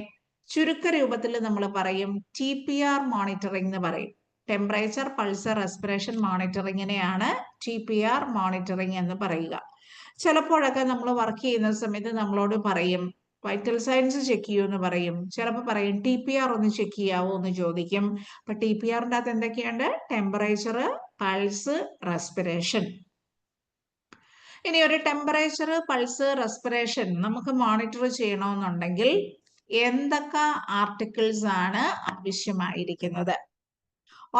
ചുരുക്ക രൂപത്തിൽ നമ്മൾ പറയും TPR മോണിറ്ററിംഗ് എന്ന് പറയും. ടെമ്പറേച്ചർ, പൾസ്, റെസ്പിറേഷൻ മോണിറ്ററിങ്ങിനെയാണ് TPR മോണിറ്ററിംഗ് എന്ന് പറയുക. ചിലപ്പോഴൊക്കെ നമ്മൾ വർക്ക് ചെയ്യുന്ന സമയത്ത് നമ്മളോട് പറയും വൈറ്റൽ സയൻസ് ചെക്ക് ചെയ്യൂ എന്ന് പറയും. ചിലപ്പോൾ പറയും TPR ഒന്ന് ചെക്ക് ചെയ്യാവോ എന്ന് ചോദിക്കും. അപ്പൊ TPRന്റെ അകത്ത് എന്തൊക്കെയുണ്ട്? Temperature, pulse, respiration. ഇനി ഒരു ടെമ്പറേച്ചർ, പൾസ്, റെസ്പിറേഷൻ നമുക്ക് മോണിറ്റർ ചെയ്യണമെന്നുണ്ടെങ്കിൽ എന്തൊക്കെ ആർട്ടിക്കിൾസ് ആണ് ആവശ്യമായിരിക്കുന്നത്?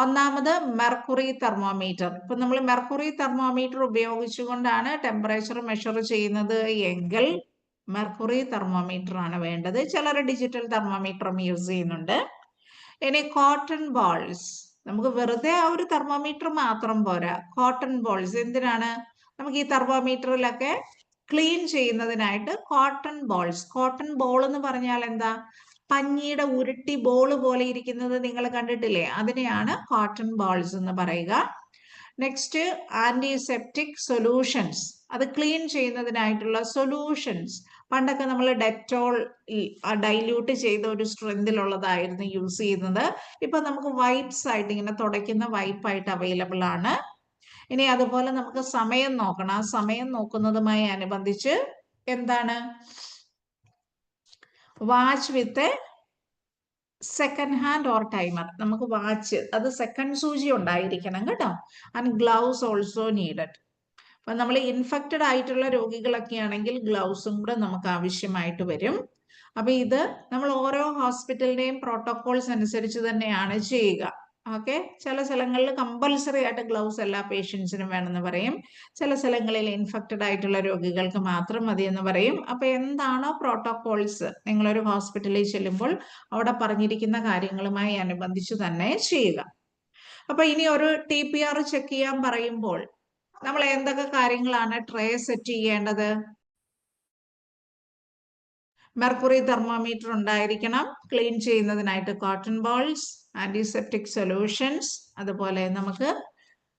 ഒന്നാമത് മെർക്കുറി തെർമോമീറ്റർ. ഇപ്പൊ നമ്മൾ മെർക്കുറി തെർമോമീറ്റർ ഉപയോഗിച്ചുകൊണ്ടാണ് ടെമ്പറേച്ചർ മെഷർ ചെയ്യുന്നത് എങ്കിൽ മെർക്കുറി തെർമോമീറ്റർ ആണ് വേണ്ടത്. ചിലർ ഡിജിറ്റൽ തെർമോമീറ്ററും യൂസ് ചെയ്യുന്നുണ്ട്. ഇനി കോട്ടൺ ബോൾസ്. നമുക്ക് വെറുതെ ആ ഒരു തെർമോമീറ്റർ മാത്രം പോരാ. കോട്ടൺ ബോൾസ് എന്തിനാണ്? നമുക്ക് ഈ തെർമോമീറ്ററിലൊക്കെ ക്ലീൻ ചെയ്യുന്നതിനായിട്ട് കോട്ടൺ ബോൾസ്. കോട്ടൺ ബോൾ എന്ന് പറഞ്ഞാൽ എന്താ? പഞ്ഞിയുടെ ഉരുട്ടി ബോൾ പോലെ ഇരിക്കുന്നത് നിങ്ങൾ കണ്ടിട്ടില്ലേ? അതിനെയാണ് കോട്ടൺ ബോൾസ് എന്ന് പറയുക. Next antiseptic solutions. അത് ക്ലീൻ ചെയ്യുന്നതിനായിട്ടുള്ള സൊല്യൂഷൻസ്. പണ്ടൊക്കെ നമ്മൾ ഡെറ്റോൾ ഡൈല്യൂട്ട് ചെയ്ത ഒരു സ്ട്രെങ്തിലുള്ളതായിരുന്നു യൂസ് ചെയ്യുന്നത്. ഇപ്പൊ നമുക്ക് വൈപ്സ് ആയിട്ട് ഇങ്ങനെ തുടയ്ക്കുന്ന വൈപ്പായിട്ട് അവൈലബിൾ ആണ്. ഇനി അതുപോലെ നമുക്ക് സമയം നോക്കണം. ആ സമയം നോക്കുന്നതുമായി അനുബന്ധിച്ച് എന്താണ്? Watch with second hand or timer. നമുക്ക് വാച്ച്, അത് സെക്കൻഡ് സൂചി ഉണ്ടായിരിക്കണം കേട്ടോ. And gloves also needed. അപ്പൊ നമ്മൾ ഇൻഫെക്റ്റഡ് ആയിട്ടുള്ള രോഗികളൊക്കെ ആണെങ്കിൽ ഗ്ലൗസും കൂടെ നമുക്ക് ആവശ്യമായിട്ട് വരും. അപ്പൊ ഇത് നമ്മൾ ഓരോ ഹോസ്പിറ്റലിന്റെയും പ്രോട്ടോകോൾസ് അനുസരിച്ച് തന്നെയാണ് ചെയ്യുക. ഓക്കെ, ചില സ്ഥലങ്ങളിൽ കമ്പൽസറി ആയിട്ട് ഗ്ലൗസ് എല്ലാ പേഷ്യൻസിനും വേണമെന്ന് പറയും. ചില സ്ഥലങ്ങളിൽ ഇൻഫെക്റ്റഡ് ആയിട്ടുള്ള രോഗികൾക്ക് മാത്രം മതി എന്ന് പറയും. അപ്പൊ എന്താണോ പ്രോട്ടോകോൾസ് നിങ്ങളൊരു ഹോസ്പിറ്റലിൽ ചെല്ലുമ്പോൾ അവിടെ പറഞ്ഞിരിക്കുന്ന കാര്യങ്ങളുമായി അനുബന്ധിച്ച് തന്നെ ചെയ്യുക. അപ്പൊ ഇനി ഒരു TPR ചെക്ക് ചെയ്യാൻ പറയുമ്പോൾ നമ്മൾ എന്തൊക്കെ കാര്യങ്ങളാണ് ട്രേ സെറ്റ് ചെയ്യേണ്ടത്? മെർക്കുറി തെർമോമീറ്റർ ഉണ്ടായിരിക്കണം. ക്ലീൻ ചെയ്യുന്നതിനായിട്ട് കോട്ടൺ ബോൾസ്, ആന്റിസെപ്റ്റിക് സൊല്യൂഷൻസ്, അതുപോലെ നമുക്ക്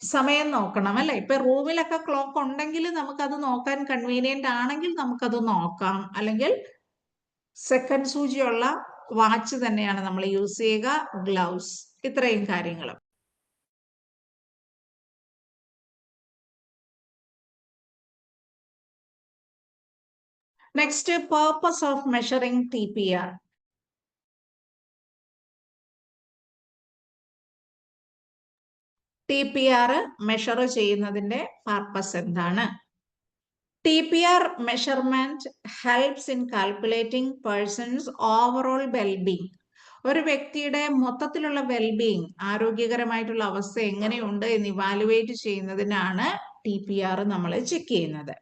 സമയം നോക്കണം അല്ലെ? ഇപ്പൊ റൂമിലൊക്കെ ക്ലോക്ക് ഉണ്ടെങ്കിൽ നമുക്കത് നോക്കാൻ കൺവീനിയന്റ് ആണെങ്കിൽ നമുക്കത് നോക്കാം. അല്ലെങ്കിൽ സെക്കൻഡ് സൂചിയുള്ള വാച്ച് തന്നെയാണ് നമ്മൾ യൂസ് ചെയ്യുക. ഗ്ലൗസ്, ഇത്രയും കാര്യങ്ങൾ. Next, purpose of measuring TPR. TPR measure ചെയ്യുന്നതിന്റെ purpose എന്താണ്? TPR measurement helps in calculating person's overall well-being. ഒരു വ്യക്തിയുടെ മൊത്തത്തിലുള്ള വെൽബീയിങ്, ആരോഗ്യകരമായിട്ടുള്ള അവസ്ഥ എങ്ങനെയുണ്ട് എന്ന് ഇവാലുവേറ്റ് ചെയ്യുന്നതിനാണ് TPR നമ്മൾ ചെക്ക് ചെയ്യുന്നത്.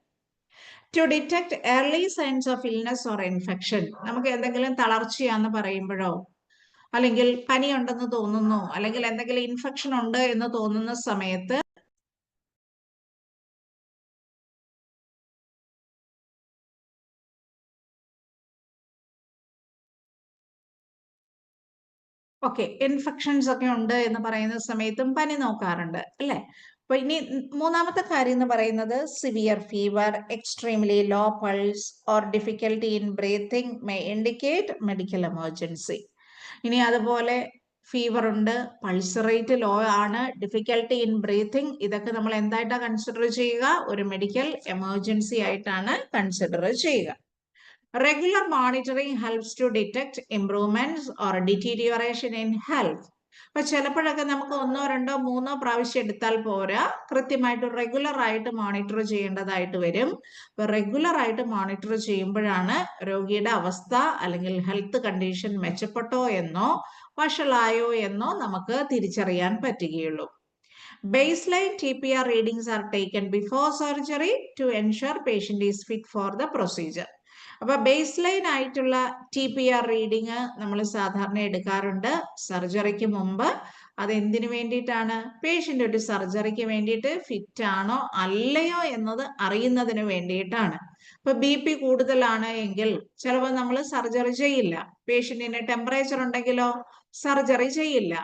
To detect early signs of illness or infection. നമുക്ക് എന്തെങ്കിലും തളർച്ചയാന്ന് പറയുമ്പോഴോ, അല്ലെങ്കിൽ പനി ഉണ്ടെന്ന് തോന്നുന്നു, അല്ലെങ്കിൽ എന്തെങ്കിലും ഇൻഫെക്ഷൻ ഉണ്ട് എന്ന് തോന്നുന്ന സമയത്ത് ഓക്കെ, ഇൻഫെക്ഷൻസ് ഒക്കെ ഉണ്ട് എന്ന് പറയുന്ന സമയത്തും പനി നോക്കാറുണ്ട് അല്ലെ? അപ്പൊ ഇനി മൂന്നാമത്തെ കാര്യം എന്ന് പറയുന്നത് severe fever, extremely low pulse or difficulty in breathing may indicate medical emergency. ഇനി അതുപോലെ ഫീവർ ഉണ്ട്, പൾസ് റേറ്റ് ലോ ആണ്, ഡിഫിക്കൽട്ടി ഇൻ ബ്രീത്തിങ്, ഇതൊക്കെ നമ്മൾ എന്തായിട്ടാണ് കൺസിഡർ ചെയ്യുക? ഒരു മെഡിക്കൽ എമർജൻസി ആയിട്ടാണ് കൺസിഡർ ചെയ്യുക. Regular monitoring helps to detect improvements or deterioration in health. അപ്പൊ ചിലപ്പോഴൊക്കെ നമുക്ക് 1, 2, 3 പ്രാവശ്യം എടുത്താൽ പോരാ, കൃത്യമായിട്ട് റെഗുലർ ആയിട്ട് മോണിറ്റർ ചെയ്യേണ്ടതായിട്ട് വരും. അപ്പൊ റെഗുലർ ആയിട്ട് മോണിറ്റർ ചെയ്യുമ്പോഴാണ് രോഗിയുടെ അവസ്ഥ അല്ലെങ്കിൽ ഹെൽത്ത് കണ്ടീഷൻ മെച്ചപ്പെട്ടോ എന്നോ വഷളായോ എന്നോ നമുക്ക് തിരിച്ചറിയാൻ പറ്റുകയുള്ളൂ. Baseline TPR readings are taken before surgery to ensure patient is fit for the procedure. അപ്പൊ ബേസ് ലൈൻ ആയിട്ടുള്ള TPR റീഡിങ് നമ്മൾ സാധാരണ എടുക്കാറുണ്ട് സർജറിക്ക് മുമ്പ്. അത് എന്തിനു വേണ്ടിയിട്ടാണ്? പേഷ്യന്റ് ഒരു സർജറിക്ക് വേണ്ടിയിട്ട് ഫിറ്റ് ആണോ അല്ലയോ എന്നത് അറിയുന്നതിന് വേണ്ടിയിട്ടാണ്. ഇപ്പൊ BP കൂടുതലാണ് എങ്കിൽ ചിലപ്പോൾ നമ്മൾ സർജറി ചെയ്യില്ല. പേഷ്യന്റിന് ടെമ്പറേച്ചർ ഉണ്ടെങ്കിലോ സർജറി ചെയ്യില്ല.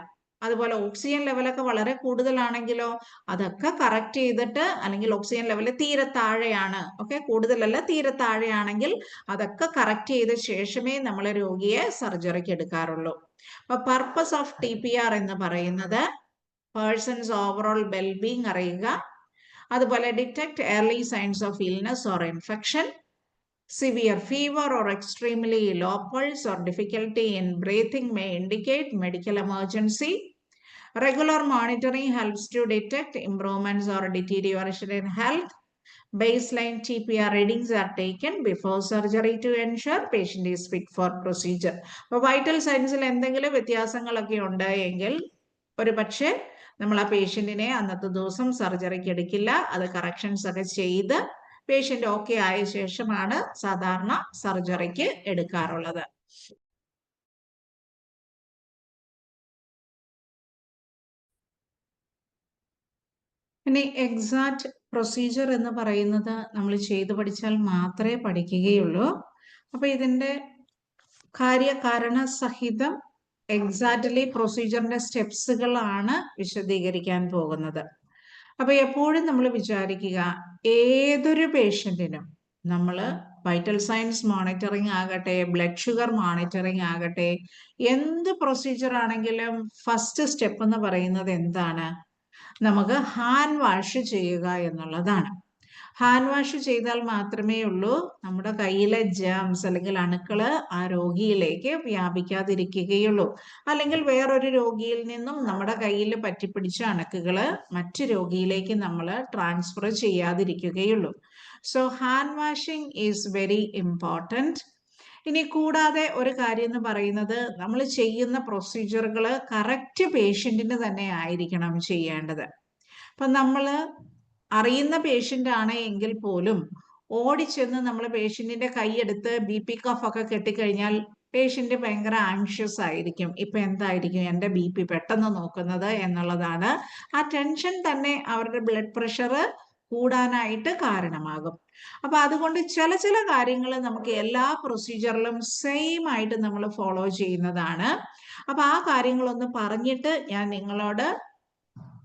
അതുപോലെ ഓക്സിജൻ ലെവലൊക്കെ വളരെ കൂടുതലാണെങ്കിലോ അതൊക്കെ കറക്റ്റ് ചെയ്തിട്ട്, അല്ലെങ്കിൽ ഓക്സിജൻ ലെവൽ തീരെ താഴെയാണ്, ഓക്കെ, കൂടുതലല്ല തീരെ താഴെയാണെങ്കിൽ അതൊക്കെ കറക്റ്റ് ചെയ്ത ശേഷമേ നമ്മൾ രോഗിയെ സർജറിക്ക് എടുക്കാറുള്ളൂ. അപ്പൊ പർപ്പസ് ഓഫ് TPR എന്ന് പറയുന്നത് പേഴ്സൺസ് ഓവറോൾ വെൽബീങ് അറിയുക, അതുപോലെ detect early signs of illness or infection, severe fever or extremely low pulse or difficulty in breathing may indicate medical emergency. Regular monitoring helps to detect improvements or deterioration in health. Baseline TPR readings are taken before surgery to ensure patient is fit for procedure. അപ്പോൾ vital സൈൻസിൽ എന്തെങ്കിലും വ്യത്യാസങ്ങളൊക്കെ ഉണ്ട് എങ്കിൽ ഒരു പക്ഷേ നമ്മൾ ആ പേഷ്യന്റിനെ അന്നത്തെ ദിവസം സർജറിക്ക് എടുക്കില്ല. അത് കറക്ഷൻസ് ഒക്കെ ചെയ്ത് പേഷ്യന്റ് ഓക്കെ ആയ ശേഷമാണ് സാധാരണ സർജറിക്ക് എടുക്കാറുള്ളത്. ഇനി എക്സാക്ട് പ്രൊസീജിയർ എന്ന് പറയുന്നത് നമ്മൾ ചെയ്തു പഠിച്ചാൽ മാത്രമേ പഠിക്കുകയുള്ളൂ. അപ്പൊ ഇതിന്റെ കാര്യകാരണ സഹിതം എക്സാക്ട്ലി പ്രൊസീജിയറിന്റെ സ്റ്റെപ്സുകളാണ് വിശദീകരിക്കാൻ പോകുന്നത്. അപ്പൊ എപ്പോഴും നമ്മൾ വിചാരിക്കുക, ഏതൊരു പേഷ്യന്റിനും നമ്മൾ വൈറ്റൽ സൈൻസ് മോണിറ്ററിങ് ആകട്ടെ, ബ്ലഡ് ഷുഗർ മോണിറ്ററിങ് ആകട്ടെ, എന്ത് പ്രൊസീജിയർ ആണെങ്കിലും ഫസ്റ്റ് സ്റ്റെപ്പ് എന്ന് പറയുന്നത് എന്താണ്? നമുക്ക് ഹാൻഡ് വാഷ് ചെയ്യുക എന്നുള്ളതാണ്. ഹാൻഡ് വാഷ് ചെയ്താൽ മാത്രമേ ഉള്ളൂ നമ്മുടെ കയ്യിലെ ജേംസ് അല്ലെങ്കിൽ അണുക്കള് ആ രോഗിയിലേക്ക് വ്യാപിക്കാതിരിക്കുകയുള്ളൂ. അല്ലെങ്കിൽ വേറൊരു രോഗിയിൽ നിന്നും നമ്മുടെ കയ്യിൽ പറ്റിപ്പിടിച്ച അണുക്കള് മറ്റു രോഗിയിലേക്ക് നമ്മൾ ട്രാൻസ്ഫർ ചെയ്യാതിരിക്കുകയുള്ളൂ. So hand washing is very important. ഇനി കൂടാതെ ഒരു കാര്യം എന്ന് പറയുന്നത്, നമ്മൾ ചെയ്യുന്ന പ്രൊസീജിയറുകൾ കറക്റ്റ് പേഷ്യന്റിന് തന്നെ ആയിരിക്കണം ചെയ്യേണ്ടത്. അപ്പൊ നമ്മൾ അറിയുന്ന പേഷ്യന്റ് ആണ് എങ്കിൽ പോലും ഓടിച്ചെന്ന് നമ്മൾ പേഷ്യന്റിന്റെ കൈയെടുത്ത് BP കഫ് ഒക്കെ കെട്ടിക്കഴിഞ്ഞാൽ പേഷ്യന്റ് ഭയങ്കര ആൻഷ്യസ് ആയിരിക്കും. ഇപ്പൊ എന്തായിരിക്കും എൻ്റെ BP പെട്ടെന്ന് നോക്കുന്നത് എന്നുള്ളതാണ്. ആ ടെൻഷൻ തന്നെ അവരുടെ ബ്ലഡ് പ്രഷർ കൂടാനായിട്ട് കാരണമാകും. അപ്പൊ അതുകൊണ്ട് ചില കാര്യങ്ങൾ നമുക്ക് എല്ലാ പ്രൊസീജിയറിലും സെയിം ആയിട്ട് നമ്മൾ ഫോളോ ചെയ്യുന്നതാണ്. അപ്പൊ ആ കാര്യങ്ങളൊന്ന് പറഞ്ഞിട്ട് ഞാൻ നിങ്ങളോട്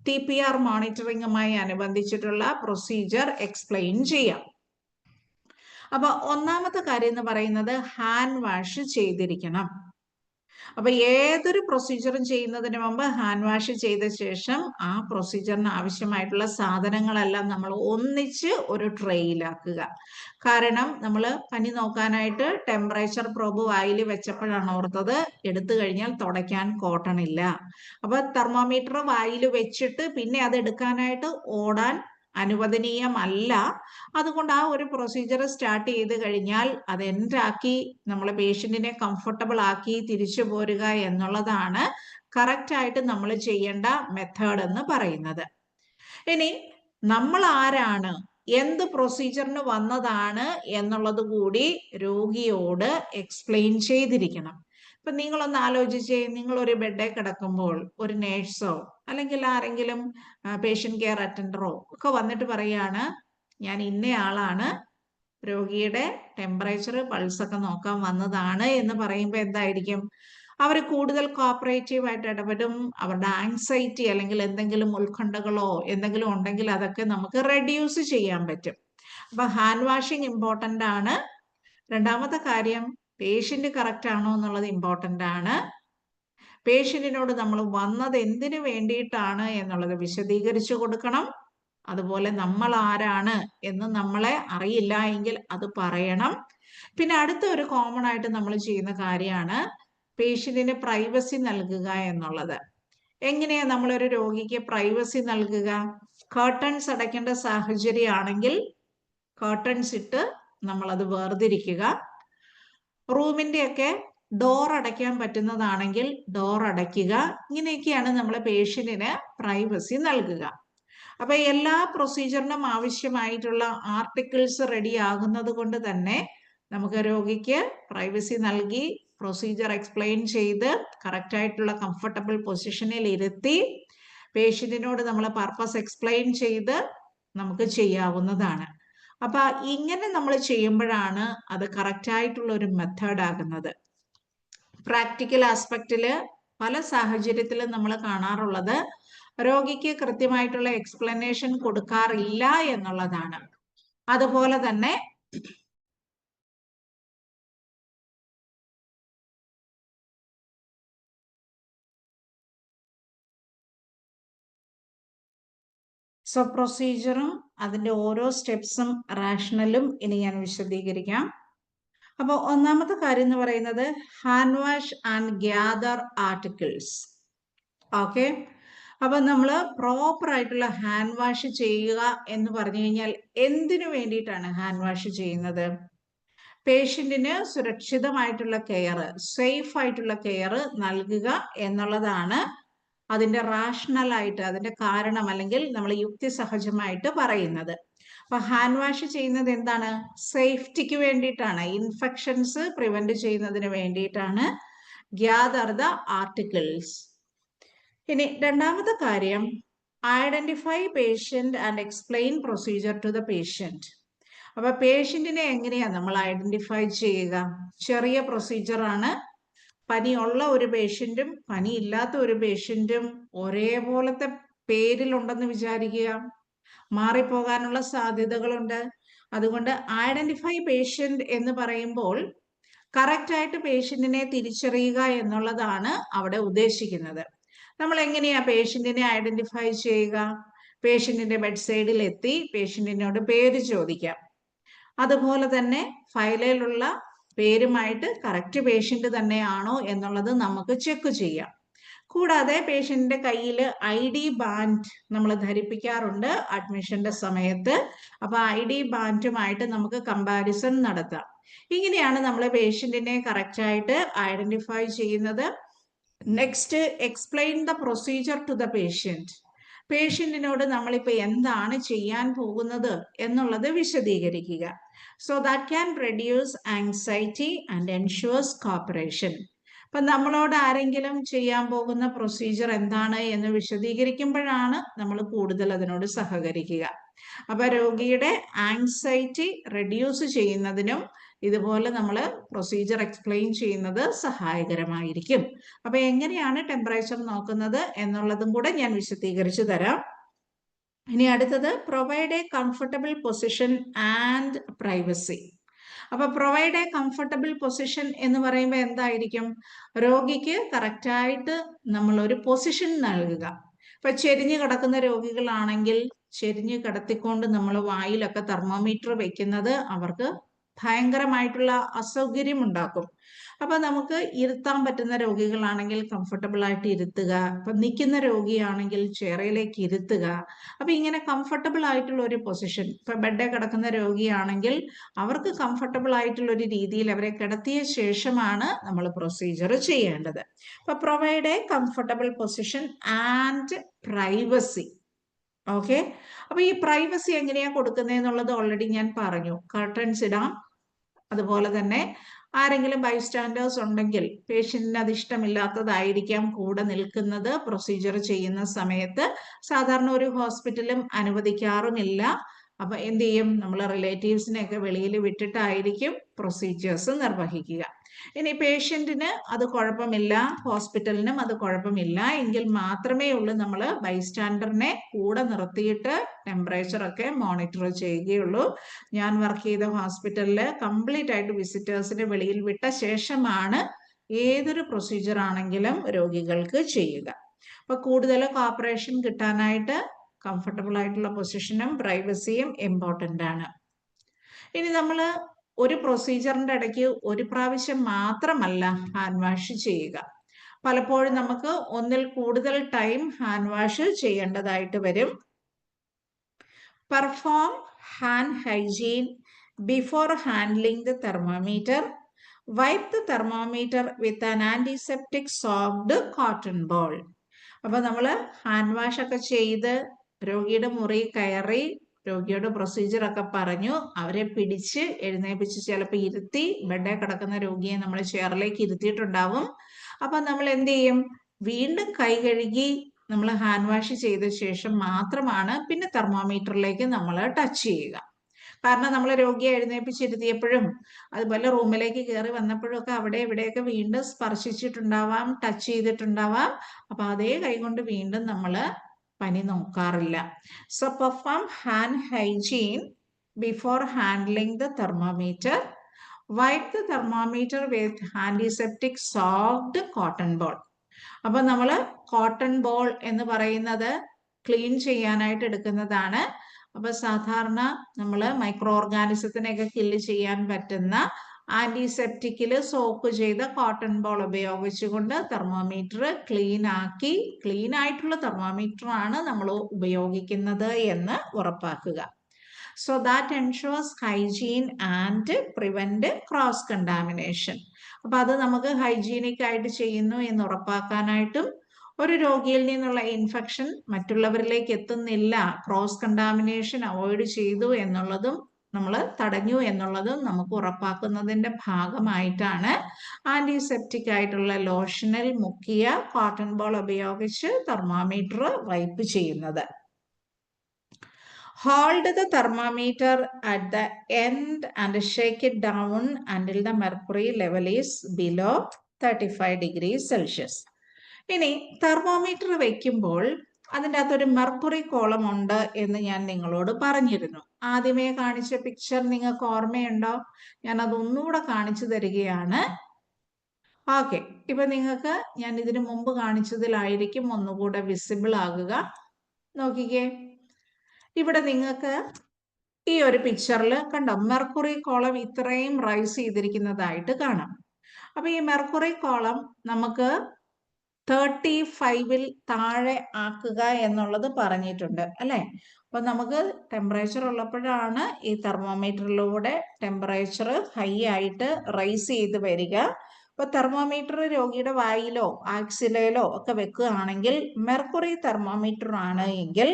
TPR മോണിറ്ററിങ്ങുമായി അനുബന്ധിച്ചിട്ടുള്ള പ്രൊസീജിയർ എക്സ്പ്ലെയിൻ ചെയ്യാം. അപ്പൊ ഒന്നാമത്തെ കാര്യം എന്ന് പറയുന്നത് ഹാൻഡ് വാഷ് ചെയ്തിരിക്കണം. അപ്പൊ ഏതൊരു പ്രൊസീജിയറും ചെയ്യുന്നതിന് മുമ്പ് ഹാൻഡ് വാഷ് ചെയ്ത ശേഷം ആ പ്രൊസീജിയറിന് ആവശ്യമായിട്ടുള്ള സാധനങ്ങളെല്ലാം നമ്മൾ ഒന്നിച്ച് ഒരു ട്രേയിലാക്കുക. കാരണം നമ്മൾ പനി നോക്കാനായിട്ട് ടെമ്പറേച്ചർ പ്രോബ് വായിൽ വെച്ചപ്പോഴാണ് ഓർത്തത് എടുത്തു കഴിഞ്ഞാൽ തുടയ്ക്കാൻ കോട്ടൺ ഇല്ല. അപ്പൊ തെർമോമീറ്റർ വായിൽ വെച്ചിട്ട് പിന്നെ അത് എടുക്കാനായിട്ട് ഓടാൻ അനുവദനീയമല്ല. അതുകൊണ്ട് ആ ഒരു പ്രൊസീജിയർ സ്റ്റാർട്ട് ചെയ്ത് കഴിഞ്ഞാൽ അത് എൻഡാക്കി നമ്മൾ പേഷ്യന്റിനെ കംഫർട്ടബിൾ ആക്കി തിരിച്ചു പോരുക എന്നുള്ളതാണ് കറക്റ്റ് ആയിട്ട് നമ്മൾ ചെയ്യേണ്ട മെത്തേഡ് എന്ന് പറയുന്നത്. ഇനി നമ്മൾ ആരാണ്, എന്ത് പ്രൊസീജിയറിന് വന്നതാണ് എന്നുള്ളത് കൂടി രോഗിയോട് എക്സ്പ്ലെയിൻ ചെയ്തിരിക്കണം. ഇപ്പൊ നിങ്ങളൊന്ന് ആലോചിച്ചേ, നിങ്ങൾ ഒരു ബെഡിൽ കിടക്കുമ്പോൾ ഒരു നേഴ്സോ അല്ലെങ്കിൽ ആരെങ്കിലും പേഷ്യന്റ് കെയർ അറ്റൻഡറോ ഒക്കെ വന്നിട്ട് പറയാണ്, ഞാൻ ഇന്നയാളാണ്, രോഗിയുടെ ടെമ്പറേച്ചർ പൾസൊക്കെ നോക്കാൻ വന്നതാണ് എന്ന് പറയുമ്പോൾ എന്തായിരിക്കും? അവർ കൂടുതൽ കോപ്പറേറ്റീവ് ആയിട്ട് ഇടപെടും. അവരുടെ ആങ്സൈറ്റി അല്ലെങ്കിൽ എന്തെങ്കിലും ഉത്കണ്ഠകളോ എന്തെങ്കിലും ഉണ്ടെങ്കിൽ അതൊക്കെ നമുക്ക് റെഡ്യൂസ് ചെയ്യാൻ പറ്റും. അപ്പൊ ഹാൻഡ് വാഷിംഗ് ഇമ്പോർട്ടൻ്റ് ആണ്. രണ്ടാമത്തെ കാര്യം, പേഷ്യന്റ് കറക്റ്റ് ആണോ എന്നുള്ളത് ഇമ്പോർട്ടൻ്റ് ആണ്. പേഷ്യന്റിനോട് നമ്മൾ വന്നത് എന്തിനു വേണ്ടിയിട്ടാണ് എന്നുള്ളത് വിശദീകരിച്ചു കൊടുക്കണം. അതുപോലെ നമ്മൾ ആരാണ് എന്ന് നമ്മളെ അറിയില്ല എങ്കിൽ അത് പറയണം. പിന്നെ അടുത്ത ഒരു കോമൺ ആയിട്ട് നമ്മൾ ചെയ്യുന്ന കാര്യമാണ് പേഷ്യന്റിന് പ്രൈവസി നൽകുക എന്നുള്ളത്. എങ്ങനെയാ നമ്മളൊരു രോഗിക്ക് പ്രൈവസി നൽകുക? കർട്ടൻസ് അടയ്ക്കേണ്ട സാഹചര്യമാണെങ്കിൽ കർട്ടൻസ് ഇട്ട് നമ്മളത് വേർതിരിക്കുക. റൂമിൻ്റെയൊക്കെ ഡോർ അടയ്ക്കാൻ പറ്റുന്നതാണെങ്കിൽ ഡോർ അടയ്ക്കുക. ഇങ്ങനെയൊക്കെയാണ് നമ്മൾ പേഷ്യന്റിന് പ്രൈവസി നൽകുക. അപ്പൊ എല്ലാ പ്രൊസീജിയറിനും ആവശ്യമായിട്ടുള്ള ആർട്ടിക്കിൾസ് റെഡി ആകുന്നത് കൊണ്ട് തന്നെ നമുക്ക് രോഗിക്ക് പ്രൈവസി നൽകി പ്രൊസീജിയർ എക്സ്പ്ലെയിൻ ചെയ്ത് കറക്റ്റ് ആയിട്ടുള്ള കംഫർട്ടബിൾ പൊസിഷനിൽ ഇരുത്തി പേഷ്യന്റിനോട് നമ്മൾ പർപ്പസ് എക്സ്പ്ലെയിൻ ചെയ്ത് നമുക്ക് ചെയ്യാവുന്നതാണ്. അപ്പൊ ഇങ്ങനെ നമ്മൾ ചെയ്യുമ്പോഴാണ് അത് കറക്റ്റ് ആയിട്ടുള്ള ഒരു മെത്തേഡ് ആകുന്നത്. പ്രാക്ടിക്കൽ ആസ്പെക്റ്റില് പല സാഹചര്യത്തിലും നമ്മൾ കാണാറുള്ളത് രോഗിക്ക് കൃത്യമായിട്ടുള്ള എക്സ്പ്ലനേഷൻ കൊടുക്കാറില്ല എന്നുള്ളതാണ്. അതുപോലെ തന്നെ പ്രൊസീജിയറും അതിൻ്റെ ഓരോ സ്റ്റെപ്സും റാഷണലും ഇനി ഞാൻ വിശദീകരിക്കാം. അപ്പോൾ ഒന്നാമത്തെ കാര്യം എന്ന് പറയുന്നത് hand wash and gather articles. Okay, അപ്പൊ നമ്മൾ പ്രോപ്പർ ആയിട്ടുള്ള ഹാൻഡ് വാഷ് ചെയ്യുക എന്ന് പറഞ്ഞു കഴിഞ്ഞാൽ എന്തിനു വേണ്ടിയിട്ടാണ് ഹാൻഡ് വാഷ് ചെയ്യുന്നത്? പേഷ്യന്റിന് സുരക്ഷിതമായിട്ടുള്ള കെയർ, സേഫ് ആയിട്ടുള്ള കെയർ നൽകുക എന്നുള്ളതാണ് അതിന്റെ റാഷണൽ ആയിട്ട്, അതിന്റെ കാരണം അല്ലെങ്കിൽ നമ്മൾ യുക്തിസഹജമായിട്ട് പറയുന്നത്. അപ്പൊ ഹാൻഡ് വാഷ് ചെയ്യുന്നത് എന്താണ്? സേഫ്റ്റിക്ക് വേണ്ടിയിട്ടാണ്, ഇൻഫെക്ഷൻസ് പ്രിവെന്റ് ചെയ്യുന്നതിന് വേണ്ടിയിട്ടാണ്. Gather the articles. ഇനി രണ്ടാമത്തെ കാര്യം, identify patient and explain procedure to the patient. അപ്പൊ പേഷ്യന്റിനെ എങ്ങനെയാ നമ്മൾ ഐഡന്റിഫൈ ചെയ്യുക? ചെറിയ പ്രൊസീജിയർ ആണ്. പനിയുള്ള ഒരു പേഷ്യന്റും പനി ഇല്ലാത്ത ഒരു പേഷ്യന്റും ഒരേപോലത്തെ പേരിലുണ്ടെന്ന് വിചാരിക്കുക, മാറിപ്പോകാനുള്ള സാധ്യതകളുണ്ട്. അതുകൊണ്ട് ഐഡന്റിഫൈ പേഷ്യന്റ് എന്ന് പറയുമ്പോൾ കറക്റ്റ് ആയിട്ട് പേഷ്യന്റിനെ തിരിച്ചറിയുക എന്നുള്ളതാണ് അവിടെ ഉദ്ദേശിക്കുന്നത്. നമ്മൾ എങ്ങനെയാ പേഷ്യന്റിനെ ഐഡന്റിഫൈ ചെയ്യുക? പേഷ്യന്റിന്റെ ബെഡ് സൈഡിൽ എത്തി പേഷ്യന്റിനോട് പേര് ചോദിക്കാം. അതുപോലെ തന്നെ ഫയലിലുള്ള പേരുമായിട്ട് കറക്റ്റ് പേഷ്യന്റ് തന്നെയാണോ എന്നുള്ളത് നമുക്ക് ചെക്ക് ചെയ്യാം. കൂടാതെ പേഷ്യന്റിന്റെ കയ്യിൽ ID ബാൻഡ് നമ്മൾ ധരിപ്പിക്കാറുണ്ട് അഡ്മിഷന്റെ സമയത്ത്. അപ്പൊ ID ബാൻഡുമായിട്ട് നമുക്ക് കമ്പാരിസൺ നടത്താം. ഇങ്ങനെയാണ് നമ്മൾ പേഷ്യന്റിനെ കറക്റ്റ് ആയിട്ട് ഐഡന്റിഫൈ ചെയ്യുന്നത്. Next, explain the procedure to the patient. പേഷ്യന്റിനോട് നമ്മളിപ്പോൾ എന്താണ് ചെയ്യാൻ പോകുന്നത് എന്നുള്ളത് വിശദീകരിക്കുക. So that can reduce anxiety and ensures cooperation. അപ്പം നമ്മളോട് ആരെങ്കിലും ചെയ്യാൻ പോകുന്ന പ്രൊസീജിയർ എന്താണ് എന്ന് വിശദീകരിക്കുമ്പോഴാണ് നമ്മൾ കൂടുതൽ അതിനോട് സഹകരിക്കുക. അപ്പൊ രോഗിയുടെ ആങ്സൈറ്റി റെഡ്യൂസ് ചെയ്യുന്നതിനും ഇതുപോലെ നമ്മൾ പ്രൊസീജിയർ എക്സ്പ്ലെയിൻ ചെയ്യുന്നത് സഹായകരമായിരിക്കും. അപ്പൊ എങ്ങനെയാണ് ടെമ്പറേച്ചർ നോക്കുന്നത് എന്നുള്ളതും കൂടെ ഞാൻ വിശദീകരിച്ചു തരാം. ഇനി അടുത്തത്, provide A comfortable position and privacy. അപ്പൊ പ്രൊവൈഡ് എ കംഫർട്ടബിൾ പൊസിഷൻ എന്ന് പറയുമ്പോൾ എന്തായിരിക്കും? രോഗിക്ക് കറക്റ്റായിട്ട് നമ്മൾ ഒരു പൊസിഷൻ നൽകുക. ഇപ്പൊ ചെരിഞ്ഞു കിടക്കുന്ന രോഗികളാണെങ്കിൽ ചെരിഞ്ഞു കിടത്തിക്കൊണ്ട് നമ്മൾ വായിലൊക്കെ തെർമോമീറ്റർ വെക്കുന്നത് അവർക്ക് ഭയങ്കരമായിട്ടുള്ള അസൗകര്യം ഉണ്ടാക്കും. അപ്പൊ നമുക്ക് ഇരുത്താൻ പറ്റുന്ന രോഗികളാണെങ്കിൽ കംഫർട്ടബിൾ ആയിട്ട് ഇരുത്തുക. ഇപ്പൊ നിൽക്കുന്ന രോഗിയാണെങ്കിൽ ചെയറിലേക്ക് ഇരുത്തുക. അപ്പൊ ഇങ്ങനെ കംഫർട്ടബിൾ ആയിട്ടുള്ള ഒരു പൊസിഷൻ, ഇപ്പൊ ബെഡിൽ കിടക്കുന്ന രോഗിയാണെങ്കിൽ അവർക്ക് കംഫർട്ടബിൾ ആയിട്ടുള്ള ഒരു രീതിയിൽ അവരെ കിടത്തിയ ശേഷമാണ് നമ്മൾ പ്രൊസീജിയർ ചെയ്യേണ്ടത്. അപ്പൊ provide A comfortable position and privacy. Okay, അപ്പൊ ഈ പ്രൈവസി എങ്ങനെയാ കൊടുക്കുന്നതെന്നുള്ളത് ഓൾറെഡി ഞാൻ പറഞ്ഞു. കർട്ടൻസ് ഇടാം. അതുപോലെ തന്നെ ആരെങ്കിലും ബൈസ്റ്റാൻഡേഴ്സ് ഉണ്ടെങ്കിൽ പേഷ്യന്റിന് അത് ഇഷ്ടമില്ലാത്തതായിരിക്കാം കൂടെ നിൽക്കുന്നത് പ്രൊസീജിയർ ചെയ്യുന്ന സമയത്ത്. സാധാരണ ഒരു ഹോസ്പിറ്റലും അനുവദിക്കാറുമില്ല. അപ്പൊ എന്ത് ചെയ്യും? നമ്മൾ റിലേറ്റീവ്സിനെയൊക്കെ വെളിയിൽ വിട്ടിട്ടായിരിക്കും പ്രൊസീജിയേഴ്സ് നിർവഹിക്കുക. ഇനി പേഷ്യന്റിന് അത് കുഴപ്പമില്ല, ഹോസ്പിറ്റലിനും അത് കുഴപ്പമില്ല എങ്കിൽ മാത്രമേ ഉള്ളൂ നമ്മൾ ബൈസ്റ്റാൻഡറിനെ കൂടെ നിർത്തിയിട്ട് ടെമ്പറേച്ചർ ഒക്കെ മോണിറ്റർ ചെയ്യുകയുള്ളൂ. ഞാൻ വർക്ക് ചെയ്ത ഹോസ്പിറ്റലിൽ കംപ്ലീറ്റ് ആയിട്ട് വിസിറ്റേഴ്സിനെ വെളിയിൽ വിട്ട ശേഷമാണ് ഏതൊരു പ്രൊസീജിയർ ആണെങ്കിലും രോഗികൾക്ക് ചെയ്യുക. അപ്പൊ കൂടുതൽ കോപ്പറേഷൻ കിട്ടാനായിട്ട് കംഫർട്ടബിൾ ആയിട്ടുള്ള പൊസിഷനും പ്രൈവസിയും ഇമ്പോർട്ടൻ്റ് ആണ്. ഇനി നമ്മൾ ഒരു പ്രൊസീജിയറിന്റെ ഇടയ്ക്ക് ഒരു പ്രാവശ്യം മാത്രമല്ല ഹാൻഡ് വാഷ് ചെയ്യുക. പലപ്പോഴും നമുക്ക് ഒന്നിൽ കൂടുതൽ ടൈം ഹാൻഡ് വാഷ് ചെയ്യേണ്ടതായിട്ട് വരും. Perform hand hygiene before handling the thermometer. Wipe the thermometer with an antiseptic soft cotton ball. അപ്പൊ നമ്മൾ ഹാൻഡ് വാഷ് ഒക്കെ ചെയ്ത് രോഗിയുടെ മുറി കയറി രോഗിയോട് പ്രൊസീജിയർ ഒക്കെ പറഞ്ഞു അവരെ പിടിച്ച് എഴുന്നേൽപ്പിച്ച് ചിലപ്പോൾ ഇരുത്തി, ബെഡിൽ കിടക്കുന്ന രോഗിയെ നമ്മൾ ചെയറിലേക്ക് ഇരുത്തിയിട്ടുണ്ടാവും. അപ്പൊ നമ്മൾ എന്ത് ചെയ്യും? വീണ്ടും കൈ കഴുകി നമ്മൾ ഹാൻഡ് വാഷ് ചെയ്ത ശേഷം മാത്രമാണ് പിന്നെ തെർമോമീറ്ററിലേക്ക് നമ്മൾ ടച്ച് ചെയ്യുക. കാരണം നമ്മൾ രോഗിയെ എഴുന്നേൽപ്പിച്ചിരുത്തിയപ്പോഴും അതുപോലെ റൂമിലേക്ക് കയറി വന്നപ്പോഴും ഒക്കെ അവിടെ ഇവിടെയൊക്കെ വീണ്ടും സ്പർശിച്ചിട്ടുണ്ടാവാം, ടച്ച് ചെയ്തിട്ടുണ്ടാവാം. അപ്പൊ അതേ കൈകൊണ്ട് വീണ്ടും നമ്മൾ പനി നോക്കാറില്ല. So perform hand hygiene before handling the thermometer. Wipe the thermometer with antiseptic soft cotton ball. അപ്പൊ നമ്മൾ കോട്ടൺ ബോൾ എന്ന് പറയുന്നത് ക്ലീൻ ചെയ്യാനായിട്ട് എടുക്കുന്നതാണ്. അപ്പൊ സാധാരണ നമ്മൾ മൈക്രോ ഓർഗാനിസത്തിനെയൊക്കെ കില്ല് ചെയ്യാൻ പറ്റുന്ന ആന്റിസെപ്റ്റിക്കിൽ സോക്ക് ചെയ്ത കോട്ടൺ ബോൾ ഉപയോഗിച്ചുകൊണ്ട് തെർമോമീറ്റർ ക്ലീൻ ആക്കി, ക്ലീൻ ആയിട്ടുള്ള തെർമോമീറ്റർ ആണ് നമ്മൾ ഉപയോഗിക്കുന്നത് എന്ന് ഉറപ്പാക്കുക. So that ensures hygiene and prevent cross contamination. അപ്പൊ അത് നമുക്ക് ഹൈജീനിക് ആയിട്ട് ചെയ്യുന്നു എന്ന് ഉറപ്പാക്കാനായിട്ടും ഒരു രോഗിയിൽ നിന്നുള്ള ഇൻഫെക്ഷൻ മറ്റുള്ളവരിലേക്ക് എത്തുന്നില്ല, ക്രോസ് കണ്ടാമിനേഷൻ അവോയ്ഡ് ചെയ്തു എന്നുള്ളതും നമ്മൾ തടഞ്ഞു എന്നുള്ളതും നമുക്ക് ഉറപ്പാക്കുന്നതിന്റെ ഭാഗമായിട്ടാണ് ആന്റിസെപ്റ്റിക് ആയിട്ടുള്ള ലോഷനിൽ മുക്കിയ കോട്ടൺ ബോൾ ഉപയോഗിച്ച് തെർമോമീറ്റർ വൈപ്പ് ചെയ്യുന്നത്. Hold the thermometer at the end and shake it down until the mercury level is below 35 degrees Celsius. ഇനി തെർമോമീറ്റർ വെക്കുമ്പോൾ അതിൻ്റെ അകത്തൊരു മെർക്കുറി കോളം ഉണ്ട് എന്ന് ഞാൻ നിങ്ങളോട് പറഞ്ഞിരുന്നു. ആദ്യമേ കാണിച്ച പിക്ചർ നിങ്ങൾക്ക് ഓർമ്മയുണ്ടോ? ഞാൻ അതൊന്നുകൂടെ കാണിച്ചു തരികയാണ്. ഓക്കെ, ഇപ്പൊ നിങ്ങൾക്ക് ഞാൻ ഇതിനു മുമ്പ് കാണിച്ചതിലായിരിക്കും ഒന്നുകൂടെ വിസിബിൾ ആകുക. നോക്കിക്കേ, ഇവിടെ നിങ്ങൾക്ക് ഈ ഒരു പിക്ചറിൽ കണ്ടോ മെർക്കുറി കോളം ഇത്രയും റൈസ് ചെയ്തിരിക്കുന്നതായിട്ട് കാണാം. അപ്പൊ ഈ മെർക്കുറി കോളം നമുക്ക് 35-ൽ താഴെ ആക്കുക എന്നുള്ളത് പറഞ്ഞിട്ടുണ്ട് അല്ലെ? അപ്പൊ നമുക്ക് ടെമ്പറേച്ചർ ഉള്ളപ്പോഴാണ് ഈ തെർമോമീറ്ററിലൂടെ ടെമ്പറേച്ചർ ഹൈ ആയിട്ട് റൈസ് ചെയ്ത് വരിക. അപ്പൊ തെർമോമീറ്റർ രോഗിയുടെ വായിലോ ആക്സിലയിലോ ഒക്കെ വെക്കുകയാണെങ്കിൽ മെർക്കുറി തെർമോമീറ്റർ ആണ് എങ്കിൽ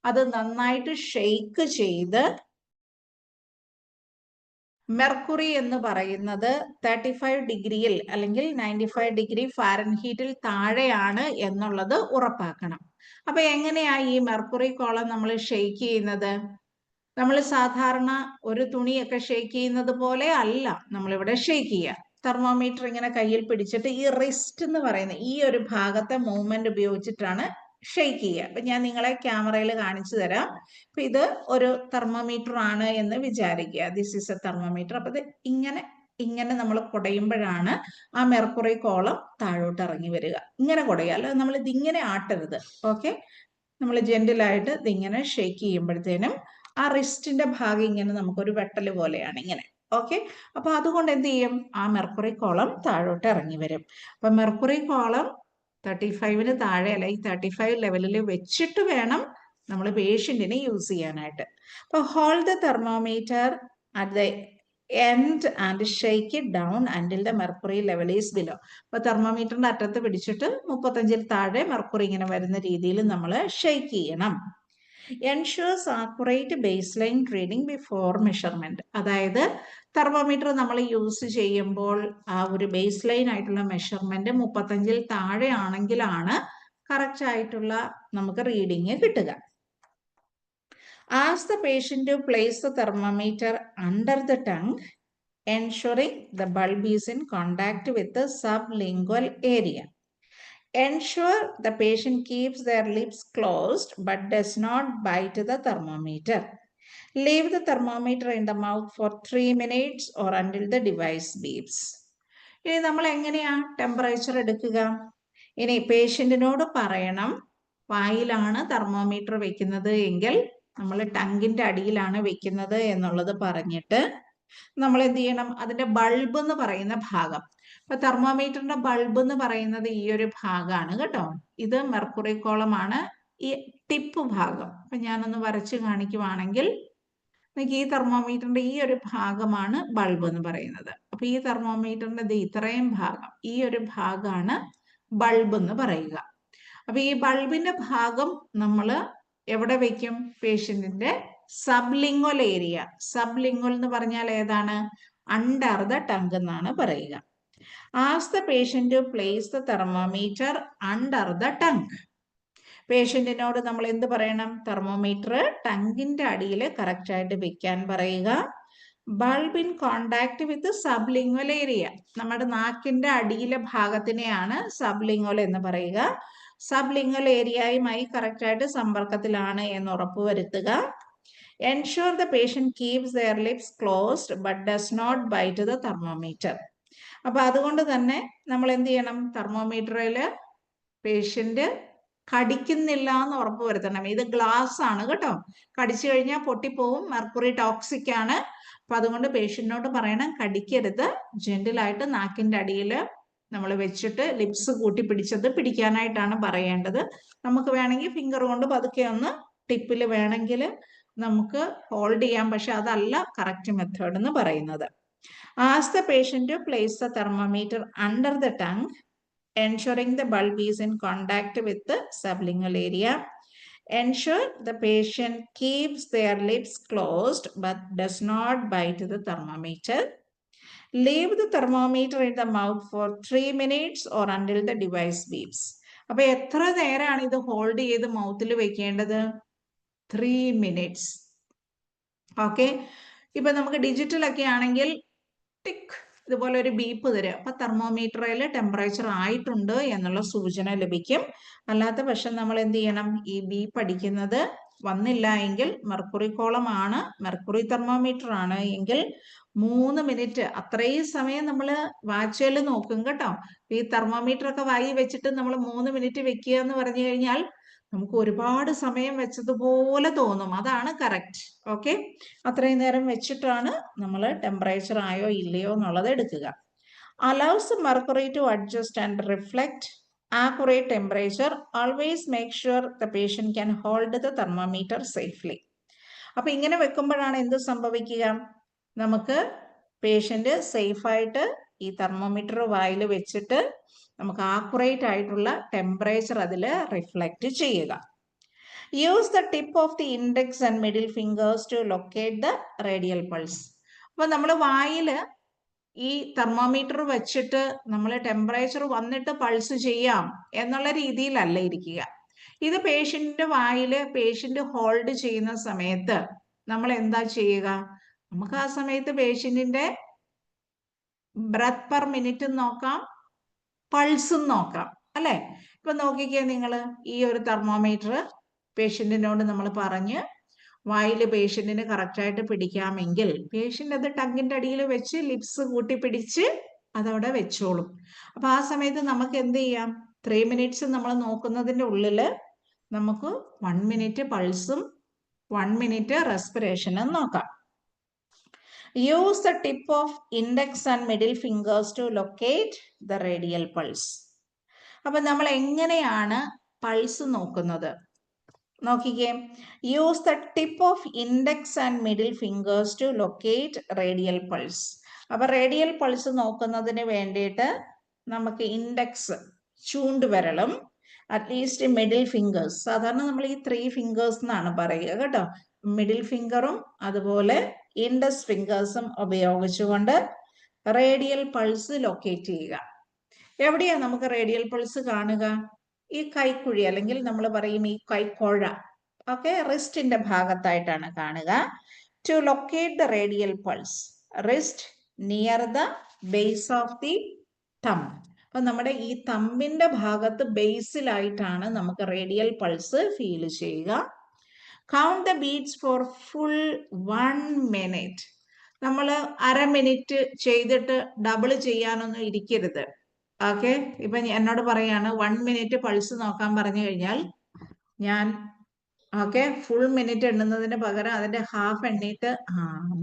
അത് നന്നായിട്ട് ഷെയ്ക്ക് ചെയ്ത് മെർക്കുറി എന്ന് പറയുന്നത് 35 ഡിഗ്രിയിൽ അല്ലെങ്കിൽ 95 ഡിഗ്രി ഫാരൻഹീറ്റിൽ താഴെയാണ് എന്നുള്ളത് ഉറപ്പാക്കണം. അപ്പൊ എങ്ങനെയാ ഈ മെർക്കുറി കോളം നമ്മൾ ഷെയ്ക്ക് ചെയ്യുന്നത്? നമ്മൾ സാധാരണ ഒരു തുണിയൊക്കെ ഷെയ്ക്ക് ചെയ്യുന്നത് പോലെ അല്ല നമ്മളിവിടെ ഷെയ്ക്ക് ചെയ്യുക. തെർമോമീറ്റർ ഇങ്ങനെ കയ്യിൽ പിടിച്ചിട്ട് ഈ റിസ്റ്റ് എന്ന് പറയുന്ന ഈ ഒരു ഭാഗത്തെ മൂവ്മെന്റ് ഉപയോഗിച്ചിട്ടാണ് ഷെയ്ക്ക് ചെയ്യുക. അപ്പൊ ഞാൻ നിങ്ങളെ ക്യാമറയിൽ കാണിച്ചു തരാം. അപ്പൊ ഇത് ഒരു തെർമോമീറ്റർ ആണ് എന്ന് വിചാരിക്കുക. This is A thermometer. അപ്പൊ ഇത് ഇങ്ങനെ ഇങ്ങനെ നമ്മൾ കുടയുമ്പോഴാണ് ആ മെർക്കുറി കോളം താഴോട്ട് ഇറങ്ങി വരിക. ഇങ്ങനെ കുടയുക, അല്ല നമ്മൾ ഇതിങ്ങനെ ആട്ടരുത്. ഓക്കെ, നമ്മൾ ജെന്റിലായിട്ട് ഇതിങ്ങനെ ഷെയ്ക്ക് ചെയ്യുമ്പോഴത്തേനും ആ റിസ്റ്റിന്റെ ഭാഗം ഇങ്ങനെ നമുക്കൊരു വെട്ടല് പോലെയാണ് ഇങ്ങനെ. ഓക്കെ, അപ്പൊ അതുകൊണ്ട് എന്ത് ചെയ്യും, ആ മെർക്കുറി കോളം താഴോട്ട് ഇറങ്ങി വരും. അപ്പൊ മെർക്കുറി കോളം 35 താഴെ അല്ല, ഈ 35 ലെവലിൽ വെച്ചിട്ട് വേണം നമ്മൾ പേഷ്യന്റിനെ യൂസ് ചെയ്യാനായിട്ട്. അപ്പൊ hold the thermometer at the end and shake it down until the mercury level is below. അപ്പൊ തെർമോമീറ്ററിന്റെ അറ്റത്ത് പിടിച്ചിട്ട് 35 താഴെ മെർക്കുറി ഇങ്ങനെ വരുന്ന രീതിയിൽ നമ്മൾ ഷെയ്ക്ക് ചെയ്യണം. ensures accurate baseline reading before measurement. അതായത് തെർമോമീറ്റർ നമ്മൾ യൂസ് ചെയ്യുമ്പോൾ ആ ഒരു ബേസ് ലൈൻ ആയിട്ടുള്ള മെഷർമെന്റ് 35 താഴെ ആണെങ്കിലാണ് കറക്റ്റ് ആയിട്ടുള്ള നമുക്ക് റീഡിങ് കിട്ടുക. Ask the patient to place the thermometer under the tongue, ensuring the bulb is in contact with the sublingual area. Ensure the patient keeps their lips closed but does not bite the thermometer. Leave the thermometer in the mouth for 3 minutes or until the device beeps. ഇനി നമ്മൾ എങ്ങനെയാ temperature എടുക്കുക? ഇനി പേഷ്യന്റിനോട് പറയണം, വായിലാണ് thermometer വെക്കുന്നത് എങ്കിൽ നമ്മൾ ടങ്കിന്റെ അടിയിലാണ് വെക്കുന്നത് എന്നുള്ളത് പറഞ്ഞിട്ട് നമ്മൾ എന്ത് ചെയ്യണം, അതിന്റെ ബൾബ് എന്ന് പറയുന്ന ഭാഗം, അപ്പൊ തെർമോമീറ്ററിന്റെ ബൾബ് എന്ന് പറയുന്നത് ഈ ഒരു ഭാഗമാണ് കേട്ടോ. ഇത് മെർക്കുറി കോളമാണ്, ഈ ടിപ്പ് ഭാഗം. അപ്പൊ ഞാനൊന്ന് വരച്ച് കാണിക്കുവാണെങ്കിൽ ഈ തെർമോമീറ്ററിന്റെ ഈ ഒരു ഭാഗമാണ് ബൾബ് എന്ന് പറയുന്നത്. അപ്പൊ ഈ തെർമോമീറ്ററിന്റെ ഇത്രയും ഭാഗം, ഈ ഒരു ഭാഗമാണ് ബൾബ് എന്ന് പറയുക. അപ്പൊ ഈ ബൾബിന്റെ ഭാഗം നമ്മൾ എവിടെ വെക്കും? പേഷ്യന്റിന്റെ സബ്ലിംഗ്വൽ ഏരിയ. സബ്ലിംഗ്വൽ എന്ന് പറഞ്ഞാൽ ഏതാണ്? അണ്ടർ ദ ടങ്ക് എന്നാണ് പറയുക. Ask the patient to place the thermometer under the tongue. പേഷ്യന്റിനോട് നമ്മൾ എന്ത് പറയണം? തെർമോമീറ്റർ ടങ്കിന്റെ അടിയിൽ കറക്റ്റ് ആയിട്ട് വെക്കാൻ പറയുക. Bulb in contact with sublingual area. നമ്മുടെ നാക്കിന്റെ അടിയിലെ ഭാഗത്തിനെയാണ് സബ്ലിംഗ്വൽ എന്ന് പറയുക. സബ്ലിംഗ്വൽ ഏരിയയുമായി കറക്റ്റ് ആയിട്ട് സമ്പർക്കത്തിലാണ് എന്ന് ഉറപ്പുവരുത്തുക. Ensure the patient keeps their lips closed but does not bite the thermometer. അപ്പൊ അതുകൊണ്ട് തന്നെ നമ്മൾ എന്ത് ചെയ്യണം? തെർമോമീറ്ററിൽ പേഷ്യന്റ് കടിക്കുന്നില്ല എന്ന് ഉറപ്പ് വരുത്തണം. ഇത് ഗ്ലാസ് ആണ് കേട്ടോ, കടിച്ചു കഴിഞ്ഞാൽ പൊട്ടിപ്പോവും, മെർക്കുറി ടോക്സിക് ആണ്. അപ്പൊ അതുകൊണ്ട് പേഷ്യന്റിനോട് പറയണം കടിക്കരുത്, ജെന്റിലായിട്ട് നാക്കിന്റെ അടിയിൽ നമ്മൾ വെച്ചിട്ട് ലിപ്സ് കൂട്ടി പിടിച്ചത് പിടിക്കാനായിട്ടാണ് പറയേണ്ടത്. നമുക്ക് വേണമെങ്കിൽ ഫിംഗർ കൊണ്ട് പതുക്കെ ഒന്ന് ടിപ്പിൽ വേണമെങ്കിൽ നമുക്ക് ഹോൾഡ് ചെയ്യാം, പക്ഷെ അതല്ല കറക്റ്റ് മെത്തേഡ് എന്ന് പറയുന്നത്. Ask the patient to place the thermometer under the tongue, ensuring the bulb is in contact with the sublingual area. Ensure the patient keeps their lips closed but does not bite the thermometer. Leave the thermometer in the mouth for 3 minutes or until the device beeps. അപ്പൊ എത്ര നേരമാണ് ഇത് hold ചെയ്ത് മൗത്തിൽ വെക്കേണ്ടത്? 3 minutes. Okay, ഇപ്പൊ നമുക്ക് digital ഒക്കെ ആണെങ്കിൽ ടിക് ഇതുപോലെ ഒരു ബീപ്പ് തരും. അപ്പൊ തെർമോമീറ്ററിൽ ടെമ്പറേച്ചർ ആയിട്ടുണ്ട് എന്നുള്ള സൂചന ലഭിക്കും. അല്ലാത്ത പക്ഷം നമ്മൾ എന്ത് ചെയ്യണം? ഈ ബീപ്പ് അടിക്കുന്നത് വന്നില്ല എങ്കിൽ മെർക്കുറി കോളം ആണ്, മെർക്കുറി തെർമോമീറ്റർ ആണ് എങ്കിൽ 3 മിനിറ്റ് അത്രയും സമയം നമ്മൾ വാച്ചുകൾ നോക്കും കേട്ടോ. ഈ തെർമോമീറ്റർ ഒക്കെ വായി വെച്ചിട്ട് നമ്മൾ 3 മിനിറ്റ് വെക്കുക എന്ന് പറഞ്ഞു കഴിഞ്ഞാൽ നമുക്ക് ഒരുപാട് സമയം വെച്ചതുപോലെ തോന്നും. അതാണ് കറക്റ്റ്. ഓക്കെ, അത്രയും നേരം വെച്ചിട്ടാണ് നമ്മൾ ടെമ്പറേച്ചർ ആയോ ഇല്ലയോ എന്നുള്ളത് എടുക്കുക. Allows mercury to adjust and reflect accurate temperature. Always make sure the patient can hold the thermometer safely. അപ്പൊ ഇങ്ങനെ വെക്കുമ്പോഴാണ് എന്ത് സംഭവിക്കുക? നമുക്ക് പേഷ്യന്റ് സേഫ് ആയിട്ട് ഈ തെർമോമീറ്റർ വായിൽ വെച്ചിട്ട് നമുക്ക് ആക്യുറേറ്റ് ആയിട്ടുള്ള ടെമ്പറേച്ചർ അതിൽ റിഫ്ലക്റ്റ് ചെയ്യുക. Use the tip of the index and middle fingers to locate the radial pulse. അപ്പൊ നമ്മൾ വായിൽ ഈ തെർമോമീറ്റർ വെച്ചിട്ട് നമ്മൾ ടെമ്പറേച്ചർ വന്നിട്ട് പൾസ് ചെയ്യാം എന്നുള്ള രീതിയിലല്ല ഇരിക്കുക. ഇത് പേഷ്യന്റിന്റെ വായിൽ പേഷ്യന്റ് ഹോൾഡ് ചെയ്യുന്ന സമയത്ത് നമ്മൾ എന്താ ചെയ്യുക? നമുക്ക് ആ സമയത്ത് പേഷ്യന്റിന്റെ ബ്രത്ത് പെർ മിനിറ്റ് നോക്കാം, പൾസും നോക്കാം അല്ലെ? ഇപ്പൊ നോക്കിക്കേ നിങ്ങൾ, ഈ ഒരു തെർമോമീറ്റർ പേഷ്യന്റിനോട് നമ്മൾ പറഞ്ഞ് വായിൽ പേഷ്യന്റിന് കറക്റ്റായിട്ട് പിടിക്കാമെങ്കിൽ പേഷ്യന്റ് അത് ടങ്ങിന്റെ അടിയിൽ വെച്ച് ലിപ്സ് കൂട്ടി പിടിച്ച് അതവിടെ വെച്ചോളും. അപ്പൊ ആ സമയത്ത് നമുക്ക് എന്ത് ചെയ്യാം, 3 മിനിറ്റ്സ് നമ്മൾ നോക്കുന്നതിന്റെ ഉള്ളിൽ നമുക്ക് 1 മിനിറ്റ് പൾസും 1 മിനിറ്റ് റെസ്പിറേഷനും നോക്കാം. Use the tip of index and middle fingers to locate the radial pulse. അപ്പൊ നമ്മൾ എങ്ങനെയാണ് പൾസ് നോക്കുന്നത് നോക്കിക്കേ. Use the tip of index and middle fingers to locate radial pulse. അപ്പൊ റേഡിയൽ പൾസ് നോക്കുന്നതിന് വേണ്ടിയിട്ട് നമുക്ക് ഇൻഡെക്സ് ചൂണ്ടുവിരലും അറ്റ്ലീസ്റ്റ് മിഡിൽ ഫിംഗേഴ്സ്, സാധാരണ നമ്മൾ ഈ 3 ഫിംഗേഴ്സ് എന്നാണ് പറയുക കേട്ടോ, മിഡിൽ ഫിംഗറും അതുപോലെ ഇൻഡെക്സ് ഫിംഗേഴ്സും ഉപയോഗിച്ചുകൊണ്ട് റേഡിയൽ പൾസ് ലൊക്കേറ്റ് ചെയ്യുക. എവിടെയാ നമുക്ക് റേഡിയൽ പൾസ് കാണുക? ഈ കൈക്കുഴി അല്ലെങ്കിൽ നമ്മൾ പറയും ഈ കൈക്കുഴ, ഓക്കെ, റിസ്റ്റിന്റെ ഭാഗത്തായിട്ടാണ് കാണുക. To locate the radial pulse, wrist near the base of the thumb. അപ്പൊ നമ്മുടെ ഈ തമ്പിന്റെ ഭാഗത്ത് ബേസിലായിട്ടാണ് നമുക്ക് റേഡിയൽ പൾസ് ഫീൽ ചെയ്യുക. Count the beats for full 1 minute. നമ്മൾ അര മിനിറ്റ് ചെയ്തിട്ട് ഡബിൾ ചെയ്യാനൊന്നും ഇരിക്കരുത്. ഓക്കെ, ഇപ്പൊ എന്നോട് പറയാണ് 1 മിനിറ്റ് പൾസ് നോക്കാൻ പറഞ്ഞു കഴിഞ്ഞാൽ ഞാൻ ഓക്കെ ഫുൾ മിനിറ്റ് എണ്ണുന്നതിന് പകരം അതിന്റെ ഹാഫ് എണ്ണിയിട്ട്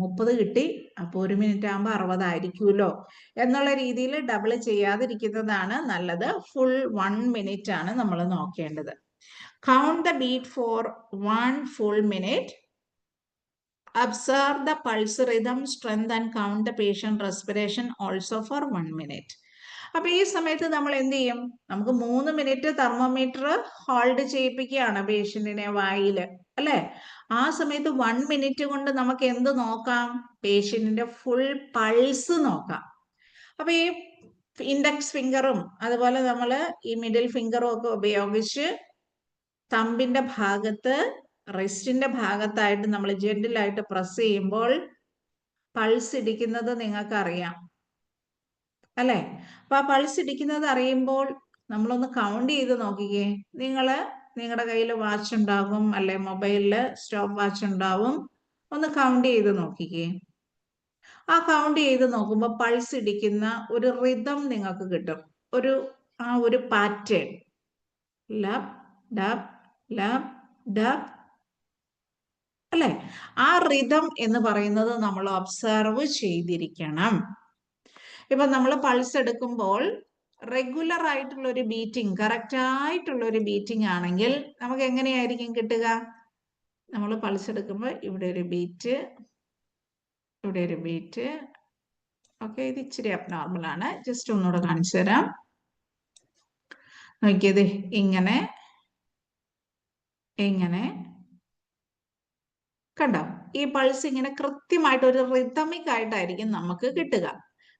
30 കിട്ടി, അപ്പൊ 1 മിനിറ്റ് ആകുമ്പോൾ 60 ആയിരിക്കുമല്ലോ എന്നുള്ള രീതിയിൽ ഡബിൾ ചെയ്യാതിരിക്കുന്നതാണ് നല്ലത്. ഫുൾ 1 മിനിറ്റ് ആണ് നമ്മൾ നോക്കേണ്ടത്. Count the beat for 1 full minute. Observe the pulse rhythm, strength and count the patient respiration also for 1 minute. അപ്പൊ ഈ സമയത്ത് നമ്മൾ എന്ത് ചെയ്യും, നമുക്ക് 3 മിനിറ്റ് തെർമോമീറ്റർ ഹോൾഡ് ചെയ്യിപ്പിക്കുകയാണ് പേഷ്യന്റിനെ വായിൽ, അല്ലെ? ആ സമയത്ത് 1 മിനിറ്റ് കൊണ്ട് നമുക്ക് എന്ത് നോക്കാം? പേഷ്യന്റിന്റെ ഫുൾ പൾസ് നോക്കാം. അപ്പൊ ഈ ഇൻഡെക്സ് ഫിംഗറും അതുപോലെ നമ്മൾ ഈ മിഡിൽ ഫിംഗറും ഒക്കെ ഉപയോഗിച്ച് തമ്പിന്റെ ഭാഗത്ത് റിസ്റ്റിന്റെ ഭാഗത്തായിട്ട് നമ്മൾ ജെന്റിലായിട്ട് പ്രസ് ചെയ്യുമ്പോൾ പൾസ് ഇടിക്കുന്നത് നിങ്ങൾക്ക് അറിയാം, അല്ലെ? അപ്പൊ ആ പൾസ് ഇടിക്കുന്നത് അറിയുമ്പോൾ നമ്മളൊന്ന് കൗണ്ട് ചെയ്ത് നോക്കിക്കേ. നിങ്ങളുടെ കയ്യിൽ വാച്ച് ഉണ്ടാകും, അല്ലെ മൊബൈലില് സ്റ്റോപ്പ് വാച്ച് ഉണ്ടാവും, ഒന്ന് കൗണ്ട് ചെയ്ത് നോക്കിക്കേ. ആ കൗണ്ട് ചെയ്ത് നോക്കുമ്പോൾ പൾസ് ഇടിക്കുന്ന ഒരു റിതം നിങ്ങൾക്ക് കിട്ടും, ഒരു pattern. Labh dub Labh dub, അല്ലെ? ആ റിതം എന്ന് പറയുന്നത് നമ്മൾ ഒബ്സർവ് ചെയ്തിരിക്കണം. ഇപ്പൊ നമ്മൾ പൾസ് എടുക്കുമ്പോൾ റെഗുലർ ആയിട്ടുള്ള ഒരു ബീറ്റിംഗ്, കറക്റ്റ് ആയിട്ടുള്ള ഒരു ബീറ്റിംഗ് ആണെങ്കിൽ നമുക്ക് എങ്ങനെയായിരിക്കും കിട്ടുക? നമ്മൾ പൾസ് എടുക്കുമ്പോൾ ഇവിടെ ഒരു ബീറ്റ്, ഇവിടെ ഒരു ബീറ്റ്. ഓക്കെ, ഇത് ഇച്ചിരി അബ്നോർമൽ ആണ്, ജസ്റ്റ് ഒന്നുകൂടെ കാണിച്ചു തരാം. നോക്കിയത് ഇങ്ങനെ ഇങ്ങനെ കണ്ടോ? ഈ പൾസ് ഇങ്ങനെ കൃത്യമായിട്ട് ഒരു റിതമിക് ആയിട്ടായിരിക്കും നമുക്ക് കിട്ടുക.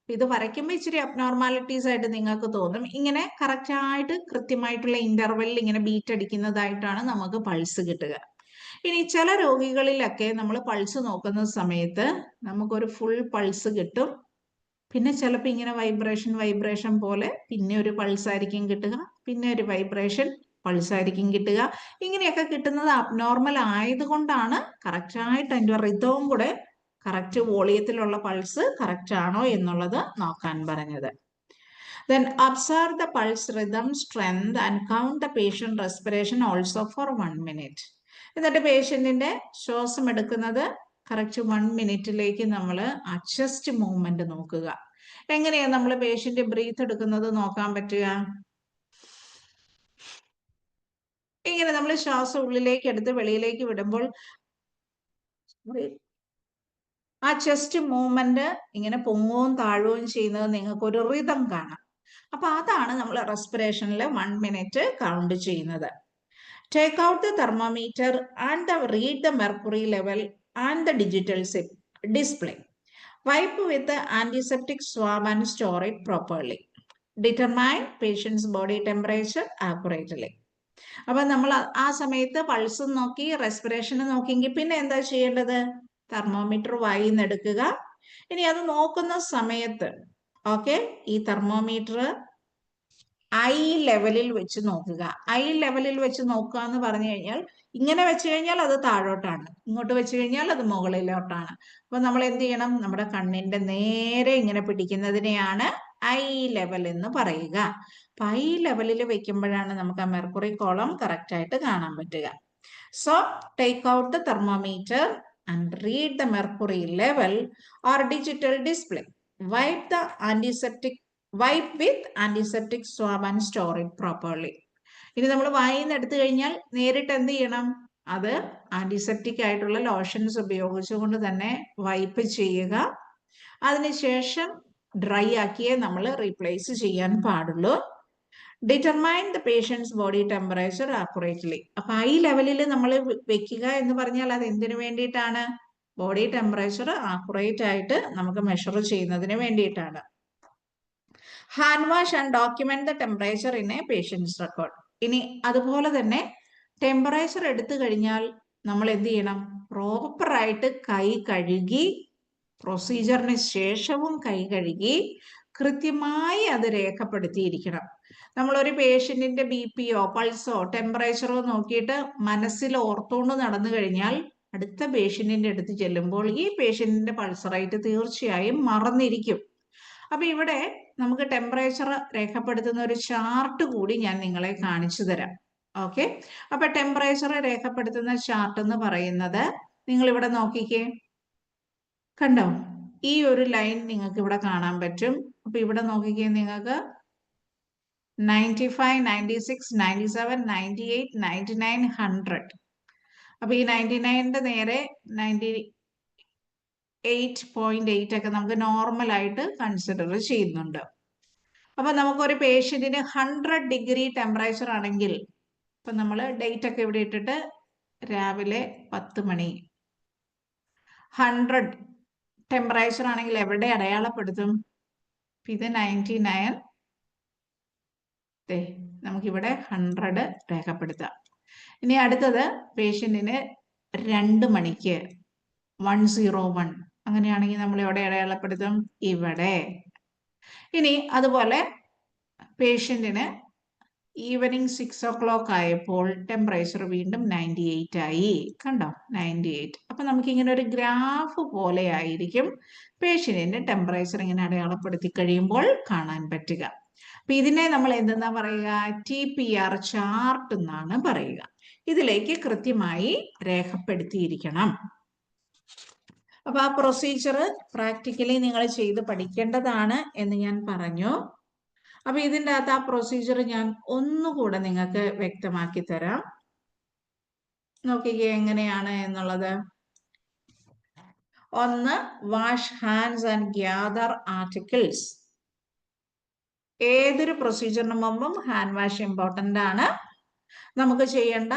ഇത് വരയ്ക്കുമ്പോൾ ഇച്ചിരി അബ്നോർമാലിറ്റീസ് ആയിട്ട് നിങ്ങൾക്ക് തോന്നും. ഇങ്ങനെ കറക്റ്റ് ആയിട്ട് കൃത്യമായിട്ടുള്ള ഇന്റർവെല്ലിൽ ഇങ്ങനെ ബീറ്റ് അടിക്കുന്നതായിട്ടാണ് നമുക്ക് പൾസ് കിട്ടുക. ഇനി ചില രോഗികളിലൊക്കെ നമ്മൾ പൾസ് നോക്കുന്ന സമയത്ത് നമുക്കൊരു ഫുൾ പൾസ് കിട്ടും, പിന്നെ ചിലപ്പോൾ ഇങ്ങനെ വൈബ്രേഷൻ പോലെ പിന്നെ ഒരു പൾസ് ആയിരിക്കും കിട്ടുക, പിന്നെ ഒരു വൈബ്രേഷൻ പൾസ് ആയിരിക്കും കിട്ടുക. ഇങ്ങനെയൊക്കെ കിട്ടുന്നത് അബ്നോർമൽ ആയതുകൊണ്ടാണ് കറക്റ്റായിട്ട് അതിൻ്റെ റിതവും കൂടെ കറക്റ്റ് വോളിയത്തിലുള്ള പൾസ് കറക്റ്റ് ആണോ എന്നുള്ളത് നോക്കാൻ പറഞ്ഞത്. Then observe the pulse rhythm, strength and count the patient respiration also for 1 minute. എന്നിട്ട് പേഷ്യന്റിന്റെ ശ്വാസം എടുക്കുന്നത് കറക്റ്റ് 1 മിനിറ്റിലേക്ക് നമ്മൾ ആ ചെസ്റ്റ് മൂവ്മെന്റ് നോക്കുക. എങ്ങനെയാ നമ്മൾ പേഷ്യന്റ് ബ്രീത്ത് എടുക്കുന്നത് നോക്കാൻ പറ്റുക? ഇങ്ങനെ നമ്മൾ ശ്വാസം ഉള്ളിലേക്ക് എടുത്ത് വെളിയിലേക്ക് വിടുമ്പോൾ ആ ചെസ്റ്റ് മൂവ്മെന്റ് ഇങ്ങനെ പൊങ്ങുകയും താഴുകയും ചെയ്യുന്നത് നിങ്ങൾക്ക് ഒരു റിതം കാണാം. അപ്പൊ അതാണ് നമ്മൾ റെസ്പിറേഷനിൽ 1 മിനിറ്റ് കൗണ്ട് ചെയ്യുന്നത്. Take out the thermometer and read the mercury level and the digital display. Wipe with antiseptic swab and store it properly. Determine patients body temperature accurately. അപ്പൊ നമ്മൾ ആ സമയത്ത് പൾസും നോക്കി റെസ്പിറേഷനും നോക്കിയെങ്കിൽ പിന്നെ എന്താ ചെയ്യേണ്ടത്? തെർമോമീറ്റർ വായിൽ നിന്ന് എടുക്കുക. ഇനി അത് നോക്കുന്ന സമയത്ത് ഓക്കെ ഈ തെർമോമീറ്റർ ഐ ലെവലിൽ വെച്ച് നോക്കുക. ഐ ലെവലിൽ വെച്ച് നോക്കുക എന്ന് പറഞ്ഞു കഴിഞ്ഞാൽ ഇങ്ങനെ വെച്ച് കഴിഞ്ഞാൽ അത് താഴോട്ടാണ്, ഇങ്ങോട്ട് വെച്ച് കഴിഞ്ഞാൽ അത് മുകളിലോട്ടാണ്. അപ്പൊ നമ്മൾ എന്ത് ചെയ്യണം? നമ്മുടെ കണ്ണിന്റെ നേരെ ഇങ്ങനെ പിടിക്കുന്നതിനെയാണ് ഐ ലെവൽ എന്ന് പറയുക. അപ്പൊ ഐ ലെവലിൽ വെക്കുമ്പോഴാണ് നമുക്ക് ആ മെർക്കുറി കോളം കറക്റ്റ് ആയിട്ട് കാണാൻ പറ്റുക. So take out the thermometer and read the mercury level or digital display. Wipe the antiseptic wipe with antiseptic swab and store it properly. ഇനി നമ്മൾ വായിന്ന് എടുത്തു കഴിഞ്ഞാൽ നേരിട്ട് എന്ത് ചെയ്യണം? അത് ആന്റിസെപ്റ്റിക് ആയിട്ടുള്ള ലോഷൻസ് ഉപയോഗിച്ചുകൊണ്ട് തന്നെ വൈപ്പ് ചെയ്യുക. അതിനുശേഷം ഡ്രൈ ആക്കിയേ നമ്മൾ റീപ്ലേസ് ചെയ്യാൻ പാടുള്ളൂ. Determine the patients body temperature accurately. അപ്പൊ ഈ ലെവലിൽ നമ്മൾ വെക്കുക എന്ന് പറഞ്ഞാൽ അത് എന്തിനു വേണ്ടിയിട്ടാണ്? ബോഡി ടെമ്പറേച്ചർ ആക്യുറേറ്റ് ആയിട്ട് നമുക്ക് മെഷർ ചെയ്യുന്നതിന് വേണ്ടിയിട്ടാണ്. Hand wash and document the temperature in a patients record. ഇനി അതുപോലെ തന്നെ ടെമ്പറേച്ചർ എടുത്തു കഴിഞ്ഞാൽ നമ്മൾ എന്ത് ചെയ്യണം? പ്രോപ്പറായിട്ട് കൈ കഴുകി, പ്രൊസീജിയറിന് ശേഷവും കൈ കഴുകി കൃത്യമായി അത് രേഖപ്പെടുത്തിയിരിക്കണം. നമ്മളൊരു പേഷ്യന്റിന്റെ BP-യോ പൾസോ ടെമ്പറേച്ചറോ നോക്കിയിട്ട് മനസ്സിൽ ഓർത്തുകൊണ്ട് നടന്നു കഴിഞ്ഞാൽ അടുത്ത പേഷ്യന്റിന്റെ അടുത്ത് ചെല്ലുമ്പോൾ ഈ പേഷ്യന്റിന്റെ പൾസ് റേറ്റ് തീർച്ചയായും മറന്നിരിക്കും. അപ്പൊ ഇവിടെ നമുക്ക് ടെമ്പറേച്ചർ രേഖപ്പെടുത്തുന്ന ഒരു ചാർട്ട് കൂടി ഞാൻ നിങ്ങളെ കാണിച്ചു തരാം. ഓക്കെ, അപ്പൊ ടെമ്പറേച്ചർ രേഖപ്പെടുത്തുന്ന ചാർട്ട് എന്ന് പറയുന്നത് നിങ്ങൾ ഇവിടെ നോക്കിക്കേ, കണ്ടോ? ഈ ഒരു ലൈൻ നിങ്ങൾക്ക് ഇവിടെ കാണാൻ പറ്റും. അപ്പൊ ഇവിടെ നോക്കിക്കേ, നിങ്ങൾക്ക് 95, 96, 97, 98, 99, 100. അപ്പൊ ഈ 99ന്റെ നേരെ 98.8 ഒക്കെ നമുക്ക് നോർമൽ ആയിട്ട് കൺസിഡർ ചെയ്യുന്നുണ്ട്. അപ്പൊ നമുക്കൊരു പേഷ്യന്റിന് 100 ഡിഗ്രി ടെമ്പറേച്ചർ ആണെങ്കിൽ, ഇപ്പൊ നമ്മൾ ഡേറ്റ് ഒക്കെ ഇവിടെ ഇട്ടിട്ട് രാവിലെ 10 മണി 100 ടെമ്പറേച്ചർ ആണെങ്കിൽ എവിടെ അടയാളപ്പെടുത്തും? ഇത് 99, നമുക്കിവിടെ 100 രേഖപ്പെടുത്താം. ഇനി അടുത്തത് പേഷ്യന്റിന് 2 മണിക്ക് 101, അങ്ങനെയാണെങ്കിൽ നമ്മൾ എവിടെ അടയാളപ്പെടുത്തും? ഇവിടെ. ഇനി അതുപോലെ പേഷ്യന്റിന് ഈവനിങ് 6 o'clock ആയപ്പോൾ ടെമ്പറേച്ചർ വീണ്ടും 98 ആയി. കണ്ടോ? 98. അപ്പൊ നമുക്ക് ഇങ്ങനെ ഒരു ഗ്രാഫ് പോലെ ആയിരിക്കും പേഷ്യന്റിന്റെ ടെമ്പറേച്ചർ ഇങ്ങനെ അടയാളപ്പെടുത്തി കഴിയുമ്പോൾ കാണാൻ പറ്റുക. അപ്പൊ ഇതിനെ നമ്മൾ എന്തെന്നാ പറയുക? TPR ചാർട്ട് എന്നാണ് പറയുക. ഇതിലേക്ക് കൃത്യമായി രേഖപ്പെടുത്തിയിരിക്കണം. അപ്പൊ ആ പ്രൊസീജിയർ പ്രാക്ടിക്കലി നിങ്ങൾ ചെയ്ത് പഠിക്കേണ്ടതാണ് എന്ന് ഞാൻ പറഞ്ഞു. അപ്പൊ ഇതിൻ്റെ അകത്ത് ആ പ്രൊസീജിയർ ഞാൻ ഒന്നുകൂടെ നിങ്ങൾക്ക് വ്യക്തമാക്കി തരാം. നോക്കിക്കേ എങ്ങനെയാണ് എന്നുള്ളത്. ഒന്ന്, wash hands and gather articles. ഏതൊരു പ്രൊസീജിയറിന് മുമ്പും ഹാൻഡ് വാഷ് ഇമ്പോർട്ടൻ്റ് ആണ്. നമുക്ക് ചെയ്യേണ്ട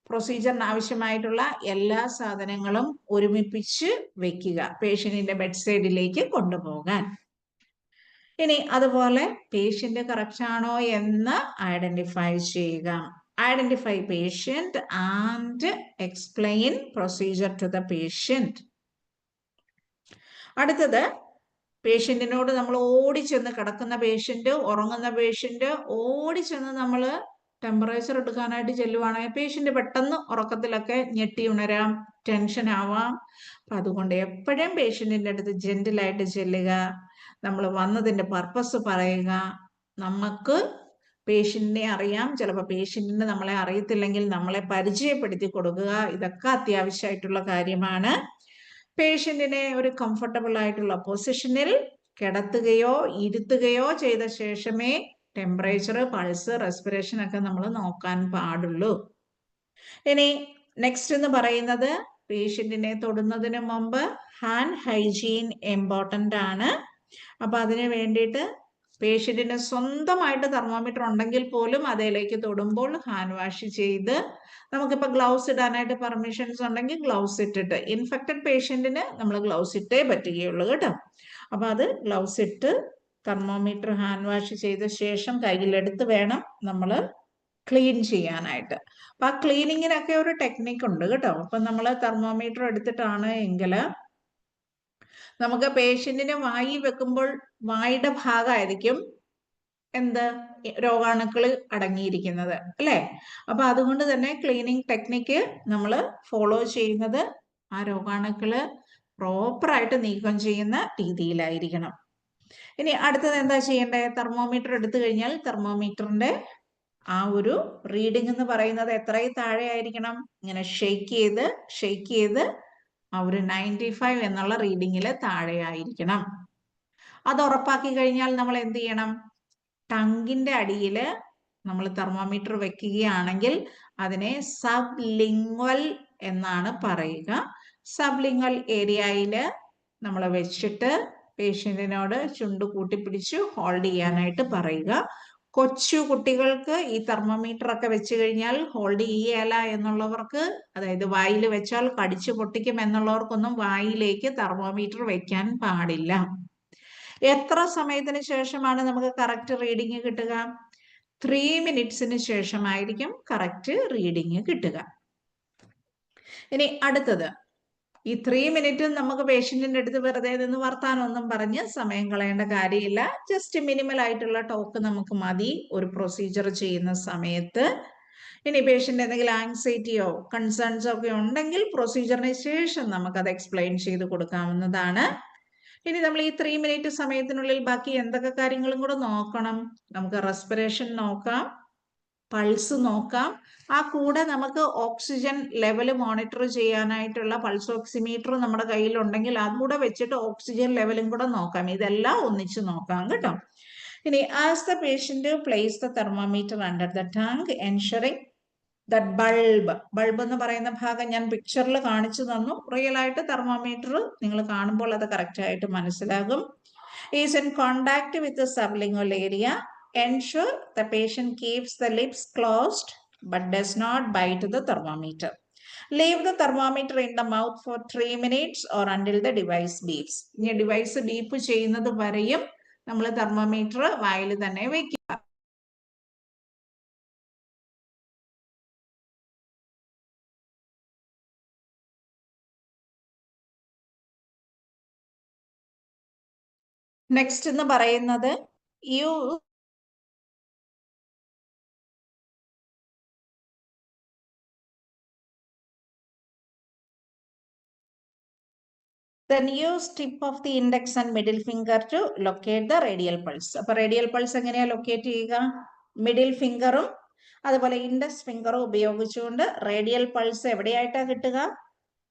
പ്രൊസീജിയറിന് ആവശ്യമായിട്ടുള്ള എല്ലാ സാധനങ്ങളും ഒരുമിപ്പിച്ച് വെക്കുക, പേഷ്യന്റിന്റെ ബെഡ് സൈഡിലേക്ക് കൊണ്ടുപോകാൻ. ഇനി അതുപോലെ പേഷ്യന്റ് കറക്റ്റ് ആണോ എന്ന് ഐഡന്റിഫൈ ചെയ്യുക. Identify patient and explain procedure to the patient. അടുത്തത്, പേഷ്യന്റിനോട് നമ്മൾ ഓടിച്ചെന്ന്, കിടക്കുന്ന പേഷ്യന്റ്, ഉറങ്ങുന്ന പേഷ്യന്റ് ഓടിച്ചെന്ന് നമ്മൾ ടെമ്പറേച്ചർ എടുക്കാനായിട്ട് ചെല്ലുവാണെങ്കിൽ പേഷ്യന്റ് പെട്ടെന്ന് ഉറക്കത്തിലൊക്കെ ഞെട്ടി ഉണരാം, ടെൻഷൻ ആവാം. അപ്പൊ അതുകൊണ്ട് എപ്പോഴും പേഷ്യന്റിന്റെ അടുത്ത് ജെന്റിലായിട്ട് ചെല്ലുക, നമ്മൾ വന്നതിന്റെ പർപ്പസ് പറയുക. നമുക്ക് പേഷ്യന്റിനെ അറിയാം, ചിലപ്പോൾ പേഷ്യന്റിന് നമ്മളെ അറിയത്തില്ലെങ്കിൽ നമ്മളെ പരിചയപ്പെടുത്തി കൊടുക്കുക. ഇതൊക്കെ അത്യാവശ്യമായിട്ടുള്ള കാര്യമാണ്. പേഷ്യന്റിനെ ഒരു കംഫർട്ടബിൾ ആയിട്ടുള്ള പൊസിഷനിൽ കിടത്തുകയോ ഇരുത്തുകയോ ചെയ്ത ശേഷമേ ടെമ്പറേച്ചർ, പൾസ്, റെസ്പിറേഷൻ ഒക്കെ നമ്മൾ നോക്കാൻ പാടുള്ളൂ. ഇനി നെക്സ്റ്റ് എന്ന് പറയുന്നത്, പേഷ്യന്റിനെ തൊടുന്നതിന് മുമ്പ് ഹാൻഡ് ഹൈജീൻ ഇമ്പോർട്ടൻ്റ് ആണ്. അപ്പൊ അതിന് വേണ്ടിയിട്ട് പേഷ്യന്റിന് സ്വന്തമായിട്ട് തെർമോമീറ്റർ ഉണ്ടെങ്കിൽ പോലും അതിലേക്ക് തൊടുമ്പോൾ ഹാൻഡ് വാഷ് ചെയ്ത്, നമുക്കിപ്പോൾ ഗ്ലൗസ് ഇടാനായിട്ട് പെർമിഷൻസ് ഉണ്ടെങ്കിൽ ഗ്ലൗസ് ഇട്ടിട്ട്, ഇൻഫെക്റ്റഡ് പേഷ്യന്റിന് നമ്മൾ ഗ്ലൗസ് ഇട്ടേ പറ്റുകയുള്ളൂ കേട്ടോ. അപ്പൊ അത് ഗ്ലൗസ് ഇട്ട് തെർമോമീറ്റർ ഹാൻഡ് വാഷ് ചെയ്ത ശേഷം കയ്യിലെടുത്ത് വേണം നമ്മൾ ക്ലീൻ ചെയ്യാനായിട്ട്. അപ്പൊ ആ ക്ലീനിങ്ങിനൊക്കെ ഒരു ടെക്നിക്ക് ഉണ്ട് കേട്ടോ. അപ്പൊ നമ്മൾ തെർമോമീറ്റർ എടുത്തിട്ടാണ് എങ്കിൽ നമുക്ക് പേഷ്യന്റിന് വായി വെക്കുമ്പോൾ വായുടെ ഭാഗമായിരിക്കും എന്ത് രോഗാണുക്കൾ അടങ്ങിയിരിക്കുന്നത് അല്ലേ? അപ്പൊ അതുകൊണ്ട് തന്നെ ക്ലീനിങ് ടെക്നിക്ക് നമ്മൾ ഫോളോ ചെയ്യുന്നത് ആ രോഗാണുക്കള് പ്രോപ്പറായിട്ട് നീക്കം ചെയ്യുന്ന രീതിയിലായിരിക്കണം. ഇനി അടുത്തത് എന്താ ചെയ്യേണ്ടത്? തെർമോമീറ്റർ എടുത്തു കഴിഞ്ഞാൽ തെർമോമീറ്ററിന്റെ ആ ഒരു റീഡിംഗ് എന്ന് പറയുന്നത് എത്രയും താഴെ ആയിരിക്കണം? ഇങ്ങനെ ഷെയ്ക്ക് ചെയ്ത് ആ ഒരു 95 എന്നുള്ള റീഡിങ്ങിൽ താഴെ ആയിരിക്കണം. അത് ഉറപ്പാക്കി കഴിഞ്ഞാൽ നമ്മൾ എന്ത് ചെയ്യണം? ടങ്കിന്റെ അടിയിൽ നമ്മൾ തെർമോമീറ്റർ വെക്കുകയാണെങ്കിൽ അതിനെ സബ് ലിംഗ്വൽ എന്നാണ് പറയുക. സബ് ലിംഗ്വൽ ഏരിയയിൽ നമ്മൾ വെച്ചിട്ട് പേഷ്യന്റിനോട് ചുണ്ട് കൂട്ടിപ്പിടിച്ച് ഹോൾഡ് ചെയ്യാനായിട്ട് പറയുക. കൊച്ചു കുട്ടികൾക്ക് ഈ തെർമോമീറ്റർ ഒക്കെ വെച്ച് കഴിഞ്ഞാൽ ഹോൾഡ് ചെയ്യല എന്നുള്ളവർക്ക്, അതായത് വായിൽ വെച്ചാൽ കടിച്ചു പൊട്ടിക്കും എന്നുള്ളവർക്കൊന്നും വായിലേക്ക് തെർമോമീറ്റർ വെക്കാൻ പാടില്ല. എത്ര സമയത്തിന് ശേഷമാണ് നമുക്ക് കറക്റ്റ് റീഡിങ് കിട്ടുക? 3 മിനിറ്റ്സിന് ശേഷമായിരിക്കും കറക്റ്റ് റീഡിങ് കിട്ടുക. ഇനി അടുത്തത്, ഈ 3 മിനിറ്റ് നമുക്ക് പേഷ്യന്റിന്റെ അടുത്ത് വെറുതെ നിന്ന് വർത്താനൊന്നും പറഞ്ഞ് സമയം കളയേണ്ട കാര്യമില്ല. ജസ്റ്റ് മിനിമൽ ആയിട്ടുള്ള ടോക്ക് നമുക്ക് മതി ഒരു പ്രൊസീജിയർ ചെയ്യുന്ന സമയത്ത്. ഇനി പേഷ്യന്റ് എന്തെങ്കിലും ആങ്സൈറ്റിയോ കൺസേൺസോ ഒക്കെ ഉണ്ടെങ്കിൽ പ്രൊസീജിയറിന് ശേഷം നമുക്കത് എക്സ്പ്ലെയിൻ ചെയ്ത് കൊടുക്കാവുന്നതാണ്. ഇനി നമ്മൾ ഈ 3 മിനിറ്റ് സമയത്തിനുള്ളിൽ ബാക്കി എന്തൊക്കെ കാര്യങ്ങളും കൂടെ നോക്കണം? നമുക്ക് റെസ്പിറേഷൻ നോക്കാം, പൾസ് നോക്കാം, ആ കൂടെ നമുക്ക് ഓക്സിജൻ ലെവൽ മോണിറ്റർ ചെയ്യാനായിട്ടുള്ള പൾസ് ഓക്സിമീറ്റർ നമ്മുടെ കയ്യിലുണ്ടെങ്കിൽ അതുകൂടെ വെച്ചിട്ട് ഓക്സിജൻ ലെവലും കൂടെ നോക്കാം. ഇതെല്ലാം ഒന്നിച്ച് നോക്കാം കേട്ടോ. ഇനി ask the patient place the thermometer under the tongue ensuring that bulb എന്ന് പറയുന്ന ഭാഗം ഞാൻ പിക്ചറിൽ കാണിച്ചു തന്നു. റിയൽ ആയിട്ട് തെർമോമീറ്റർ നിങ്ങൾ കാണുമ്പോൾ അത് കറക്റ്റ് ആയിട്ട് മനസ്സിലാകും. Is in contact with the sublingual area. Ensure the patient keeps the lips closed but does not bite the thermometer. Leave the thermometer in the mouth for 3 minutes or until the device beeps. ഇനി device beep ചെയ്യുന്നത് വരെയും നമ്മൾ thermometer വായിൽ തന്നെ വെക്കുക. Next എന്ന് പറയുന്നത് Then use tip of the index and middle finger to locate the radial pulse. അപ്പോൾ റേഡിയൽ പൾസ് എങ്ങനെയാ ലൊക്കേറ്റ് ചെയ്യുക? മിഡിൽ ഫിംഗറും അതുപോലെ ഇൻഡെക്സ് ഫിംഗറും ഉപയോഗിച്ചുകൊണ്ട് റേഡിയൽ പൾസ് എവിടെയായിട്ടാണ് കിട്ടുക?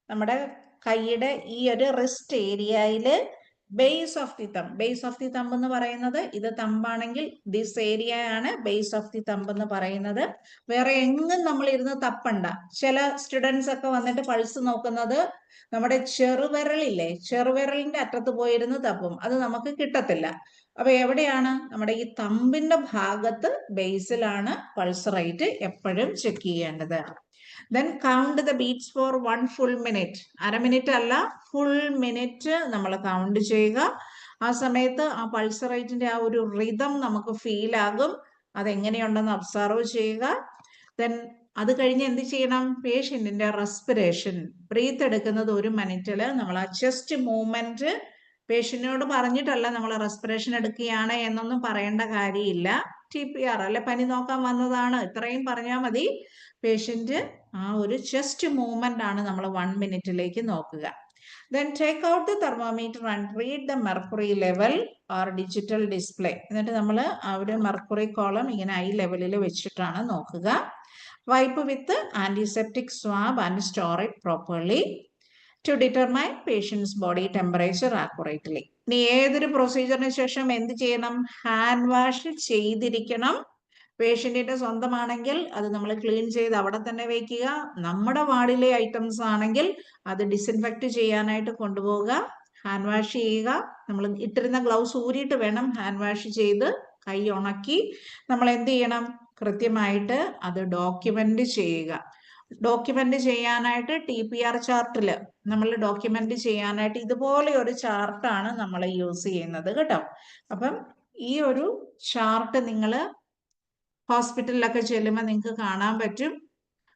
നമ്മുടെ കൈയുടെ ഈ ഒരു റിസ്റ്റ് ഏരിയയിൽ ബേസ് ഓഫ് ദി തമ്പ് എന്ന് പറയുന്നത്, ഇത് തമ്പാണെങ്കിൽ ദിസ് ഏരിയ ആണ് ബേസ് ഓഫ് ദി തമ്പ് എന്ന് പറയുന്നത്. വേറെ എങ്ങും നമ്മൾ ഇരുന്ന് തപ്പണ്ട. ചില സ്റ്റുഡൻസ് ഒക്കെ വന്നിട്ട് പൾസ് നോക്കുന്നത് നമ്മുടെ ചെറുവിരലില്ലേ, ചെറുവിരലിന്റെ അറ്റത്ത് പോയിരുന്ന് തപ്പും, അത് നമുക്ക് കിട്ടത്തില്ല. അപ്പൊ എവിടെയാണ്? നമ്മുടെ ഈ തമ്പിന്റെ ഭാഗത്ത് ബേസിലാണ് പൾസ് റേറ്റ് എപ്പോഴും ചെക്ക് ചെയ്യേണ്ടത്. Then count the beats for 1 full minute. അര മിനിറ്റ് അല്ല, ഫുൾ മിനിറ്റ് നമ്മൾ കൗണ്ട് ചെയ്യുക. ആ സമയത്ത് ആ പൾസ് റേറ്റിന്റെ ആ ഒരു റിതം നമുക്ക് ഫീൽ ആകും. അതെങ്ങനെയുണ്ടെന്ന് ഒബ്സർവ് ചെയ്യുക. ദെൻ അത് കഴിഞ്ഞ് എന്ത് ചെയ്യണം? പേഷ്യന്റിന്റെ റെസ്പിറേഷൻ, ബ്രീത്ത് എടുക്കുന്നത് 1 മിനിറ്റിൽ നമ്മൾ ആ ചെസ്റ്റ് മൂവ്മെന്റ് പേഷ്യന്റിനോട് പറഞ്ഞിട്ടല്ല നമ്മൾ റെസ്പിറേഷൻ എടുക്കുകയാണ് എന്നൊന്നും പറയേണ്ട കാര്യമില്ല. TPR അല്ലെ, പനി നോക്കാൻ വന്നതാണ്, ഇത്രയും പറഞ്ഞാൽ മതി. പേഷ്യന്റ് ആ ഒരു ചെസ്റ്റ് മൂവ്മെന്റ് ആണ് നമ്മൾ 1 മിനിറ്റിലേക്ക് നോക്കുക. Then take out the thermometer and read the mercury level or digital display. എന്നിട്ട് നമ്മൾ ആ ഒരു മെർക്കുറി കോളം ഇങ്ങനെ ഐ ലെവലിൽ വെച്ചിട്ടാണ് നോക്കുക. Wipe with antiseptic swab and store it properly to determine patient's body temperature accurately. ഇനി ഏതൊരു പ്രൊസീജിയറിന് ശേഷം എന്ത് ചെയ്യണം? ഹാൻഡ് വാഷ് ചെയ്തിരിക്കണം. പേഷ്യന്റിന്റെ സ്വന്തമാണെങ്കിൽ അത് നമ്മൾ ക്ലീൻ ചെയ്ത് അവിടെ തന്നെ വയ്ക്കുക. നമ്മുടെ വാർഡിലെ ഐറ്റംസ് ആണെങ്കിൽ അത് ഡിസിൻഫെക്ട് ചെയ്യാനായിട്ട് കൊണ്ടുപോവുക, ഹാൻഡ് വാഷ് ചെയ്യുക. നമ്മൾ ഇട്ടിരുന്ന ഗ്ലൗസ് ഊരിയിട്ട് വേണം ഹാൻഡ് വാഷ് ചെയ്ത് കൈ ഉണക്കി നമ്മൾ എന്ത് ചെയ്യണം? കൃത്യമായിട്ട് അത് ഡോക്യുമെന്റ് ചെയ്യുക. ഡോക്യുമെന്റ് ചെയ്യാനായിട്ട് TPR ചാർട്ടിൽ നമ്മൾ ഡോക്യുമെന്റ് ചെയ്യാനായിട്ട് ഇതുപോലെ ഒരു ചാർട്ടാണ് നമ്മൾ യൂസ് ചെയ്യുന്നത് കേട്ടോ. അപ്പം ഈ ഒരു ചാർട്ട് നിങ്ങൾ ഹോസ്പിറ്റലിലൊക്കെ ചെല്ലുമ്പോൾ നിങ്ങൾക്ക് കാണാൻ പറ്റും.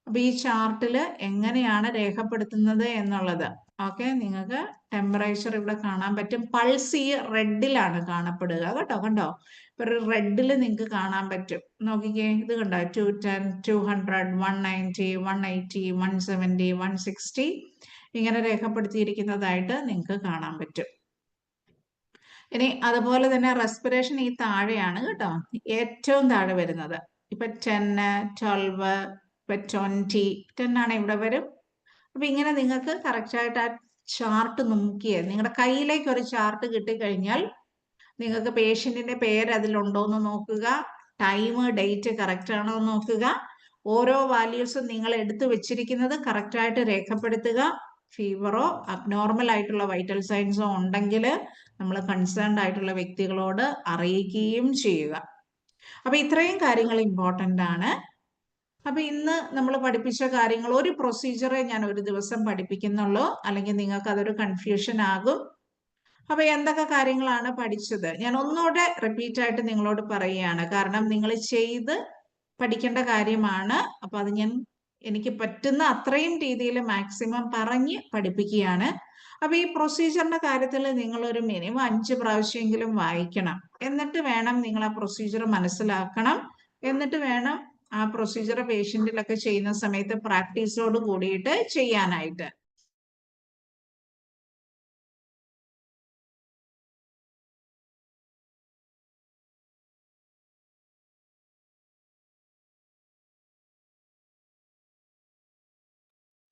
അപ്പൊ ഈ ചാർട്ടിൽ എങ്ങനെയാണ് രേഖപ്പെടുത്തുന്നത് എന്നുള്ളത്. ഓക്കെ, നിങ്ങൾക്ക് ടെമ്പറേച്ചർ ഇവിടെ കാണാൻ പറ്റും. പൾസ് ഈ റെഡിലാണ് കാണപ്പെടുക കേട്ടോ. കണ്ടോ? ഒരു റെഡിൽ നിങ്ങൾക്ക് കാണാൻ പറ്റും. നോക്കിക്കേ, ഇത് കണ്ടോ, 210, 200, 190, 180, 170, 160 ഇങ്ങനെ രേഖപ്പെടുത്തിയിരിക്കുന്നതായിട്ട് നിങ്ങൾക്ക് കാണാൻ പറ്റും. ഇനി അതുപോലെ തന്നെ റെസ്പിറേഷൻ ഈ താഴെയാണ് കേട്ടോ, ഏറ്റവും താഴെ വരുന്നത്. ഇപ്പൊ 10, 12, ഇപ്പൊ 20, 10 ആണ് ഇവിടെ വരും. അപ്പൊ ഇങ്ങനെ നിങ്ങൾക്ക് കറക്റ്റായിട്ട് ആ ചാർട്ട് നോക്കിയേ, നിങ്ങളുടെ കയ്യിലേക്ക് ഒരു ചാർട്ട് കിട്ടിക്കഴിഞ്ഞാൽ നിങ്ങൾക്ക് പേഷ്യന്റിന്റെ പേര് അതിലുണ്ടോന്ന് നോക്കുക, ടൈം ഡേറ്റ് കറക്റ്റ് ആണോ എന്ന് നോക്കുക, ഓരോ വാല്യൂസും നിങ്ങൾ എടുത്തു വെച്ചിരിക്കുന്നത് കറക്റ്റായിട്ട് രേഖപ്പെടുത്തുക. ഫീവറോ അബ്നോർമൽ ആയിട്ടുള്ള വൈറ്റൽ സൈൻസോ ഉണ്ടെങ്കിൽ നമ്മൾ കൺസേൺഡ് ആയിട്ടുള്ള വ്യക്തികളോട് അറിയിക്കുകയും ചെയ്യുക. അപ്പൊ ഇത്രയും കാര്യങ്ങൾ ഇമ്പോർട്ടൻ്റ് ആണ്. അപ്പൊ ഇന്ന് നമ്മൾ പഠിപ്പിച്ച കാര്യങ്ങൾ, ഒരു പ്രൊസീജിയറെ ഞാൻ ഒരു ദിവസം പഠിപ്പിക്കുന്നുള്ളൂ, അല്ലെങ്കിൽ നിങ്ങൾക്ക് അതൊരു കൺഫ്യൂഷൻ ആകും. അപ്പൊ എന്തൊക്കെ കാര്യങ്ങളാണ് പഠിച്ചത് ഞാൻ ഒന്നുകൂടെ റിപ്പീറ്റ് ആയിട്ട് നിങ്ങളോട് പറയുകയാണ്, കാരണം നിങ്ങൾ ചെയ്ത് പഠിക്കേണ്ട കാര്യമാണ്. അപ്പൊ അത് ഞാൻ എനിക്ക് പറ്റുന്ന അത്രയും രീതിയിൽ മാക്സിമം പറഞ്ഞ് പഠിപ്പിക്കുകയാണ്. അപ്പൊ ഈ പ്രൊസീജിയറിന്റെ കാര്യത്തിൽ നിങ്ങൾ ഒരു മിനിമം 5 പ്രാവശ്യമെങ്കിലും വായിക്കണം. എന്നിട്ട് വേണം നിങ്ങൾ ആ പ്രൊസീജിയർ മനസ്സിലാക്കണം. എന്നിട്ട് വേണം ആ പ്രൊസീജിയർ പേഷ്യന്റിലൊക്കെ ചെയ്യുന്ന സമയത്ത് പ്രാക്ടീസോട് കൂടിയിട്ട് ചെയ്യാനായിട്ട്.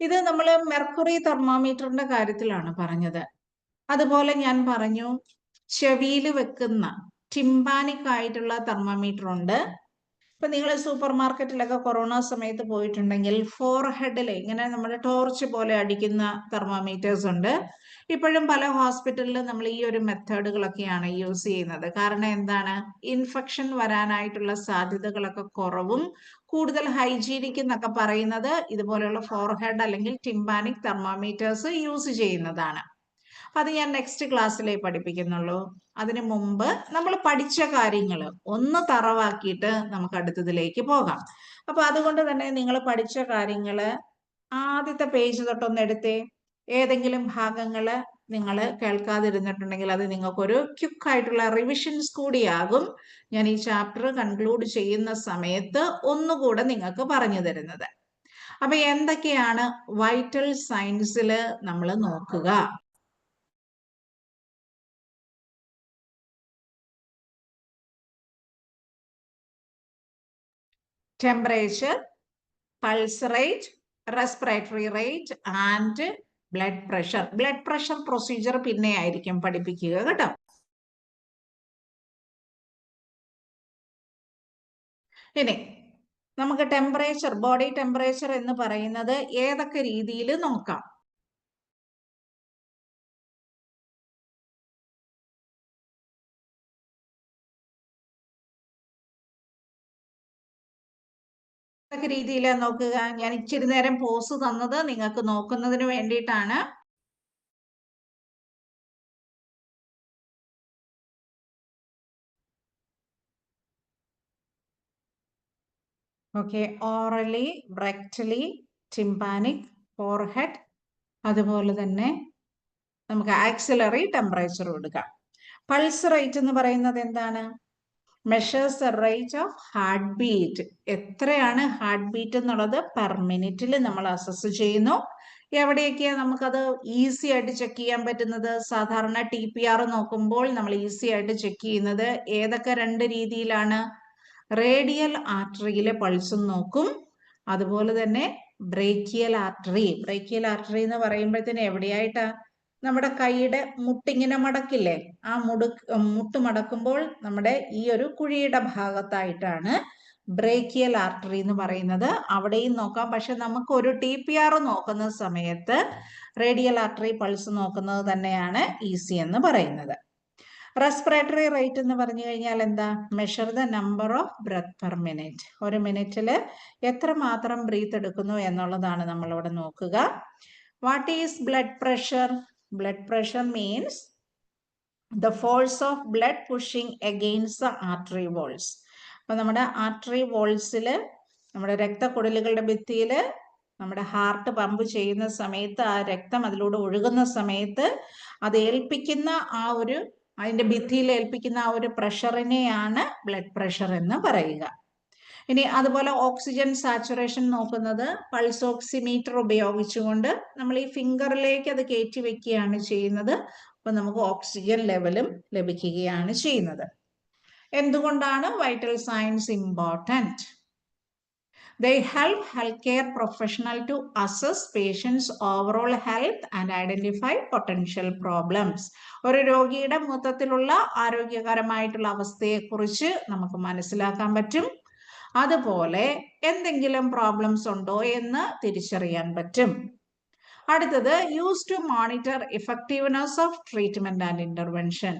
ഇത് നമ്മൾ മെർക്കുറി തെർമോമീറ്ററിന്റെ കാര്യത്തിലാണ് പറഞ്ഞത്. അതുപോലെ ഞാൻ പറഞ്ഞു ചെവിയിൽ വെക്കുന്ന ടിംപാനിക് ആയിട്ടുള്ള തെർമോമീറ്റർ ഉണ്ട്. ഇപ്പൊ നിങ്ങൾ സൂപ്പർ മാർക്കറ്റിലൊക്കെ കൊറോണ സമയത്ത് പോയിട്ടുണ്ടെങ്കിൽ ഫോർഹെഡിൽ ഇങ്ങനെ നമ്മുടെ ടോർച്ച് പോലെ അടിക്കുന്ന തെർമോമീറ്റേഴ്സ് ഉണ്ട്. ഇപ്പോഴും പല ഹോസ്പിറ്റലിലും നമ്മൾ ഈ ഒരു മെത്തേഡുകളൊക്കെയാണ് യൂസ് ചെയ്യുന്നത്. കാരണം എന്താണ്, ഇൻഫെക്ഷൻ വരാനായിട്ടുള്ള സാധ്യതകളൊക്കെ കുറവും കൂടുതൽ ഹൈജീനിക് എന്നൊക്കെ പറയുന്നത് ഇതുപോലെയുള്ള ഫോർഹെഡ് അല്ലെങ്കിൽ ടിംപാനിക് തെർമോമീറ്റേഴ്സ് യൂസ് ചെയ്യുന്നതാണ്. അത് ഞാൻ നെക്സ്റ്റ് ക്ലാസ്സിലേ പഠിപ്പിക്കുന്നുള്ളൂ. അതിനു മുമ്പ് നമ്മൾ പഠിച്ച കാര്യങ്ങൾ ഒന്ന് തറവാക്കിയിട്ട് നമുക്ക് അടുത്തതിലേക്ക് പോകാം. അപ്പൊ അതുകൊണ്ട് തന്നെ നിങ്ങൾ പഠിച്ച കാര്യങ്ങള് ആദ്യത്തെ പേജ് തൊട്ടൊന്ന് എടുത്തേ. ഏതെങ്കിലും ഭാഗങ്ങള് നിങ്ങൾ കേൾക്കാതിരുന്നിട്ടുണ്ടെങ്കിൽ അത് നിങ്ങൾക്കൊരു ക്വിക്കായിട്ടുള്ള റിവിഷൻസ് കൂടിയാകും ഞാൻ ഈ ചാപ്റ്റർ കൺക്ലൂഡ് ചെയ്യുന്ന സമയത്ത് ഒന്നുകൂടെ നിങ്ങൾക്ക് പറഞ്ഞു തരുന്നത്. അപ്പൊ എന്തൊക്കെയാണ് വൈറ്റൽ സയൻസിൽ നമ്മൾ നോക്കുക? Temperature, pulse rate, respiratory rate and blood pressure. Blood pressure procedure പിന്നെ ആയിരിക്കും പഠിപ്പിക്കുക കേട്ടോ. ഇനി നമുക്ക് ടെമ്പറേച്ചർ, ബോഡി ടെമ്പറേച്ചർ എന്ന് പറയുന്നത് ഏതൊക്കെ രീതിയിൽ നോക്കാം? ഏതൊക്കെ രീതിയിലാണ് നോക്കുക? ഞാൻ ഇച്ചിരി നേരം പോസ് തന്നത് നിങ്ങൾക്ക് നോക്കുന്നതിന് വേണ്ടിയിട്ടാണ്. ഓക്കെ, ഓറലി, റെക്ടലി, ടിംപാനിക്, ഫോർഹെഡ്, അതുപോലെ തന്നെ നമുക്ക് ആക്സിലറി ടെമ്പറേച്ചർ കൊടുക്കാം. പൾസ് റേറ്റ് എന്ന് പറയുന്നത് എന്താണ്? Measures the rate of heart beat. എത്രയാണ് ഹാർട്ട് ബീറ്റ് എന്നുള്ളത് പെർ മിനിറ്റിൽ നമ്മൾ അസസ് ചെയ്യുന്നു. എവിടെയൊക്കെയാ നമുക്കത് ഈസി ആയിട്ട് ചെക്ക് ചെയ്യാൻ പറ്റുന്നത്? സാധാരണ TPR നോക്കുമ്പോൾ നമ്മൾ ഈസി ആയിട്ട് ചെക്ക് ചെയ്യുന്നത് ഏതൊക്കെ 2 രീതിയിലാണ്? റേഡിയൽ ആർട്ടറിയിലെ പൾസും നോക്കും, അതുപോലെ തന്നെ ബ്രേക്കിയൽ ആർട്ടറി. ബ്രേക്കിയൽ ആർട്ടറി എന്ന് പറയുമ്പോഴത്തേന് എവിടെയായിട്ടാ? നമ്മുടെ കൈയുടെ മുട്ടിങ്ങനെ മടക്കില്ലേ, ആ മുട്ട് മടക്കുമ്പോൾ നമ്മുടെ ഈ ഒരു കുഴിയുടെ ഭാഗത്തായിട്ടാണ് ബ്രേക്കിയൽ ആർട്ടറി എന്ന് പറയുന്നത്. അവിടെയും നോക്കാം. പക്ഷെ നമുക്ക് ഒരു TPR നോക്കുന്ന സമയത്ത് റേഡിയൽ ആർട്ടറി പൾസ് നോക്കുന്നത് തന്നെയാണ് ഈസി എന്ന് പറയുന്നത്. റെസ്പിറേറ്ററി റേറ്റ് എന്ന് പറഞ്ഞു കഴിഞ്ഞാൽ എന്താ? Measure the number of breath per minute. ഒരു മിനിറ്റിൽ എത്രമാത്രം ബ്രീത്ത് എടുക്കുന്നു എന്നുള്ളതാണ് നമ്മളിവിടെ നോക്കുക. What is blood pressure? Blood pressure means the force of blood pushing against the artery walls. അപ്പൊ നമ്മുടെ ആർട്ടറി വോൾസിൽ, നമ്മുടെ രക്തക്കുഴലുകളുടെ ഭിത്തിയിൽ നമ്മുടെ ഹാർട്ട് പമ്പ് ചെയ്യുന്ന സമയത്ത് ആ രക്തം അതിലൂടെ ഒഴുകുന്ന സമയത്ത് അത് ഏൽപ്പിക്കുന്ന ആ ഒരു അതിന്റെ ഭിത്തിയിൽ ഏൽപ്പിക്കുന്ന ആ ഒരു പ്രഷറിനെയാണ് ബ്ലഡ് പ്രഷർ എന്ന് പറയുക. ഇനി അതുപോലെ ഓക്സിജൻ സാച്ചുറേഷൻ നോക്കുന്നത് പൾസ് ഓക്സിമീറ്റർ ഉപയോഗിച്ചുകൊണ്ട് നമ്മൾ ഈ ഫിംഗറിലേക്ക് അത് കയറ്റി വെക്കുകയാണ് ചെയ്യുന്നത്. അപ്പൊ നമുക്ക് ഓക്സിജൻ ലെവലും ലഭിക്കുകയാണ് ചെയ്യുന്നത്. എന്തുകൊണ്ടാണ് vital signs important? They help healthcare professional to assess patients' overall health and identify potential problems. ഒരു രോഗിയുടെ മൊത്തത്തിലുള്ള ആരോഗ്യകരമായിട്ടുള്ള അവസ്ഥയെക്കുറിച്ച് നമുക്ക് മനസ്സിലാക്കാൻ പറ്റും. അതുപോലെ എന്തെങ്കിലും പ്രോബ്ലംസ് ഉണ്ടോ എന്ന് തിരിച്ചറിയാൻ പറ്റും. അടുത്തത് use to monitor effectiveness of treatment and intervention.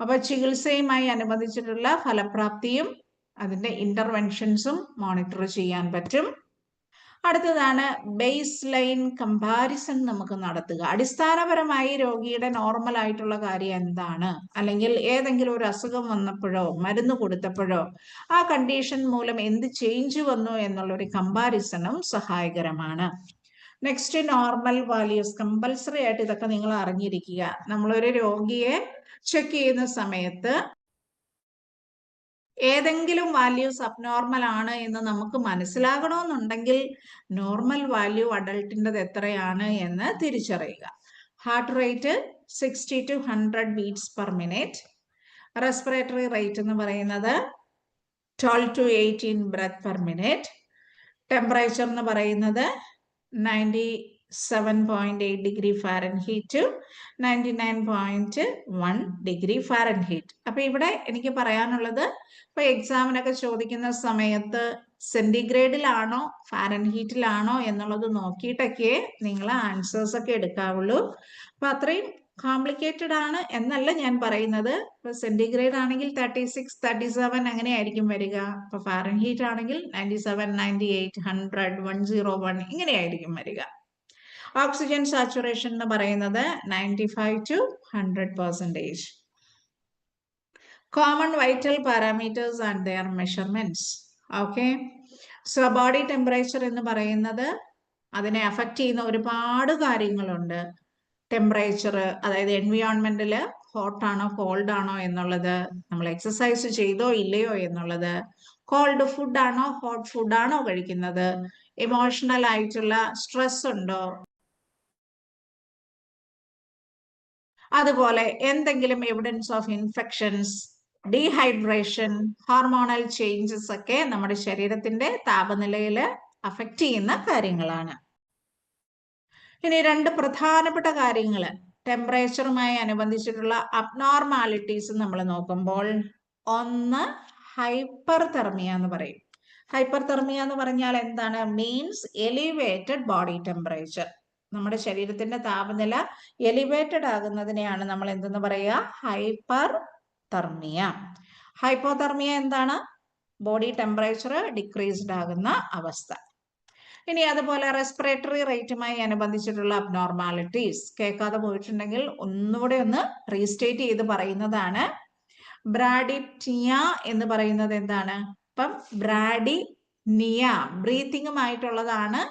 അപ്പൊ ചികിത്സയുമായി അനുബന്ധിച്ചിട്ടുള്ള ഫലപ്രാപ്തിയും അതിന്റെ ഇന്റർവെൻഷൻസും മോണിറ്റർ ചെയ്യാൻ പറ്റും. അടുത്തതാണ് ബേസ് ലൈൻ കമ്പാരിസൺ നമുക്ക് നടത്തുക. അടിസ്ഥാനപരമായി രോഗിയുടെ നോർമൽ ആയിട്ടുള്ള കാര്യം എന്താണ്, അല്ലെങ്കിൽ ഏതെങ്കിലും ഒരു അസുഖം വന്നപ്പോഴോ മരുന്ന് കൊടുത്തപ്പോഴോ ആ കണ്ടീഷൻ മൂലം എന്ത് ചേഞ്ച് വന്നു എന്നുള്ളൊരു കമ്പാരിസണും സഹായകരമാണ്. Next normal values. കമ്പൽസറി ആയിട്ട് ഇതൊക്കെ നിങ്ങൾ അറിഞ്ഞിരിക്കുക. നമ്മളൊരു രോഗിയെ ചെക്ക് ചെയ്യുന്ന സമയത്ത് ഏതെങ്കിലും വാല്യൂസ് അബ്നോർമൽ ആണ് എന്ന് നമുക്ക് മനസ്സിലാകണമെന്നുണ്ടെങ്കിൽ നോർമൽ വാല്യൂ അഡൾട്ടിൻ്റെത് എത്രയാണ് എന്ന് തിരിച്ചറിയുക. Heart rate 60 to 100 beats per minute. Respiratory rate എന്ന് പറയുന്നത് 12 to 18 breath per minute. Temperature എന്ന് പറയുന്നത് 97.8 degree Fahrenheit to 99.1 degree Fahrenheit. അപ്പൊ ഇവിടെ എനിക്ക് പറയാനുള്ളത്, ഇപ്പൊ എക്സാമിനൊക്കെ ചോദിക്കുന്ന സമയത്ത് സെന്റിഗ്രേഡിലാണോ ഫാരൻഹീറ്റിലാണോ എന്നുള്ളത് നോക്കിയിട്ടൊക്കെ നിങ്ങൾ ആൻസേഴ്സ് ഒക്കെ എടുക്കാവുള്ളൂ. അപ്പൊ അത്രയും കോംപ്ലിക്കേറ്റഡ് ആണ് എന്നല്ല ഞാൻ പറയുന്നത്. ഇപ്പൊ സെന്റിഗ്രേഡ് ആണെങ്കിൽ 36, 37 അങ്ങനെയായിരിക്കും വരിക. ഇപ്പൊ ഫാരൻഹീറ്റ് ആണെങ്കിൽ 97, 98, 100, 101 ഇങ്ങനെയായിരിക്കും വരിക. ഓക്സിജൻ സാച്ചുറേഷൻ എന്ന് പറയുന്നത് 95 to 100%. Common vital parameters and their measurements. Okay, so body temperature എന്ന് പറയുന്നത് അതിനെ അഫക്റ്റ് ചെയ്യുന്ന ഒരുപാട് കാര്യങ്ങളുണ്ട്. ടെമ്പറേച്ചർ, അതായത് എൻവിയോൺമെന്റിൽ ഹോട്ടാണോ കോൾഡ് ആണോ എന്നുള്ളത്, നമ്മൾ എക്സസൈസ് ചെയ്തോ ഇല്ലയോ എന്നുള്ളത്, കോൾഡ് ഫുഡ് ആണോ ഹോട്ട് ഫുഡ് ആണോ കഴിക്കുന്നത്, ഇമോഷണൽ ആയിട്ടുള്ള സ്ട്രെസ് ഉണ്ടോ, അതുപോലെ എന്തെങ്കിലും evidence of infections, dehydration, hormonal changes ഒക്കെ നമ്മുടെ ശരീരത്തിന്റെ താപനിലയിൽ അഫക്റ്റ് ചെയ്യുന്ന കാര്യങ്ങളാണ്. ഇനി രണ്ട് പ്രധാനപ്പെട്ട കാര്യങ്ങൾ ടെമ്പറേച്ചറുമായി അനുബന്ധിച്ചിട്ടുള്ള അബ്നോർമാലിറ്റീസ് നമ്മൾ നോക്കുമ്പോൾ, ഒന്ന് ഹൈപ്പർ തെർമിയ എന്ന് പറയും. ഹൈപ്പർ തെർമിയ എന്ന് പറഞ്ഞാൽ എന്താണ്? Means elevated body temperature. നമ്മുടെ ശരീരത്തിന്റെ താപനില എലിവേറ്റഡ് ആകുന്നതിനെയാണ് നമ്മൾ എന്തെന്ന് പറയുക? ഹൈപ്പർ തെർമിയ. ഹൈപ്പോതെർമിയ എന്താണ്? ബോഡി ടെമ്പറേച്ചർ ഡിക്രീസ്ഡ് ആകുന്ന അവസ്ഥ. ഇനി അതുപോലെ റെസ്പിറേറ്ററി റേറ്റുമായി അനുബന്ധിച്ചിട്ടുള്ള അബ്നോർമാലിറ്റീസ് കേൾക്കാതെ പോയിട്ടുണ്ടെങ്കിൽ ഒന്നുകൂടെ ഒന്ന് റീസ്റ്റേറ്റ് ചെയ്ത് പറയുന്നതാണ്. ബ്രാഡിപ്നിയ എന്ന് പറയുന്നത് എന്താണ്? അപ്പം ബ്രാഡിനിയ ബ്രീത്തിങ്ങുമായിട്ടുള്ളതാണ്.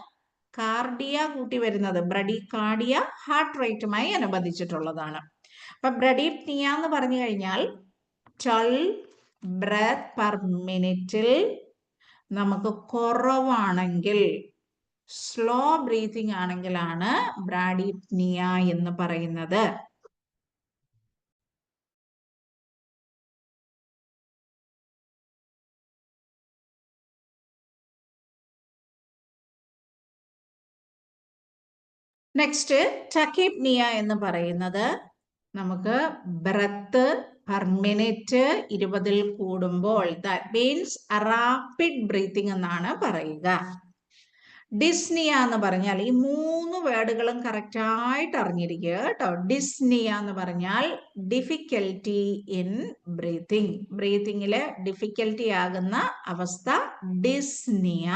കാർഡിയ കൂട്ടി വരുന്നത് ബ്രഡികാർഡിയ ഹാർട്ട് റേറ്റുമായി അനുബന്ധിച്ചിട്ടുള്ളതാണ്. അപ്പൊ ബ്രഡിപ്നിയ എന്ന് പറഞ്ഞു കഴിഞ്ഞാൽ 12 ബ്രെത്ത് പെർ മിനിറ്റിൽ നമുക്ക് കുറവാണെങ്കിൽ, സ്ലോ ബ്രീത്തിങ് ആണെങ്കിലാണ് ബ്രാഡിപ്നിയ എന്ന് പറയുന്നത്. നെക്സ്റ്റ് ടക്കിപ്നിയ എന്ന് പറയുന്നത് നമുക്ക് ബ്രെത്ത് പെർ മിനിറ്റ് 20 കൂടുമ്പോൾ, ദാറ്റ് മീൻസ് റാപ്പിഡ് ബ്രീത്തിങ് എന്നാണ് പറയുക. ഡിസ്നിയ എന്ന് പറഞ്ഞാൽ ഈ മൂന്ന് വേർഡുകളും കറക്റ്റ് ആയിട്ട് അറിഞ്ഞിരിക്കുക കേട്ടോ. ഡിസ്നിയ എന്ന് പറഞ്ഞാൽ ഡിഫിക്കൽറ്റി ഇൻ ബ്രീത്തിങ്, ബ്രീത്തിങ്ങില് ഡിഫിക്കൽറ്റി ആകുന്ന അവസ്ഥ ഡിസ്നിയ.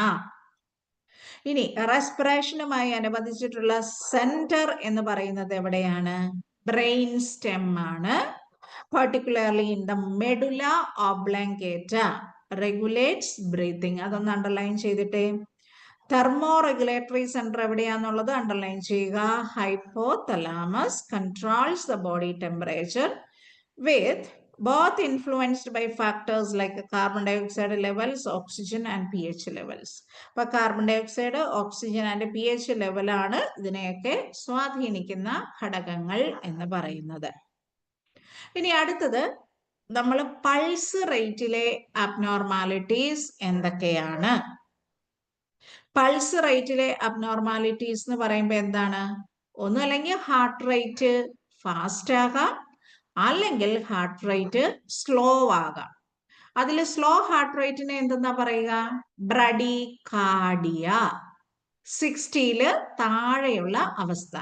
ഇനി റെസ്പിറേഷനുമായി അനുബന്ധിച്ചിട്ടുള്ള സെന്റർ എന്ന് പറയുന്നത് എവിടെയാണ്? ബ്രെയിൻ സ്റ്റെം ആണ്. particularly in the medulla oblongata regulates breathing. അതൊന്ന് അണ്ടർലൈൻ ചെയ്തിട്ടേ. തെർമോ റെഗുലേറ്ററി സെന്റർ എവിടെയാന്നുള്ളത് അണ്ടർലൈൻ ചെയ്യുക. Hypothalamus controls the body temperature. with both influenced by factors like carbon dioxide levels, oxygen and pH levels. അപ്പോൾ carbon dioxide, oxygen and pH ലെവലാണ് ഇതിനെയൊക്കെ സ്വാധീനിക്കുന്ന ഘടകങ്ങൾ എന്ന് പറയുന്നത്. ഇനി അടുത്തത് നമ്മൾ പൾസ് റേറ്റിലെ അബ്നോർമാലിറ്റീസ് എന്തൊക്കെയാണ്? പൾസ് റേറ്റിലെ അബ്നോർമാലിറ്റീസ് എന്ന് പറയുമ്പോൾ എന്താണ്? ഒന്നുമല്ലെങ്കിൽ ഹാർട്ട് റേറ്റ് ഫാസ്റ്റ് ആകാം, അല്ലെങ്കിൽ ഹാർട്ട് റേറ്റ് സ്ലോ ആകാം. അതിൽ സ്ലോ ഹാർട്ട് റേറ്റിനെ എന്തെന്നാ പറയുക? ബ്രഡികാർഡിയ, 60-ൽ താഴെയുള്ള അവസ്ഥ.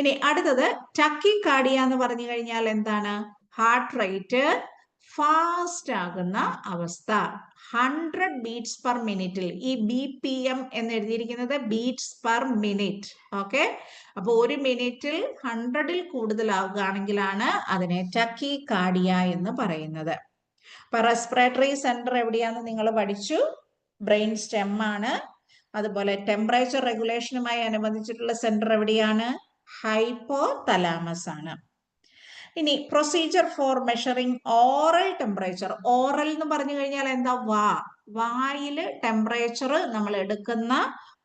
ഇനി അടുത്തത് ടക്കികാർഡിയ എന്ന് പറഞ്ഞു കഴിഞ്ഞാൽ എന്താണ്? ഹാർട്ട് റേറ്റ് ഫാസ്റ്റ് ആകുന്ന അവസ്ഥ, 100 ബീറ്റ്സ് പെർ മിനിറ്റിൽ. ഈ BPM എന്ന് എഴുതിയിരിക്കുന്നത് ബീറ്റ്സ് പെർ മിനിറ്റ്. ഓക്കെ, അപ്പൊ ഒരു മിനിറ്റിൽ 100-ൽ കൂടുതലാവുകയാണെങ്കിലാണ് അതിനെ ടക്കികാർഡിയ എന്ന് പറയുന്നത്. അപ്പൊ റെസ്പിറേറ്ററി സെന്റർ എവിടെയാന്ന് നിങ്ങൾ പഠിച്ചു? ബ്രെയിൻ സ്റ്റെം ആണ്. അതുപോലെ ടെമ്പറേച്ചർ റെഗുലേഷനുമായി അനുബന്ധിച്ചിട്ടുള്ള സെന്റർ എവിടെയാണ്? ഹൈപ്പോതലാമസ് ആണ്. ഇനി procedure for measuring oral temperature. Oral എന്ന് പറഞ്ഞു കഴിഞ്ഞാൽ എന്താ? വായിൽ ടെമ്പറേച്ചർ നമ്മൾ എടുക്കുന്ന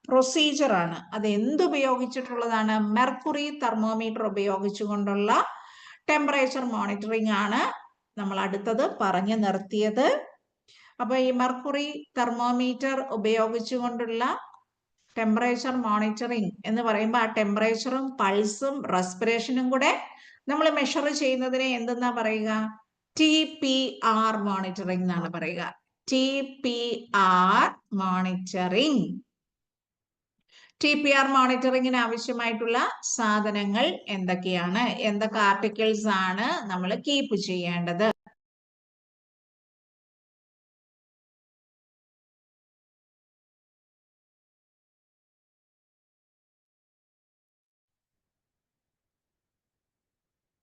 പ്രൊസീജിയർ ആണ്. അത് എന്തുപയോഗിച്ചിട്ടുള്ളതാണ്? മെർക്കുറി തെർമോമീറ്റർ ഉപയോഗിച്ചുകൊണ്ടുള്ള ടെമ്പറേച്ചർ മോണിറ്ററിംഗ് ആണ് നമ്മൾ അടുത്തത് പറഞ്ഞു നിർത്തിയത്. അപ്പൊ ഈ മെർക്കുറി തെർമോമീറ്റർ ഉപയോഗിച്ചുകൊണ്ടുള്ള ടെമ്പറേച്ചർ മോണിറ്ററിംഗ് എന്ന് പറയുമ്പോൾ ആ ടെമ്പറേച്ചറും പൾസും റെസ്പിറേഷനും കൂടെ നമ്മൾ മെഷർ ചെയ്യുന്നതിനെ എന്തെന്നാ പറയുക? TPR മോണിറ്ററിംഗ് എന്നാണ് പറയുക. TPR monitoring. TPR മോണിറ്ററിംഗിന് ആവശ്യമായിട്ടുള്ള സാധനങ്ങൾ എന്തൊക്കെയാണ്? എന്തൊക്കെ ആർട്ടിക്കിൾസ് ആണ് നമ്മൾ കീപ്പ് ചെയ്യേണ്ടത്?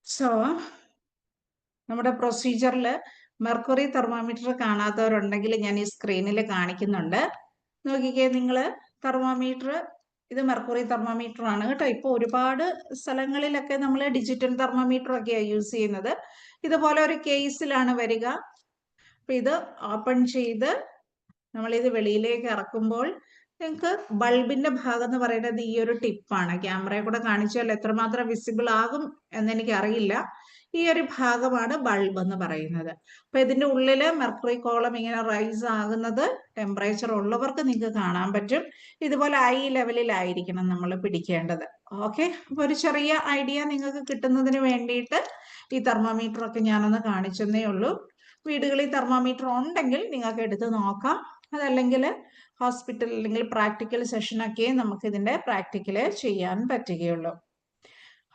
സോ നമ്മുടെ പ്രൊസീജിയറിൽ മെർക്കുറി തെർമോമീറ്റർ കാണാത്തവരുണ്ടെങ്കിൽ ഞാൻ ഈ സ്ക്രീനിൽ കാണിക്കുന്നുണ്ട്. നോക്കിക്കേ നിങ്ങൾ, തെർമോമീറ്റർ ഇത് മെർക്കുറി തെർമോമീറ്റർ ആണ് കേട്ടോ. ഇപ്പോൾ ഒരുപാട് സ്ഥലങ്ങളിലൊക്കെ നമ്മൾ ഡിജിറ്റൽ തെർമോമീറ്റർ ഒക്കെയാണ് യൂസ് ചെയ്യുന്നത്. ഇതുപോലെ ഒരു കേസിലാണ് വരിക. അപ്പൊ ഇത് ഓപ്പൺ ചെയ്ത് നമ്മളിത് വെളിയിലേക്ക് ഇറക്കുമ്പോൾ നിങ്ങൾക്ക് ബൾബിന്റെ ഭാഗം എന്ന് പറയുന്നത് ഈ ഒരു ടിപ്പാണ്. ക്യാമറയെ കൂടെ കാണിച്ചാൽ എത്രമാത്രം വിസിബിൾ ആകും എന്നെനിക്ക് അറിയില്ല. ഈ ഒരു ഭാഗമാണ് ബൾബ് എന്ന് പറയുന്നത്. അപ്പൊ ഇതിന്റെ ഉള്ളില് മെർക്കുറി കോളം ഇങ്ങനെ റൈസ് ആകുന്നത് ടെമ്പറേച്ചർ ഉള്ളവർക്ക് നിങ്ങൾക്ക് കാണാൻ പറ്റും. ഇതുപോലെ ഐ ലെവലിലായിരിക്കണം നമ്മൾ പിടിക്കേണ്ടത്. ഓക്കെ, അപ്പൊ ഒരു ചെറിയ ഐഡിയ നിങ്ങൾക്ക് കിട്ടുന്നതിന് വേണ്ടിയിട്ട് ഈ തെർമോമീറ്റർ ഒക്കെ ഞാനൊന്ന് കാണിച്ചെന്നേ ഉള്ളൂ. വീടുകളിൽ തെർമോമീറ്റർ ഉണ്ടെങ്കിൽ നിങ്ങൾക്ക് എടുത്ത് നോക്കാം. അതല്ലെങ്കിൽ ഹോസ്പിറ്റൽ അല്ലെങ്കിൽ പ്രാക്ടിക്കൽ സെഷനൊക്കെ നമുക്ക് ഇതിന്റെ പ്രാക്ടിക്കല് ചെയ്യാൻ പറ്റുകയുള്ളൂ.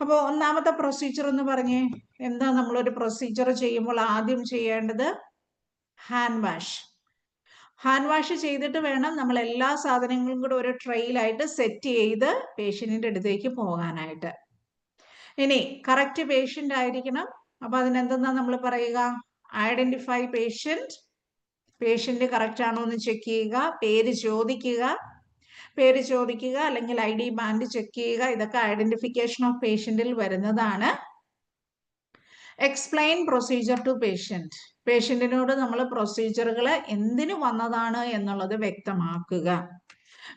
അപ്പോൾ ഒന്നാമത്തെ പ്രൊസീജിയർ എന്ന് പറഞ്ഞേ, എന്താ നമ്മളൊരു പ്രൊസീജിയർ ചെയ്യുമ്പോൾ ആദ്യം ചെയ്യേണ്ടത്? Hand wash. ഹാൻഡ് വാഷ് ചെയ്തിട്ട് വേണം നമ്മൾ എല്ലാ സാധനങ്ങളും കൂടെ ഒരു ട്രെയിലായിട്ട് സെറ്റ് ചെയ്ത് പേഷ്യന്റിന്റെ അടുത്തേക്ക് പോകാനായിട്ട്. ഇനി കറക്റ്റ് പേഷ്യന്റ് ആയിരിക്കണം. അപ്പൊ അതിനെന്തെന്നാ നമ്മൾ പറയുക? Identify patient. പേഷ്യന്റ് കറക്റ്റ് ആണോ എന്ന് ചെക്ക് ചെയ്യുക. പേര് ചോദിക്കുക അല്ലെങ്കിൽ ID ബാൻഡ് ചെക്ക് ചെയ്യുക. ഇതൊക്കെ ഐഡന്റിഫിക്കേഷൻ ഓഫ് പേഷ്യന്റിൽ വരുന്നതാണ്. Explain procedure to patient. പേഷ്യന്റിനോട് നമ്മൾ പ്രൊസീജിയറുകൾ എന്തിനു വന്നതാണ് എന്നുള്ളത് വ്യക്തമാക്കുക.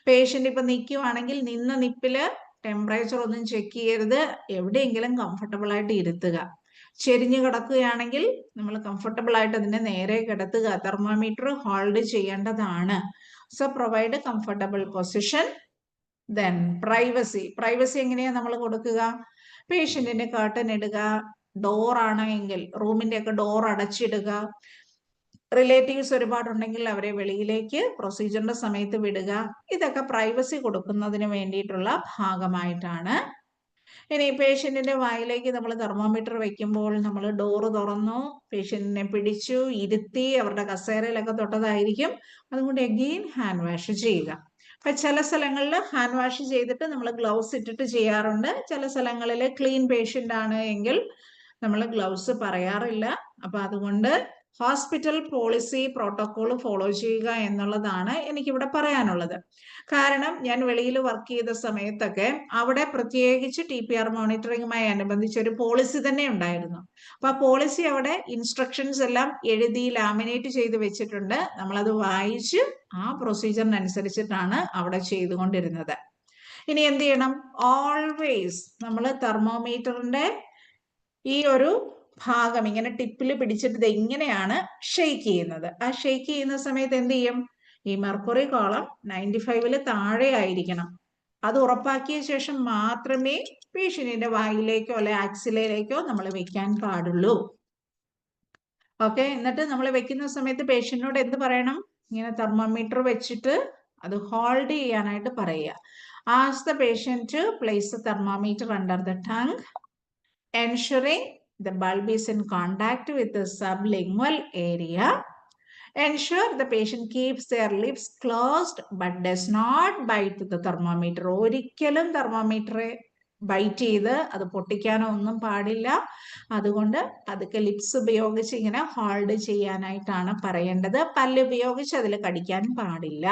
പേഷ്യന്റ് ഇപ്പൊ നിൽക്കുവാണെങ്കിൽ നിന്ന നിപ്പില് ടെമ്പറേച്ചർ ഒന്നും ചെക്ക് ചെയ്യരുത്. എവിടെയെങ്കിലും കംഫർട്ടബിൾ ആയിട്ട് ഇരുത്തുക. ചെരിഞ്ഞു കിടക്കുകയാണെങ്കിൽ നമ്മൾ കംഫർട്ടബിൾ ആയിട്ട് അതിനെ നേരെ കിടത്തുക. തെർമോമീറ്റർ ഹോൾഡ് ചെയ്യേണ്ടതാണ്. So provide comfortable position. Then privacy എങ്ങനെയാ നമ്മൾ കൊടുക്കുക? പേഷ്യന്റിന്റെ കർട്ടൻ ഇടുക. ഡോർ ആണെങ്കിൽ റൂമിന്റെ ഒക്കെ ഡോർ അടച്ചിടുക. റിലേറ്റീവ്സ് ഒരുപാടുണ്ടെങ്കിൽ അവരെ വെളിയിലേക്ക് പ്രൊസീജിയറിന്റെ സമയത്ത് വിടുക. ഇതൊക്കെ പ്രൈവസി കൊടുക്കുന്നതിന് വേണ്ടിയിട്ടുള്ള ഭാഗമായിട്ടാണ്. ഇനി പേഷ്യന്റിന്റെ വായിലേക്ക് നമ്മൾ തെർമോമീറ്റർ വെക്കുമ്പോൾ നമ്മൾ ഡോറ് തുറന്നു, പേഷ്യന്റിനെ പിടിച്ചു ഇരുത്തി അവരുടെ കസേരയിലൊക്കെ തൊട്ടതായിരിക്കും. അതുകൊണ്ട് എഗെയിൻ ഹാൻഡ് വാഷ് ചെയ്യുക. അപ്പൊ ചില സ്ഥലങ്ങളിൽ ഹാൻഡ് വാഷ് ചെയ്തിട്ട് നമ്മൾ ഗ്ലൗസ് ഇട്ടിട്ട് ചെയ്യാറുണ്ട്. ചില സ്ഥലങ്ങളിൽ ക്ലീൻ പേഷ്യന്റ് ആണ് എങ്കിൽ നമ്മൾ ഗ്ലൗസ് പറയാറില്ല. അപ്പൊ അതുകൊണ്ട് ഹോസ്പിറ്റൽ പോളിസി പ്രോട്ടോകോൾ ഫോളോ ചെയ്യുക എന്നുള്ളതാണ് എനിക്കിവിടെ പറയാനുള്ളത്. കാരണം ഞാൻ വെളിയിൽ വർക്ക് ചെയ്ത സമയത്തൊക്കെ അവിടെ പ്രത്യേകിച്ച് TPR മോണിറ്ററിങ്ങുമായി അനുബന്ധിച്ച് ഒരു പോളിസി തന്നെ ഉണ്ടായിരുന്നു. അപ്പൊ ആ പോളിസി അവിടെ ഇൻസ്ട്രക്ഷൻസ് എല്ലാം എഴുതി ലാമിനേറ്റ് ചെയ്ത് വെച്ചിട്ടുണ്ട്. നമ്മളത് വായിച്ച് ആ പ്രൊസീജിയറിനനുസരിച്ചിട്ടാണ് അവിടെ ചെയ്തുകൊണ്ടിരുന്നത്. ഇനി എന്ത് ചെയ്യണം? ഓൾവേസ് നമ്മൾ തെർമോമീറ്ററിന്റെ ഈ ഒരു ഭാഗം ഇങ്ങനെ ടിപ്പിൽ പിടിച്ചിട്ട് ഇത് എങ്ങനെയാണ് ഷെയ്ക്ക് ചെയ്യുന്നത്. ആ ഷെയ്ക്ക് ചെയ്യുന്ന സമയത്ത് എന്ത് ചെയ്യും? ഈ മെർക്കുറി കോളം 95 താഴെ ആയിരിക്കണം. അത് ഉറപ്പാക്കിയ ശേഷം മാത്രമേ പേഷ്യന്റിന്റെ വായിലേക്കോ അല്ലെ ആക്സിലയിലേക്കോ നമ്മൾ വെക്കാൻ പാടുള്ളൂ. ഓക്കെ, എന്നിട്ട് നമ്മൾ വെക്കുന്ന സമയത്ത് പേഷ്യന്റിനോട് എന്ത് പറയണം? ഇങ്ങനെ തെർമോമീറ്റർ വെച്ചിട്ട് അത് ഹോൾഡ് ചെയ്യാനായിട്ട് പറയുക. Ask the patient to place the thermometer under the tongue, ensuring the bulb is in contact with the sublingual area. Ensure the patient keeps their lips closed but does not bite the thermometer. ഒരിക്കലും thermometer byte ചെയ്ത് അത് പൊട്ടിക്കാനോ ഒന്നും പാടില്ല. അതുകൊണ്ട് അതൊക്കെ lips ഉപയോഗിച്ച് ഇങ്ങനെ hold ചെയ്യാനായിട്ടാണ് പറയേണ്ടത്. പല്ല് ഉപയോഗിച്ച് അതിൽ കടിക്കാൻ പാടില്ല.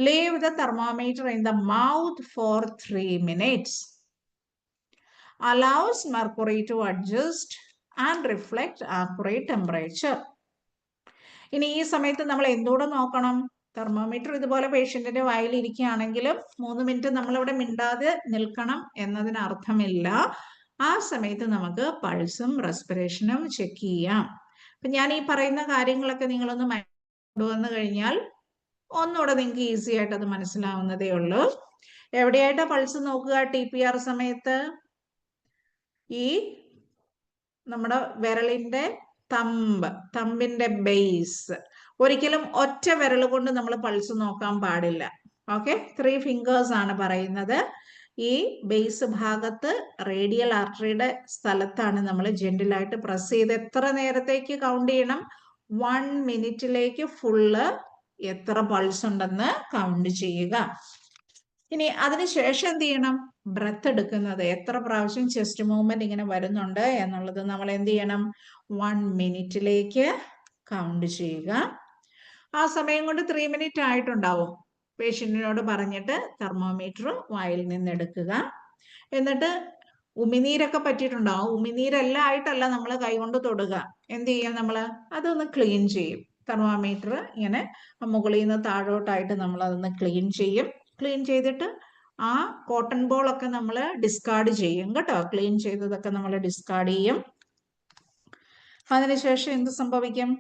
Leave the thermometer in the mouth for 3 minutes. Allows mercury to adjust and reflect accurate temperature. ഇനി ഈ സമയത്ത് നമ്മൾ എന്തുകൂടെ നോക്കണം? തെർമോമീറ്റർ ഇതുപോലെ പേഷ്യന്റിന്റെ വായിൽ ഇരിക്കുകയാണെങ്കിലും 3 മിനിറ്റ് നമ്മളിവിടെ മിണ്ടാതെ നിൽക്കണം എന്നതിന് അർത്ഥമില്ല. ആ സമയത്ത് നമുക്ക് പൾസും റെസ്പിറേഷനും ചെക്ക് ചെയ്യാം. അപ്പൊ ഞാൻ ഈ പറയുന്ന കാര്യങ്ങളൊക്കെ നിങ്ങളൊന്ന് കൊണ്ടുവന്നു കഴിഞ്ഞാൽ ഒന്നുകൂടെ നിങ്ങൾക്ക് ഈസി ആയിട്ട് അത് മനസ്സിലാവുന്നതേ ഉള്ളൂ. എവിടെയായിട്ടാ പൾസ് നോക്കുക TPR സമയത്ത്? ഈ നമ്മുടെ വിരലിന്റെ തമ്പിന്റെ ബേസ്. ഒരിക്കലും ഒറ്റ വിരൽ കൊണ്ട് നമ്മൾ പൾസ് നോക്കാൻ പാടില്ല. ഓക്കെ, 3 ഫിംഗേഴ്സ് ആണ് പറയുന്നത്. ഈ ബേസ് ഭാഗത്ത് റേഡിയൽ ആർട്ടറിയുടെ സ്ഥലത്താണ് നമ്മൾ ജെന്റിലായിട്ട് പ്രസ് ചെയ്ത് എത്ര നേരത്തേക്ക് കൗണ്ട് ചെയ്യണം? 1 മിനിറ്റിലേക്ക് ഫുള്ള് എത്ര പൾസ് ഉണ്ടെന്ന് കൗണ്ട് ചെയ്യുക. ഇനി അതിനുശേഷം എന്ത് ചെയ്യണം? ബ്രത്ത് എടുക്കുന്നത് എത്ര പ്രാവശ്യം ചെസ്റ്റ് മൂവ്മെന്റ് ഇങ്ങനെ വരുന്നുണ്ട് എന്നുള്ളത് നമ്മൾ എന്ത് ചെയ്യണം? 1 മിനിറ്റിലേക്ക് കൗണ്ട് ചെയ്യുക. ആ സമയം കൊണ്ട് 3 മിനിറ്റ് ആയിട്ടുണ്ടാവും. പേഷ്യന്റിനോട് പറഞ്ഞിട്ട് തെർമോമീറ്റർ വായിൽ നിന്ന് എടുക്കുക. എന്നിട്ട് ഉമിനീരൊക്കെ പറ്റിയിട്ടുണ്ടാവും. ഉമിനീരെല്ലാം ആയിട്ടല്ല നമ്മൾ കൈകൊണ്ട് തൊടുക. എന്ത് ചെയ്യും? നമ്മൾ അതൊന്ന് ക്ലീൻ ചെയ്യും. തെർമോമീറ്റർ ഇങ്ങനെ മുകളിൽ നിന്ന് താഴോട്ടായിട്ട് നമ്മൾ അതൊന്ന് ക്ലീൻ ചെയ്യും. ക്ലീൻ ചെയ്തിട്ട് ആ കോട്ടൺ ബോൾ ഒക്കെ നമ്മൾ ഡിസ്കാർഡ് ചെയ്യും കേട്ടോ. ക്ലീൻ ചെയ്തതൊക്കെ നമ്മൾ ഡിസ്കാർഡ് ചെയ്യും. അതിനുശേഷം എന്ത് സംഭവിക്കും?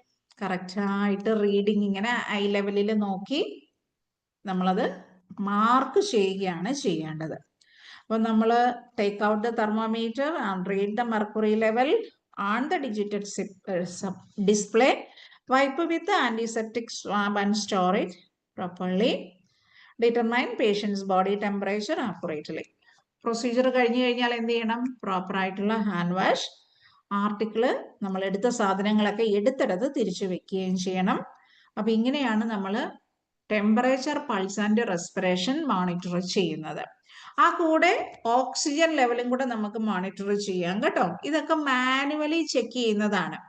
കറക്റ്റായിട്ട് റീഡിങ് ഇങ്ങനെ ഐ ലെവലിൽ നോക്കി നമ്മളത് മാർക്ക് ചെയ്യുകയാണ് ചെയ്യേണ്ടത്. അപ്പോൾ നമ്മൾ take out the thermometer and read the mercury level on the digital display. Wipe with the antiseptic swab and store it properly. Determine patient's body temperature accurately. Procedure കഴിഞ്ഞു കഴിഞ്ഞാൽ എന്ത് ചെയ്യണം? പ്രോപ്പർ ആയിട്ടുള്ള ഹാൻഡ് വാഷ്, ആർട്ടിക്കിള് നമ്മൾ എടുത്ത സാധനങ്ങളൊക്കെ എടുത്തിടത്ത് തിരിച്ചു വെക്കുകയും ചെയ്യണം. അപ്പൊ ഇങ്ങനെയാണ് നമ്മൾ temperature, pulse and respiration monitor ചെയ്യുന്നത്. ആ കൂടെ ഓക്സിജൻ ലെവലും കൂടെ നമുക്ക് മോണിറ്റർ ചെയ്യാം കേട്ടോ. ഇതൊക്കെ മാനുവലി ചെക്ക് ചെയ്യുന്നതാണ്.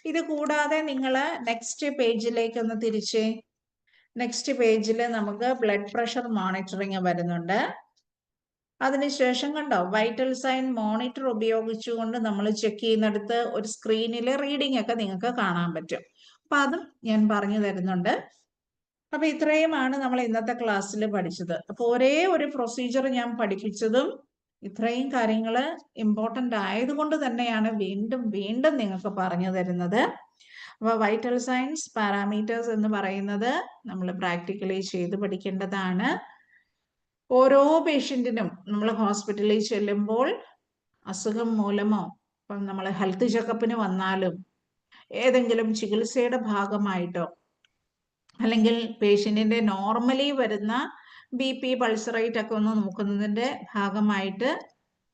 ഇത് കൂടാതെ നിങ്ങൾ നെക്സ്റ്റ് പേജിലേക്ക് ഒന്ന് തിരിച്ചേ. നെക്സ്റ്റ് പേജിൽ നമുക്ക് ബ്ലഡ് പ്രഷർ മോണിറ്ററിങ് വരുന്നുണ്ട്. അതിനുശേഷം കണ്ടോ വൈറ്റൽ സൈൻ മോണിറ്റർ ഉപയോഗിച്ചുകൊണ്ട് നമ്മൾ ചെക്ക് ചെയ്യുന്നിടത്ത് ഒരു സ്ക്രീനിൽ റീഡിംഗ് ഒക്കെ നിങ്ങൾക്ക് കാണാൻ പറ്റും. അപ്പൊ അതും ഞാൻ പറഞ്ഞു തരുന്നുണ്ട്. അപ്പൊ ഇത്രയുമാണ് നമ്മൾ ഇന്നത്തെ ക്ലാസ്സിൽ പഠിച്ചത്. അപ്പൊ ഒരേ ഒരു പ്രൊസീജിയർ ഞാൻ പഠിപ്പിച്ചതും ഇത്രയും കാര്യങ്ങൾ ഇമ്പോർട്ടൻ്റ് ആയതുകൊണ്ട് തന്നെയാണ് വീണ്ടും വീണ്ടും നിങ്ങൾക്ക് പറഞ്ഞു തരുന്നത്. അപ്പോൾ വൈറ്റൽ സൈൻസ് പാരാമീറ്റേഴ്സ് എന്ന് പറയുന്നത് നമ്മൾ പ്രാക്ടിക്കലി ചെയ്ത് പഠിക്കേണ്ടതാണ്. ഓരോ പേഷ്യൻറ്റിനും നമ്മൾ ഹോസ്പിറ്റലിൽ ചെല്ലുമ്പോൾ അസുഖം മൂലമോ ഇപ്പം നമ്മൾ ഹെൽത്ത് ചെക്കപ്പിന് വന്നാലും ഏതെങ്കിലും ചികിത്സയുടെ ഭാഗമായിട്ടോ അല്ലെങ്കിൽ പേഷ്യൻറ്റിൻ്റെ നോർമലി വരുന്ന BP, പൾസ് റേറ്റ് ഒക്കെ ഒന്ന് നോക്കുന്നതിൻ്റെ ഭാഗമായിട്ട്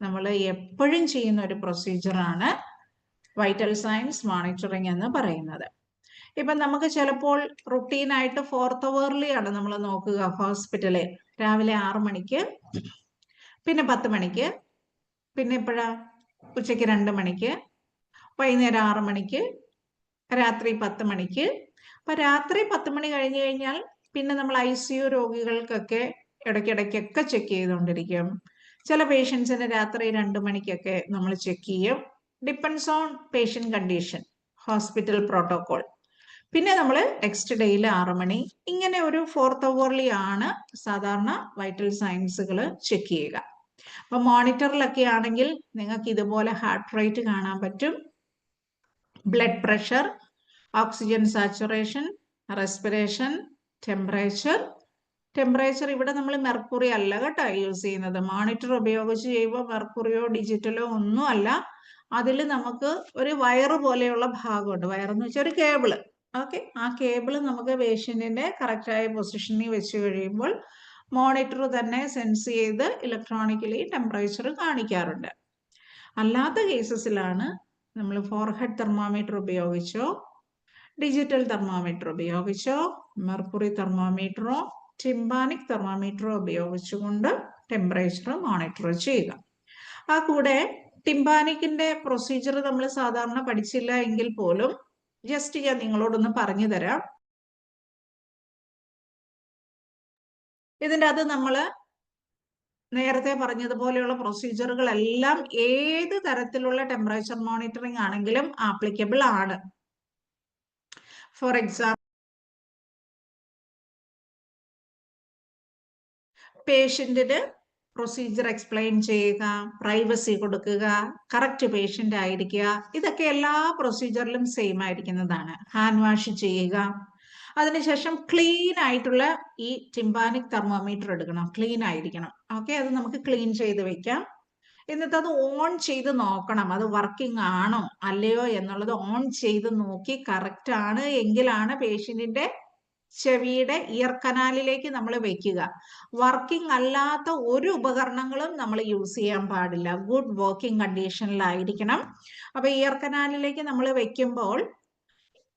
നമ്മൾ എപ്പോഴും ചെയ്യുന്ന ഒരു പ്രൊസീജിയറാണ് വൈറ്റൽ സൈൻസ് മോണിറ്ററിങ് എന്ന് പറയുന്നത്. ഇപ്പം നമുക്ക് ചിലപ്പോൾ റുട്ടീനായിട്ട് 4th hourly ആണ് നമ്മൾ നോക്കുക ഹോസ്പിറ്റലിൽ. രാവിലെ 6 മണിക്ക്, പിന്നെ 10 മണിക്ക്, പിന്നെ എപ്പോഴാ ഉച്ചയ്ക്ക് 2 മണിക്ക്, വൈകുന്നേരം 6 മണിക്ക്, രാത്രി 10 മണിക്ക്. അപ്പൊ രാത്രി 10 മണി കഴിഞ്ഞു കഴിഞ്ഞാൽ പിന്നെ നമ്മൾ ICU രോഗികൾക്കൊക്കെ ഇടയ്ക്കിടയ്ക്കൊക്കെ ചെക്ക് ചെയ്തുകൊണ്ടിരിക്കും. ചില പേഷ്യൻസിന് രാത്രി 2 മണിക്കൊക്കെ നമ്മൾ ചെക്ക് ചെയ്യും. Depends on patient condition, hospital protocol. പിന്നെ നമ്മൾ നെക്സ്റ്റ് ഡേയിൽ 6 മണി. ഇങ്ങനെ ഒരു 4th അവർലി ആണ് സാധാരണ വൈറ്റൽ സയൻസുകൾ ചെക്ക് ചെയ്യുക. അപ്പൊ മോണിറ്ററിലൊക്കെ ആണെങ്കിൽ നിങ്ങൾക്ക് ഇതുപോലെ ഹാർട്ട് റേറ്റ് കാണാൻ പറ്റും, blood pressure, oxygen saturation, respiration, temperature ഇവിടെ നമ്മൾ മെർക്കുറി അല്ല കേട്ടോ യൂസ് ചെയ്യുന്നത്. മോണിറ്റർ ഉപയോഗിച്ച് ചെയ്യുമ്പോൾ മെർക്കുറിയോ ഡിജിറ്റലോ ഒന്നും അല്ല. അതിൽ നമുക്ക് ഒരു വയറ് പോലെയുള്ള ഭാഗമുണ്ട്. വയറെന്ന് വെച്ചാൽ ഒരു കേബിള്. ഓക്കെ, ആ കേബിള് നമുക്ക് പേഷ്യന്റിന്റെ കറക്റ്റായ പൊസിഷനിൽ വെച്ച് കഴിയുമ്പോൾ മോണിറ്റർ തന്നെ സെൻസ് ചെയ്ത് ഇലക്ട്രോണിക്കലി ടെമ്പറേച്ചർ കാണിക്കാറുണ്ട്. അല്ലാത്ത കേസസിലാണ് നമ്മൾ ഫോർഹെഡ് തെർമോമീറ്റർ ഉപയോഗിച്ചോ, ഡിജിറ്റൽ തെർമോമീറ്റർ ഉപയോഗിച്ചോ, മെർക്കുറി തെർമോമീറ്ററോ ടിംപാനിക് തെർമോമീറ്ററോ ഉപയോഗിച്ചുകൊണ്ട് ടെമ്പറേച്ചർ മോണിറ്റർ ചെയ്യുക. ആ കൂടെ ടിംപാനിക്കിന്റെ പ്രൊസീജിയർ നമ്മൾ സാധാരണ പഠിച്ചില്ല എങ്കിൽ പോലും ജസ്റ്റ് ഞാൻ നിങ്ങളോടൊന്ന് പറഞ്ഞു തരാം. ഇതിൻ്റെ അത് നമ്മൾ നേരത്തെ പറഞ്ഞതുപോലെയുള്ള പ്രൊസീജിയറുകളെല്ലാം ഏത് തരത്തിലുള്ള ടെമ്പറേച്ചർ മോണിറ്ററിംഗ് ആണെങ്കിലും ആപ്ലിക്കബിൾ ആണ്. ഫോർ എക്സാമ്പിൾ, പേഷ്യന്റിന് പ്രൊസീജിയർ എക്സ്പ്ലെയിൻ ചെയ്യുക, പ്രൈവസി കൊടുക്കുക, കറക്റ്റ് പേഷ്യന്റ് ആയിരിക്കുക, ഇതൊക്കെ എല്ലാ പ്രൊസീജിയറിലും സെയിം ആയിരിക്കുന്നതാണ്. ഹാൻഡ് വാഷ് ചെയ്യുക, അതിനുശേഷം ക്ലീൻ ആയിട്ടുള്ള ഈ ടിംപാനിക് തെർമോമീറ്റർ എടുക്കണം, ക്ലീൻ ആയിരിക്കണം. ഓക്കെ, അത് നമുക്ക് ക്ലീൻ ചെയ്ത് വെക്കാം. എന്നിട്ട് അത് ഓൺ ചെയ്ത് നോക്കണം, അത് വർക്കിംഗ് ആണോ അല്ലയോ എന്നുള്ളത് ഓൺ ചെയ്ത് നോക്കി കറക്റ്റ് ആണ് എങ്കിലാണ് പേഷ്യന്റിന്റെ ചെവിയുടെ ഇയർ കനാലിലേക്ക് നമ്മൾ വെക്കുക. വർക്കിംഗ് അല്ലാത്ത ഒരു ഉപകരണങ്ങളും നമ്മൾ യൂസ് ചെയ്യാൻ പാടില്ല. ഗുഡ് വർക്കിംഗ് കണ്ടീഷനിലായിരിക്കണം. അപ്പൊ ഇയർ കനാലിലേക്ക് നമ്മൾ വെക്കുമ്പോൾ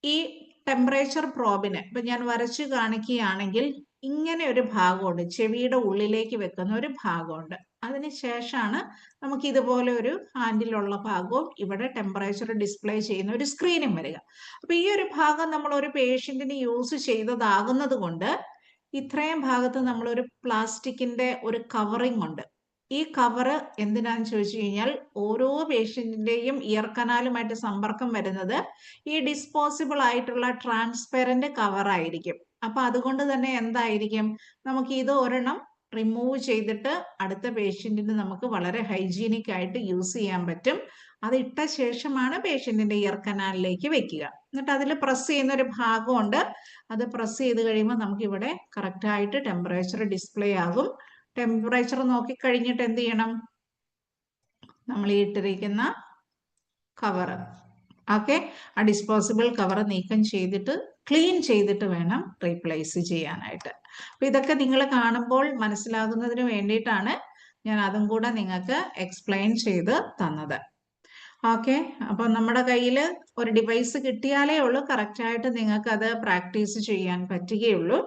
ഈ ടെമ്പറേച്ചർ പ്രോബിന് ഇപ്പൊ ഞാൻ വരച്ചു കാണിക്കുകയാണെങ്കിൽ ഇങ്ങനെ ഒരു ഭാഗമുണ്ട്, ചെവിയുടെ ഉള്ളിലേക്ക് വെക്കുന്ന ഒരു ഭാഗമുണ്ട്. അതിനുശേഷമാണ് നമുക്ക് ഇതുപോലെ ഒരു ഹാൻഡിലുള്ള ഭാഗവും ഇവിടെ ടെമ്പറേച്ചർ ഡിസ്പ്ലേ ചെയ്യുന്ന ഒരു സ്ക്രീനും വരിക. അപ്പൊ ഈ ഒരു ഭാഗം നമ്മൾ ഒരു പേഷ്യന്റിന് യൂസ് ചെയ്തതാകുന്നത് കൊണ്ട് ഇത്രയും ഭാഗത്ത് നമ്മൾ ഒരു പ്ലാസ്റ്റിക്കിന്റെ ഒരു കവറിംഗ് ഉണ്ട്. ഈ കവറ് എന്തിനാന്ന് ചോദിച്ചു കഴിഞ്ഞാൽ ഓരോ പേഷ്യന്റിന്റെയും ഇയർ കനാലുമായിട്ട് സമ്പർക്കം വരുന്നത് ഈ ഡിസ്പോസിബിൾ ആയിട്ടുള്ള ട്രാൻസ്പെറന്റ് കവർ ആയിരിക്കും. അപ്പൊ അതുകൊണ്ട് തന്നെ എന്തായിരിക്കും, നമുക്ക് ഇത് ഒരെണ്ണം റിമൂവ് ചെയ്തിട്ട് അടുത്ത പേഷ്യന്റിന് നമുക്ക് വളരെ ഹൈജീനിക് ആയിട്ട് യൂസ് ചെയ്യാൻ പറ്റും. അത് ഇട്ട ശേഷമാണ് പേഷ്യന്റിന്റെ ഇയർ കനാലിലേക്ക് വെക്കുക. എന്നിട്ട് അതിൽ പ്രസ് ചെയ്യുന്ന ഒരു ഭാഗമുണ്ട്. അത് പ്രസ് ചെയ്ത് കഴിയുമ്പോൾ നമുക്ക് ഇവിടെ കറക്റ്റ് ആയിട്ട് ടെമ്പറേച്ചർ ഡിസ്പ്ലേ ആകും. ടെമ്പറേച്ചർ നോക്കിക്കഴിഞ്ഞിട്ട് എന്ത് ചെയ്യണം, നമ്മൾ ഈ ഇട്ടിരിക്കുന്ന കവർ, ഓക്കെ, ആ ഡിസ്പോസിബിൾ കവർ നീക്കം ചെയ്തിട്ട് ക്ലീൻ ചെയ്തിട്ട് വേണം റീപ്ലേസ് ചെയ്യാനായിട്ട്. അപ്പൊ ഇതൊക്കെ നിങ്ങൾ കാണുമ്പോൾ മനസ്സിലാകുന്നതിന് വേണ്ടിയിട്ടാണ് ഞാൻ അതും കൂടെ നിങ്ങൾക്ക് എക്സ്പ്ലെയിൻ ചെയ്ത് തന്നത്. ഓക്കെ, അപ്പൊ നമ്മുടെ കയ്യിൽ ഒരു ഡിവൈസ് കിട്ടിയാലേ ഉള്ളൂ കറക്റ്റായിട്ട് നിങ്ങൾക്ക് അത് പ്രാക്ടീസ് ചെയ്യാൻ പറ്റുകയുള്ളൂ.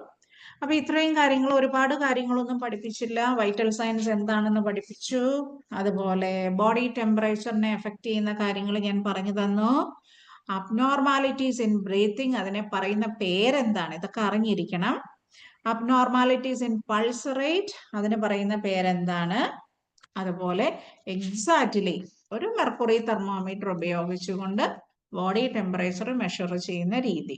അപ്പൊ ഇത്രയും കാര്യങ്ങൾ, ഒരുപാട് കാര്യങ്ങളൊന്നും പഠിപ്പിച്ചില്ല. വൈറ്റൽ സയൻസ് എന്താണെന്ന് പഠിപ്പിച്ചു, അതുപോലെ ബോഡി ടെമ്പറേച്ചറിനെ എഫക്ട് ചെയ്യുന്ന കാര്യങ്ങൾ ഞാൻ പറഞ്ഞു തന്നു. അബ്നോർമാലിറ്റീസ് ഇൻ ബ്രീത്തിങ്, അതിനെ പറയുന്ന പേരെന്താണ്, ഇതൊക്കെ അറിഞ്ഞിരിക്കണം. അബ്നോർമാലിറ്റീസ് ഇൻ പൾസ് റേറ്റ്, അതിന് പറയുന്ന പേരെന്താണ്. അതുപോലെ എക്സാക്ട്ലി ഒരു മെർക്കുറി തെർമോമീറ്റർ ഉപയോഗിച്ചുകൊണ്ട് ബോഡി ടെമ്പറേച്ചർ മെഷർ ചെയ്യുന്ന രീതി.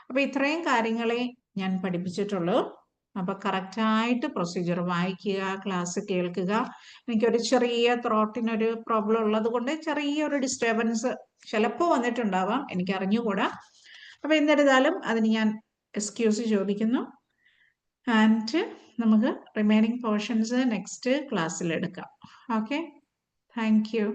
അപ്പൊ ഇത്രയും കാര്യങ്ങളെ ഞാൻ പഠിപ്പിച്ചിട്ടുള്ളൂ. അപ്പൊ കറക്റ്റായിട്ട് പ്രൊസീജിയർ വായിക്കുക, ക്ലാസ് കേൾക്കുക. എനിക്കൊരു ചെറിയ ത്രോട്ടിനൊരു പ്രോബ്ലം ഉള്ളത് കൊണ്ട് ചെറിയൊരു ഡിസ്റ്റർബൻസ് ചിലപ്പോൾ വന്നിട്ടുണ്ടാവാം, എനിക്ക് അറിഞ്ഞുകൂടാ. അപ്പൊ എന്നിരുന്നാലും അതിന് ഞാൻ എക്സ്ക്യൂസ് ചോദിക്കുന്നു. ആൻഡ് നമുക്ക് റിമൈനിങ് പോർഷൻസ് നെക്സ്റ്റ് ക്ലാസ്സിൽ എടുക്കാം. Okay, thank you.